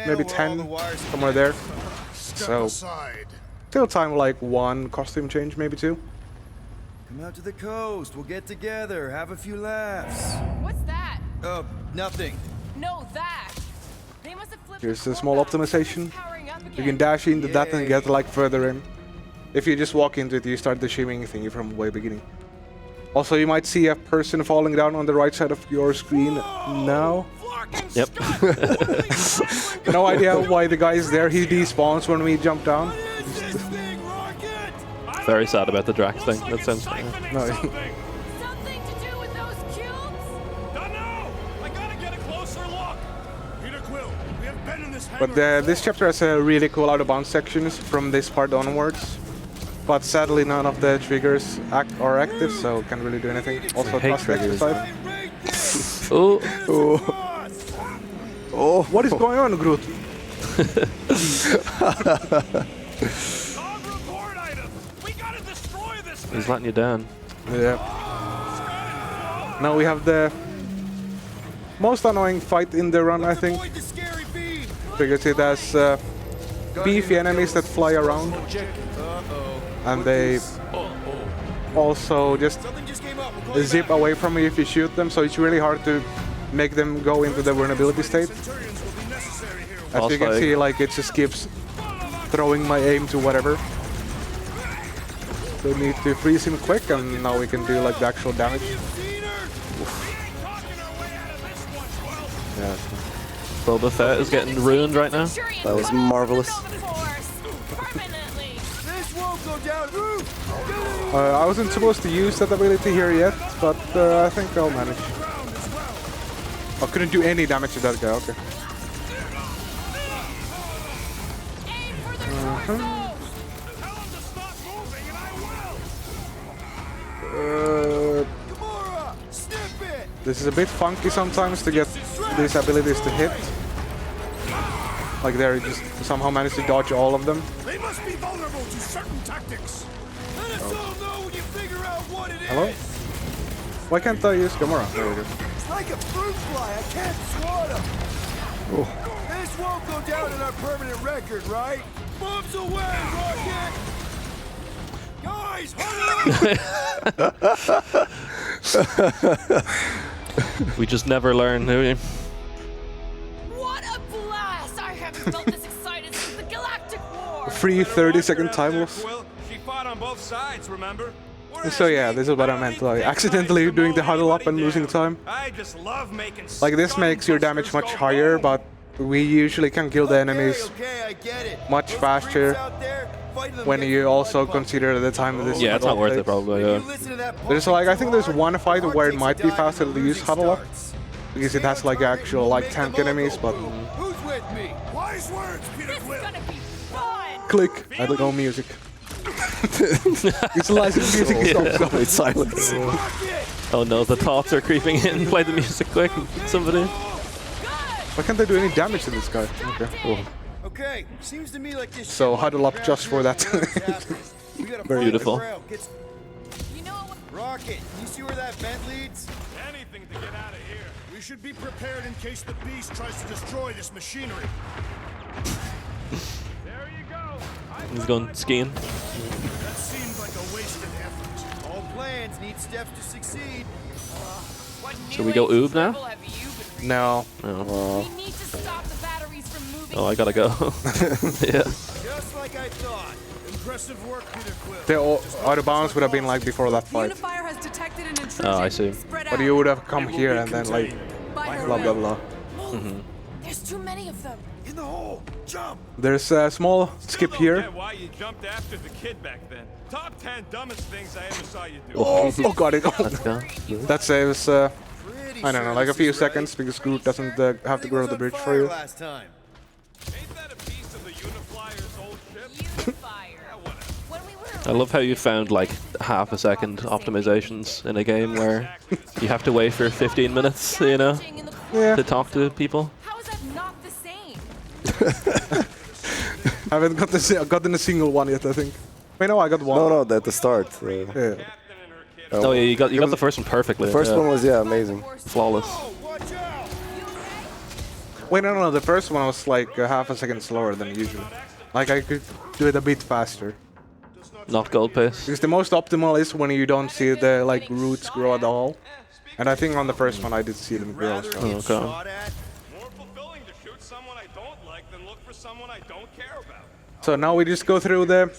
Maybe 10, somewhere there. So, still time like 1 costume change, maybe 2. Come out to the coast. We'll get together. Have a few laughs. What's that? Nothing. No, that. They must have flipped. Here's a small optimization. You can dash into that and get like further in. If you just walk into it, you start the shimming thingy from way beginning. Also, you might see a person falling down on the right side of your screen now. Yep. No idea why the guy is there. He despawns when we jump down. Very sad about the Drax thing. That sounds funny. No. Something to do with those cubes? Don't know. I gotta get a closer look. Peter Quill, we have been in this But this chapter has a really cool out-of-bounds sections from this part onwards. But sadly, none of the triggers are active, so can't really do anything. Also, plus exercise. Oh. Oh, what is going on, Groot? He's letting you down. Yeah. Now we have the most annoying fight in the run, I think. Because it has beefy enemies that fly around. And they also just zip away from you if you shoot them, so it's really hard to make them go into the vulnerability state. As you can see, like it just keeps throwing my aim to whatever. So we need to freeze him quick, and now we can do like the actual damage. Yeah. Boba Fett is getting ruined right now. That was marvelous. I wasn't supposed to use that ability here yet, but I think I'll manage. I couldn't do any damage to that guy, okay. This is a bit funky sometimes to get these abilities to hit. Like there, you just somehow managed to dodge all of them. They must be vulnerable to certain tactics. Let us all know when you figure out what it Hello? is. Why can't I use Gamora? There we go. It's like a fruit fly. I can't swat him. Oh. This won't go down in our permanent record, right? Bombs away, Rocket! Guys, We just never learn, do we? What a blast! I haven't felt this excited since the Galactic War! Free 30-second time loss. She fought on both sides, remember? So yeah, this is what I meant, like accidentally doing the huddle up and losing time. I just love making Like this makes your damage much higher, but we usually can kill the enemies much faster when you also consider the time of this. Yeah, it's not worth it probably. Yeah. There's like, I think there's one fight where it might be faster to use huddle up because it has like actual like tank enemies, but who's with me? Wise words, Peter Quill. click. I don't know music. It's like the music stops. Complete silence. Oh no, the thoughts are creeping in. Play the music quick, somebody. Why can't they do any damage to this guy? Okay. Cool. Okay, seems to me like this. So huddle up just for that. Very beautiful. Rocket, you see where that vent leads? Anything to get out of here. We should be prepared in case the beast tries to destroy this machinery. There you go. He's going skiing. That seemed like a wasted effort. All plans need steps to succeed. Should we go oob now? No. Oh. We need to stop the batteries from moving. Oh, I gotta go. Yeah. Just like I thought. Impressive work, Peter Quill. The out of bounds would have been like before that fight. Unifier has detected an intrusion. Oh, I see. But you would have come here and then like blah blah blah. There's too many of them. In the hole. Jump. There's a small skip here. Why you jumped after the kid back then? Top 10 dumbest things I ever saw you do. Oh, got it. Let's go. That saves, I don't know, like a few seconds because Groot doesn't have to grow the bridge for you. Last time. Ain't that a piece of the Unifier's old ship? I love how you found like half a second optimizations in a game where you have to wait for 15 minutes, you know, to talk to people. How is that not the same? I haven't gotten a single one yet, I think. Wait, no, I got one. No, at the start. Yeah. Oh yeah, you got the first one perfectly. The first one was amazing, flawless. Wait, no, the first one was like half a second slower than usual. Like I could do it a bit faster. Not gold pace. Because the most optimal is when you don't see the like roots grow at all. And I think on the first one I did see them grow. So. Oh, okay. More fulfilling to shoot someone I don't like than look for someone I don't care about. So now we just go through the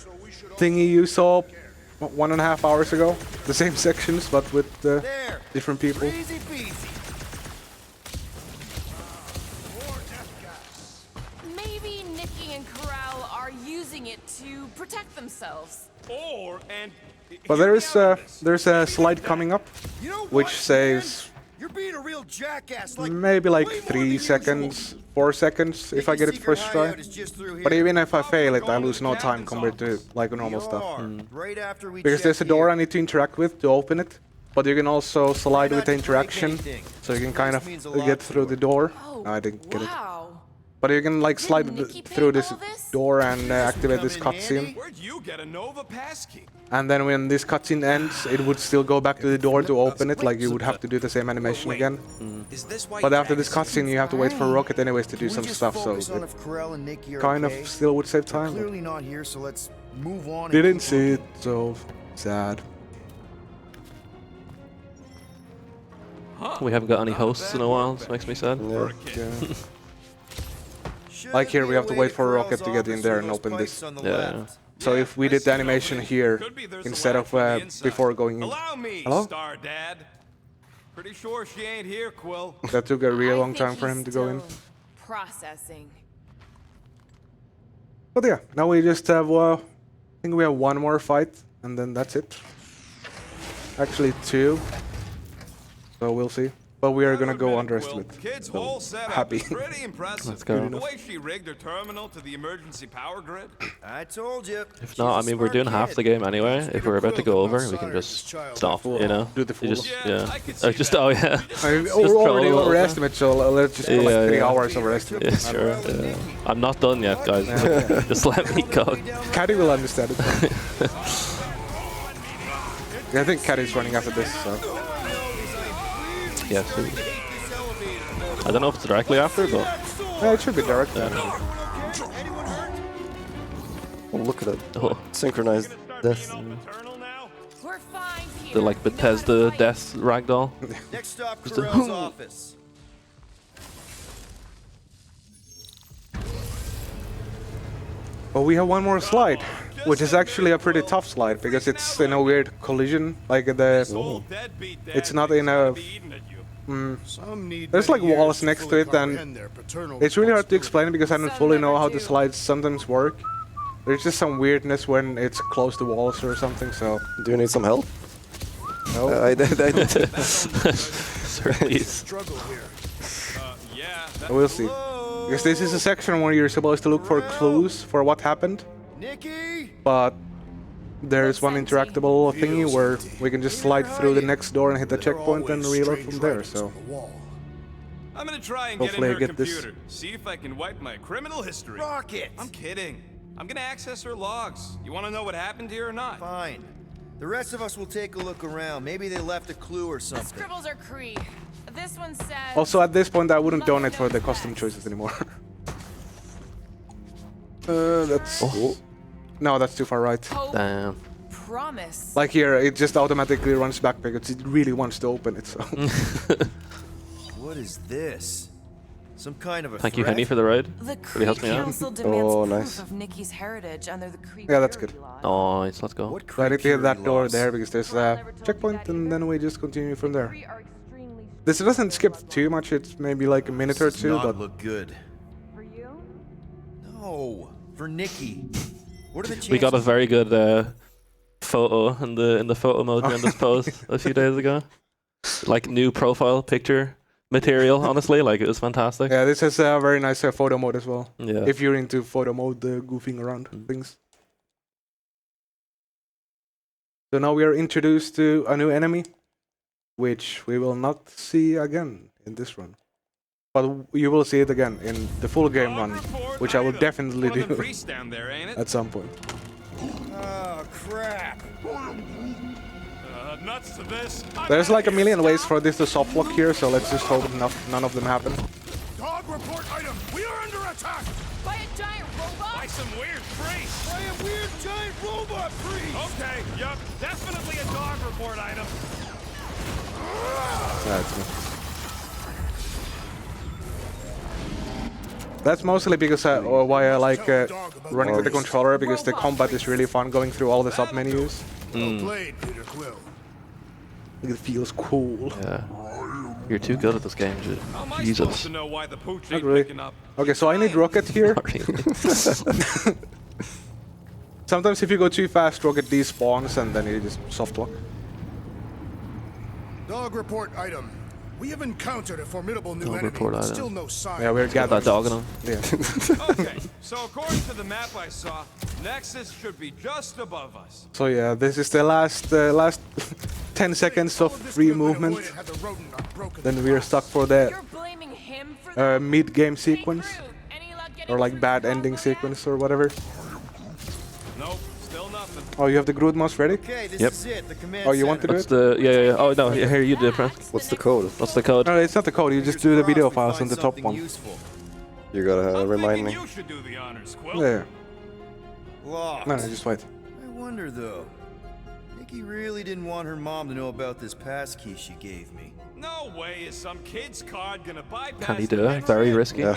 thingy you saw 1.5 hours ago. The same sections, but with different people. Easy peasy. Maybe Nikki and Corral are using it to protect themselves. But there's a slide coming up, which saves You're being a real jackass. maybe like 3 seconds, 4 seconds if I get it first try. But even if I fail it, I lose no time compared to like normal stuff. Right after we Because there's a door I need to interact with to open it, but you can also slide with the interaction, so you can kind of get through the door. No, I didn't get it. But you can like slide through this door and activate this cutscene. Where'd you get a Nova passkey? And then when this cutscene ends, it would still go back to the door to open it, like you would have to do the same animation again. But after this cutscene, you have to wait for Rocket anyways to do some stuff, so it kind of still would save time. Clearly not here, so let's move on. Didn't see it, so sad. We haven't got any hosts in a while, so it makes me sad. Yeah. Like here, we have to wait for Rocket to get in there and open this. Yeah. So if we did the animation here instead of before going in. Allow me, Hello? Star Dad. Pretty sure she ain't here, Quill. That took a real long time for him to go in. Processing. But yeah, now we just have, I think we have one more fight, and then that's it. Actually 2. So we'll see. But we are gonna go underestimate. Kid's So whole setup happy. is pretty impressive. Let's go. The way she rigged her terminal to the emergency power grid. I told you. If not, I mean, we're doing half the game anyway. If we're about to go over, we can just stop, you know? Do the full. You just, oh yeah. I mean, Just we're troll already a little bit. overestimate, so let's just go like 3 hours overestimate. Yeah, sure. Yeah. I'm not done yet, guys. Just let me go. Caddy will understand it. Yeah, I think Caddy's running after this, so. Yes. I don't know if it's directly after, but Yeah, it should be direct. Oh, look at it. Oh. Synchronized death. We're fine here. the like Bethesda death ragdoll. Next stop, Just a- Corral's office. But we have one more slide, which is actually a pretty tough slide because it's in a weird collision. Like it's not in a. There's like walls next to it, and it's really hard to explain because I don't fully know how the slides sometimes work. There's just some weirdness when it's close to walls or something. So. Do you need some help? No. I did. Sir, please. We'll see. Because this is a section where you're supposed to look for clues for what happened. But there's one interactable thingy where we can just slide through the next door and hit the checkpoint and reload from there. So I'm gonna try and get in hopefully I her get computer. this. See if I can wipe my criminal history. Rocket! I'm kidding. I'm gonna access her logs. You wanna know what happened here or not? Fine. The rest of us will take a look around. Maybe they left a clue or The something. scribbles are Cree. This one says. Also, at this point, I wouldn't donate for the custom choices anymore. That's cool. No, that's too far right. Damn. Promise. Like here, it just automatically runs back because it really wants to open it. So. What is this? Some kind of a Thank you, threat? Henny, for the ride. The Really helps me out. Council demands Oh, proof nice. of Nikki's heritage under the Cree. Yeah, that's good. Nice, let's go. What So I need to hit that door laws? there because there's a checkpoint, and then we just continue from there. This doesn't skip too much. It's maybe like a minute or Does two, not but look good. For you? No, for Nikki. What are the chances? We got a very good photo in the photo mode during this post a few days ago. Like new profile picture material, honestly, like it was fantastic. yeah, this has a very nice photo mode as well. Yeah. If you're into photo mode, goofing around things. So now we are introduced to a new enemy, which we will not see again in this run. But you will see it again in the full game run, which I will definitely do at some point. Oh, crap. Nuts to this. There's like a million ways for this to soft lock here, so let's just hope none of them happen. Dog report item. We are under attack. By a giant robot? By some weird priest. By a weird giant robot priest. Okay, yup, definitely a dog report item. That's mostly because why I like running with the controller, because the combat is really fun going through all the sub menus. It feels cool. Yeah. You're too good at this game, dude. Jesus. To know why the pooch Not ain't really. picking up. Okay, so I need rocket here. Sometimes if you go too fast, rocket despawns and then you just soft lock. Dog report item. We have encountered a formidable new Dog enemy, report but item. still no sign. Yeah, we're Got that dog in him. Yeah. Okay, so according to the map I saw, Nexus should be just above us. So yeah, this is the last 10 seconds of free movement. Then we are stuck for the mid-game sequence, or like bad ending sequence or whatever. Nope, still nothing. Oh, you have the Groot mouse ready? Okay, this Yep. is it. The command Oh, you want to do What's it? the yeah. Oh no, here you do it, Prince. What's the code? What's the code? No, it's not the code. You just do the video files on the top one. You gotta remind me. You should do the honors, Quill. Yeah. Locked. No, just wait. I wonder though. Nikki really didn't want her mom to know about this passkey she gave me. No way is some kid's card gonna bypass. Can he do it? Very risky. Yeah,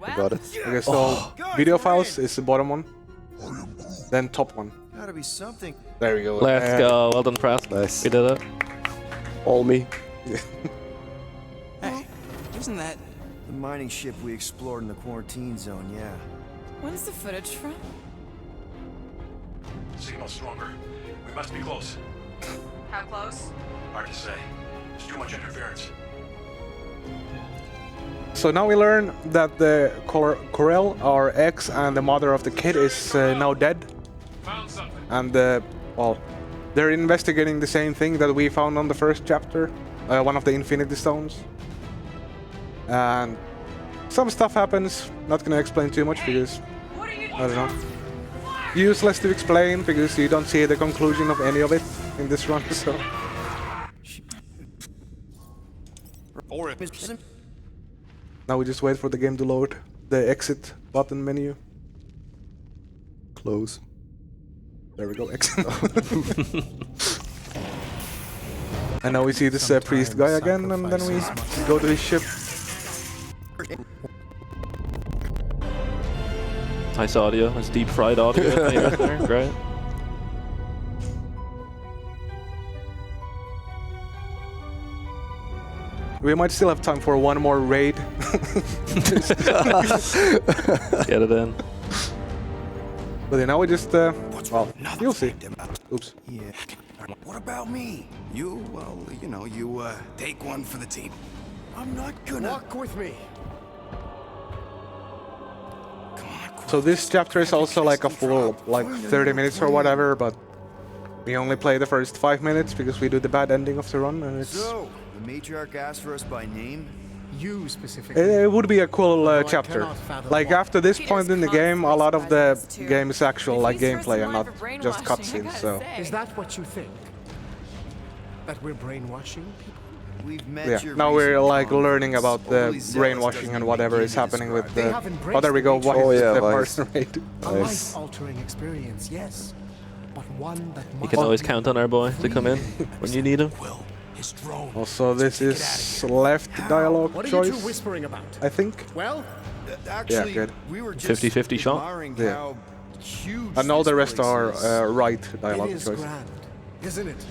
I got it. Okay, so video files is the bottom one, then top one. Gotta be something. There we go. Let's go. Well done, Press. Nice. We did it. All me. Hey, isn't that The mining ship we explored in the quarantine zone, yeah. When's the footage from? Signal stronger. We must be close. How close? Hard to say. There's too much interference. So now we learn that the Corel, our ex and the mother of the kid, is now dead. Found something. And well, they're investigating the same thing that we found on the first chapter, one of the Infinity Stones. And some stuff happens. Not gonna explain too much because I don't know. Useless to explain because you don't see the conclusion of any of it in this run. So. Now we just wait for the game to load the exit button menu. Close. There we go, exit. And now we see this priest guy again, and then we go to his ship. Nice audio. Nice deep fried audio. There. Great. We might still have time for one more raid. Get it in. But then now we just, well, you'll see. Oops. Yeah. What about me? You, well, you know, you, take one for the team. I'm not gonna... Walk with me. So this chapter is also like a full, like 30 minutes or whatever, but We only play the first 5 minutes because we do the bad ending of the run, and it's. So, the matriarch asked for us by name? You specifically. It would be a cool Although I chapter. cannot fathom Like why. after this point in the game, a lot of the too. game is actual like gameplay and not just brainwashing, I cutscenes. gotta So say. Is that what you think? That we're brainwashing people? We've met yeah, your now we're recent like converts. learning about the Overly zealous brainwashing doesn't and even whatever begin is to happening with describe the. They have embraced Oh, there we go. the What Oh, is yeah, the nice. person rate? A Nice. life-altering experience, yes, but one that You must can always be count on our boy to come in when you need him. his drone. Also, this is left dialogue What are you two choice. whispering about? I think. Well, Actually, good. we were just 50-50 shot. admiring Yeah. how huge And all the this rest place are is. right it dialogue is choices. grand, isn't it?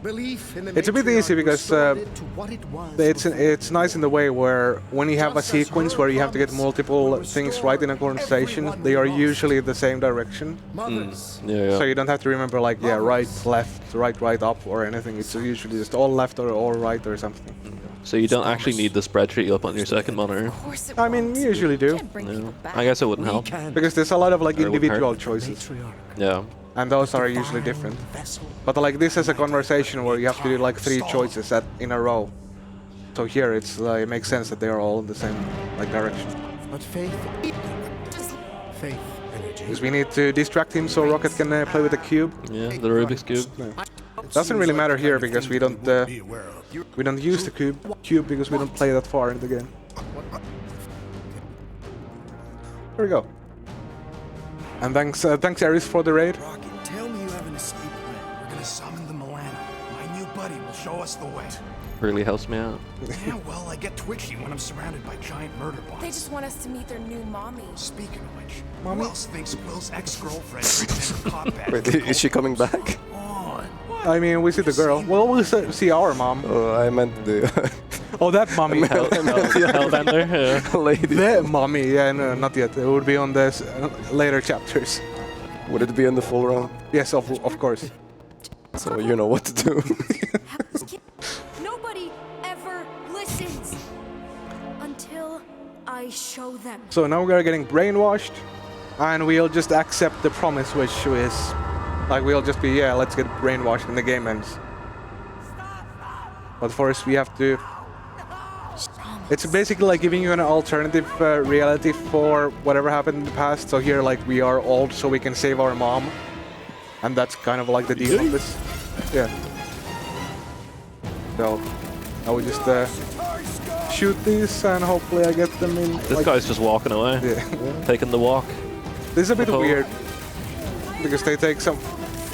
Belief in the It's a bit matriarch easy because restored it to what it was it's nice in the way where when you have a sequence where you have to get multiple things right in a conversation, they are usually the same direction. Mothers. Yeah, So you don't have to remember like right, left, right, up or anything. It's usually just all left or all right or something. So you don't actually need the spreadsheet up on your second monitor. I mean, you usually do. Yeah. I guess it wouldn't help. Because there's a lot of like Or it wouldn't individual hurt. choices. Yeah. And those are usually different. But like this is a conversation where you have to do like 3 choices in a row. So here it's it makes sense that they are all in the same like direction. But faith, energy. Because we need to distract him so Rocket can play with the cube. Yeah, the Rubik's Cube. Doesn't really matter here because we don't use the cube because we don't play that far in the game. There we go. And thanks Ares for the raid. Rocket, tell me you have an escape plan. We're gonna summon the Milano. My new buddy will show us the way. Really helps me out. Yeah, well, I get twitchy when I'm surrounded by giant murder bots. They just want us to meet their new mommy. Speaking of which, who else thinks Will's ex-girlfriend treats her cop bad? Wait, is she coming back? I mean, we see the girl. Well, we see our mom. Oh, I meant the. Oh, that mommy. Hellbender, yeah. Lady. The mommy, yeah, no, not yet. It would be on the later chapters. Would it be in the full round? Yes, of course. So you know what to do. Nobody ever listens until I show them. So now we are getting brainwashed, and we'll just accept the promise, which is like we'll just be let's get brainwashed and the game ends. But first we have to. It's basically like giving you an alternative reality for whatever happened in the past. So here, like, we are old, so we can save our mom, and that's kind of like the deal of this. Yeah. So now we just shoot these, and hopefully I get them in. This like, guy's just walking away, taking the walk. This is a bit Oh. weird because they take some.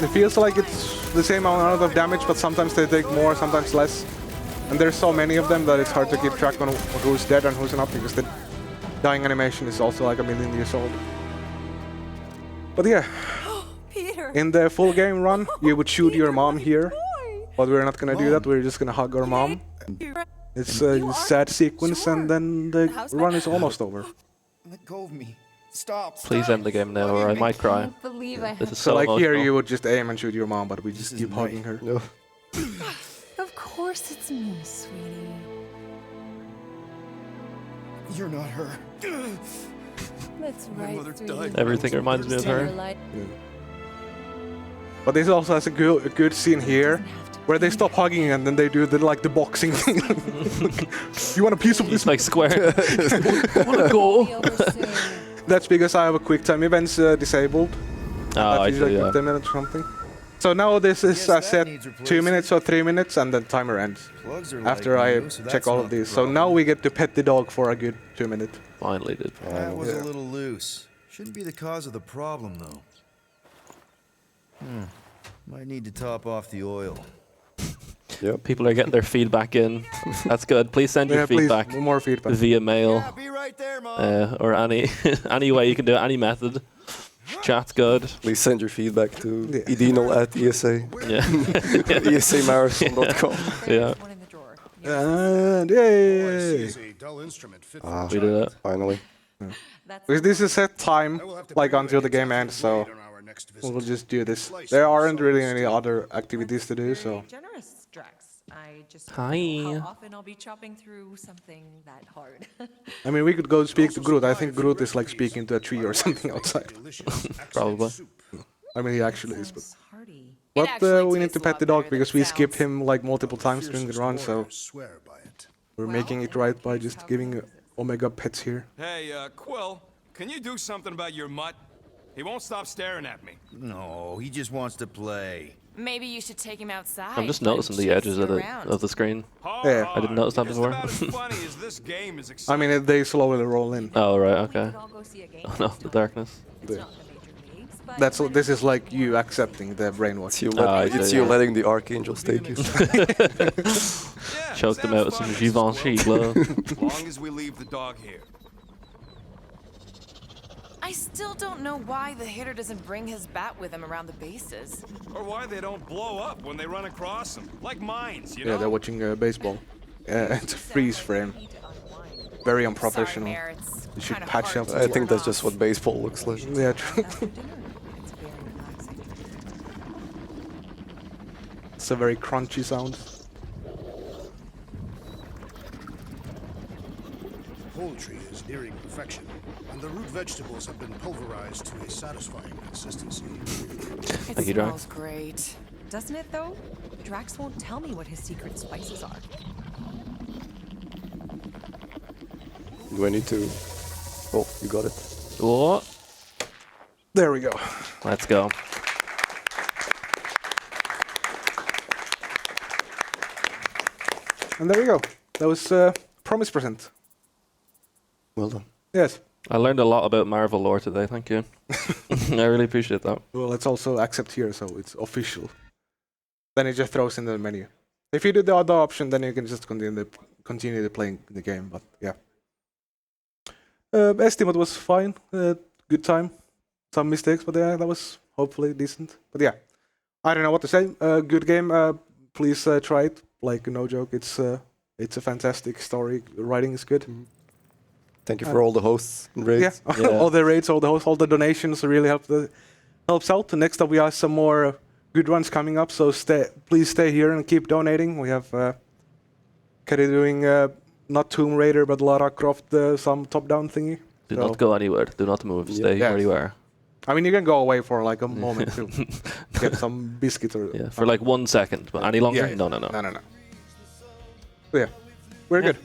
It feels like it's the same amount of damage, but sometimes they take more, sometimes less. And there's so many of them that it's hard to keep track on who's dead and who's not, because the dying animation is also like 1,000,000 years old. But yeah, in the full game run, you would shoot your mom here, but we're not gonna do that. We're just gonna hug our mom. It's a sad sequence, and then the run is almost over. Let go of me. Stop. Please end the game now, or I might cry. Believe I This is So so like here, emotional. you would just aim and shoot your mom, but we just keep hugging her. No. Of course it's me, sweetie. You're not her. That's right, mother sweetie. died. Everything reminds me of her. But this also has a good scene here, where they stop hugging and then they do the boxing thing. You want a piece of this? It's like square. Wanna go? That's because I have a quick time events disabled. Oh, I That's see, usually yeah. 10 minutes or something. So now this is set 2 minutes or 3 minutes, and then timer ends. Plugs are After like I new, so check that's all not of the these. So problem. now we get to pet the dog for a good 2 minutes. Finally did. That was a little loose. Shouldn't be the cause of the problem, though. Might need to top off the oil. Yep. People are getting their feedback in. That's good. Please send your Yeah, please, feedback more feedback. via mail. Yeah, be right there, Mom. Or any way you can do it, any method. Chat's good. Please send your feedback to edinal@esa. Yeah. esamarathon.com. Yeah. And yay! We did it. Finally. Because this is set time, like until the game ends, so we'll just do this. There aren't really any other activities to do, so. Generous, Drax. I just Hi. don't know how often I'll be chopping through something that hard. I mean, we could go speak to Groot. I think Groot is like speaking to a tree or something outside. Probably. I mean, he actually is, but. Hearty. But we need to pet the dog because we skipped him like multiple times during the run, so we're making it right by just giving Omega pets here. Hey, Quill, can you do something about your mutt? He won't stop staring at me. No, he just wants to play. Maybe you should take him outside. I'm just noticing the edges of the screen. Yeah. I didn't notice that before. I mean, they slowly roll in. Oh right, okay. Oh no, the darkness. This is like you accepting the brainwash. It's you letting the archangels take you. Choked them out with some Givenchy glow. Long as we leave the dog here. I still don't know why the hitter doesn't bring his bat with him around the bases. Or why they don't blow up when they run across him. Like mines, you know? Yeah, they're watching baseball. It's a freeze frame. Very unprofessional. You should patch up. I think that's just what baseball looks like. Yeah, true. It's a very crunchy sound. Poultry is nearing perfection, and the root vegetables have been pulverized to a satisfying consistency. Thank you, Drax. Smells great. Doesn't it, though? Drax won't tell me what his secret spices are. Do I need to... Oh, you got it. What? There we go. Let's go. And there we go. That was promise present. Well done. Yes. I learned a lot about Marvel lore today, thank you. I really appreciate that. Well, let's also accept here, so it's official. Then it just throws in the menu. If you do the other option, then you can just continue playing the game, but yeah. Estimate was fine. Good time. Some mistakes, but yeah, that was hopefully decent. But yeah, I don't know what to say. Good game. Please try it. Like, no joke. It's a fantastic story. Writing is good. Thank you for all the hosts and raids. Yeah, all the raids, all the hosts, all the donations really helps out. Next up, we have some more good runs coming up. So please stay here and keep donating. We have Kerry doing not Tomb Raider, but Lara Croft, some top-down thingy. Do not go anywhere. Do not move. Stay where you are. I mean, you can go away for like a moment to get some biscuits or for like 1 second, but any longer? No. No. So yeah, we're good.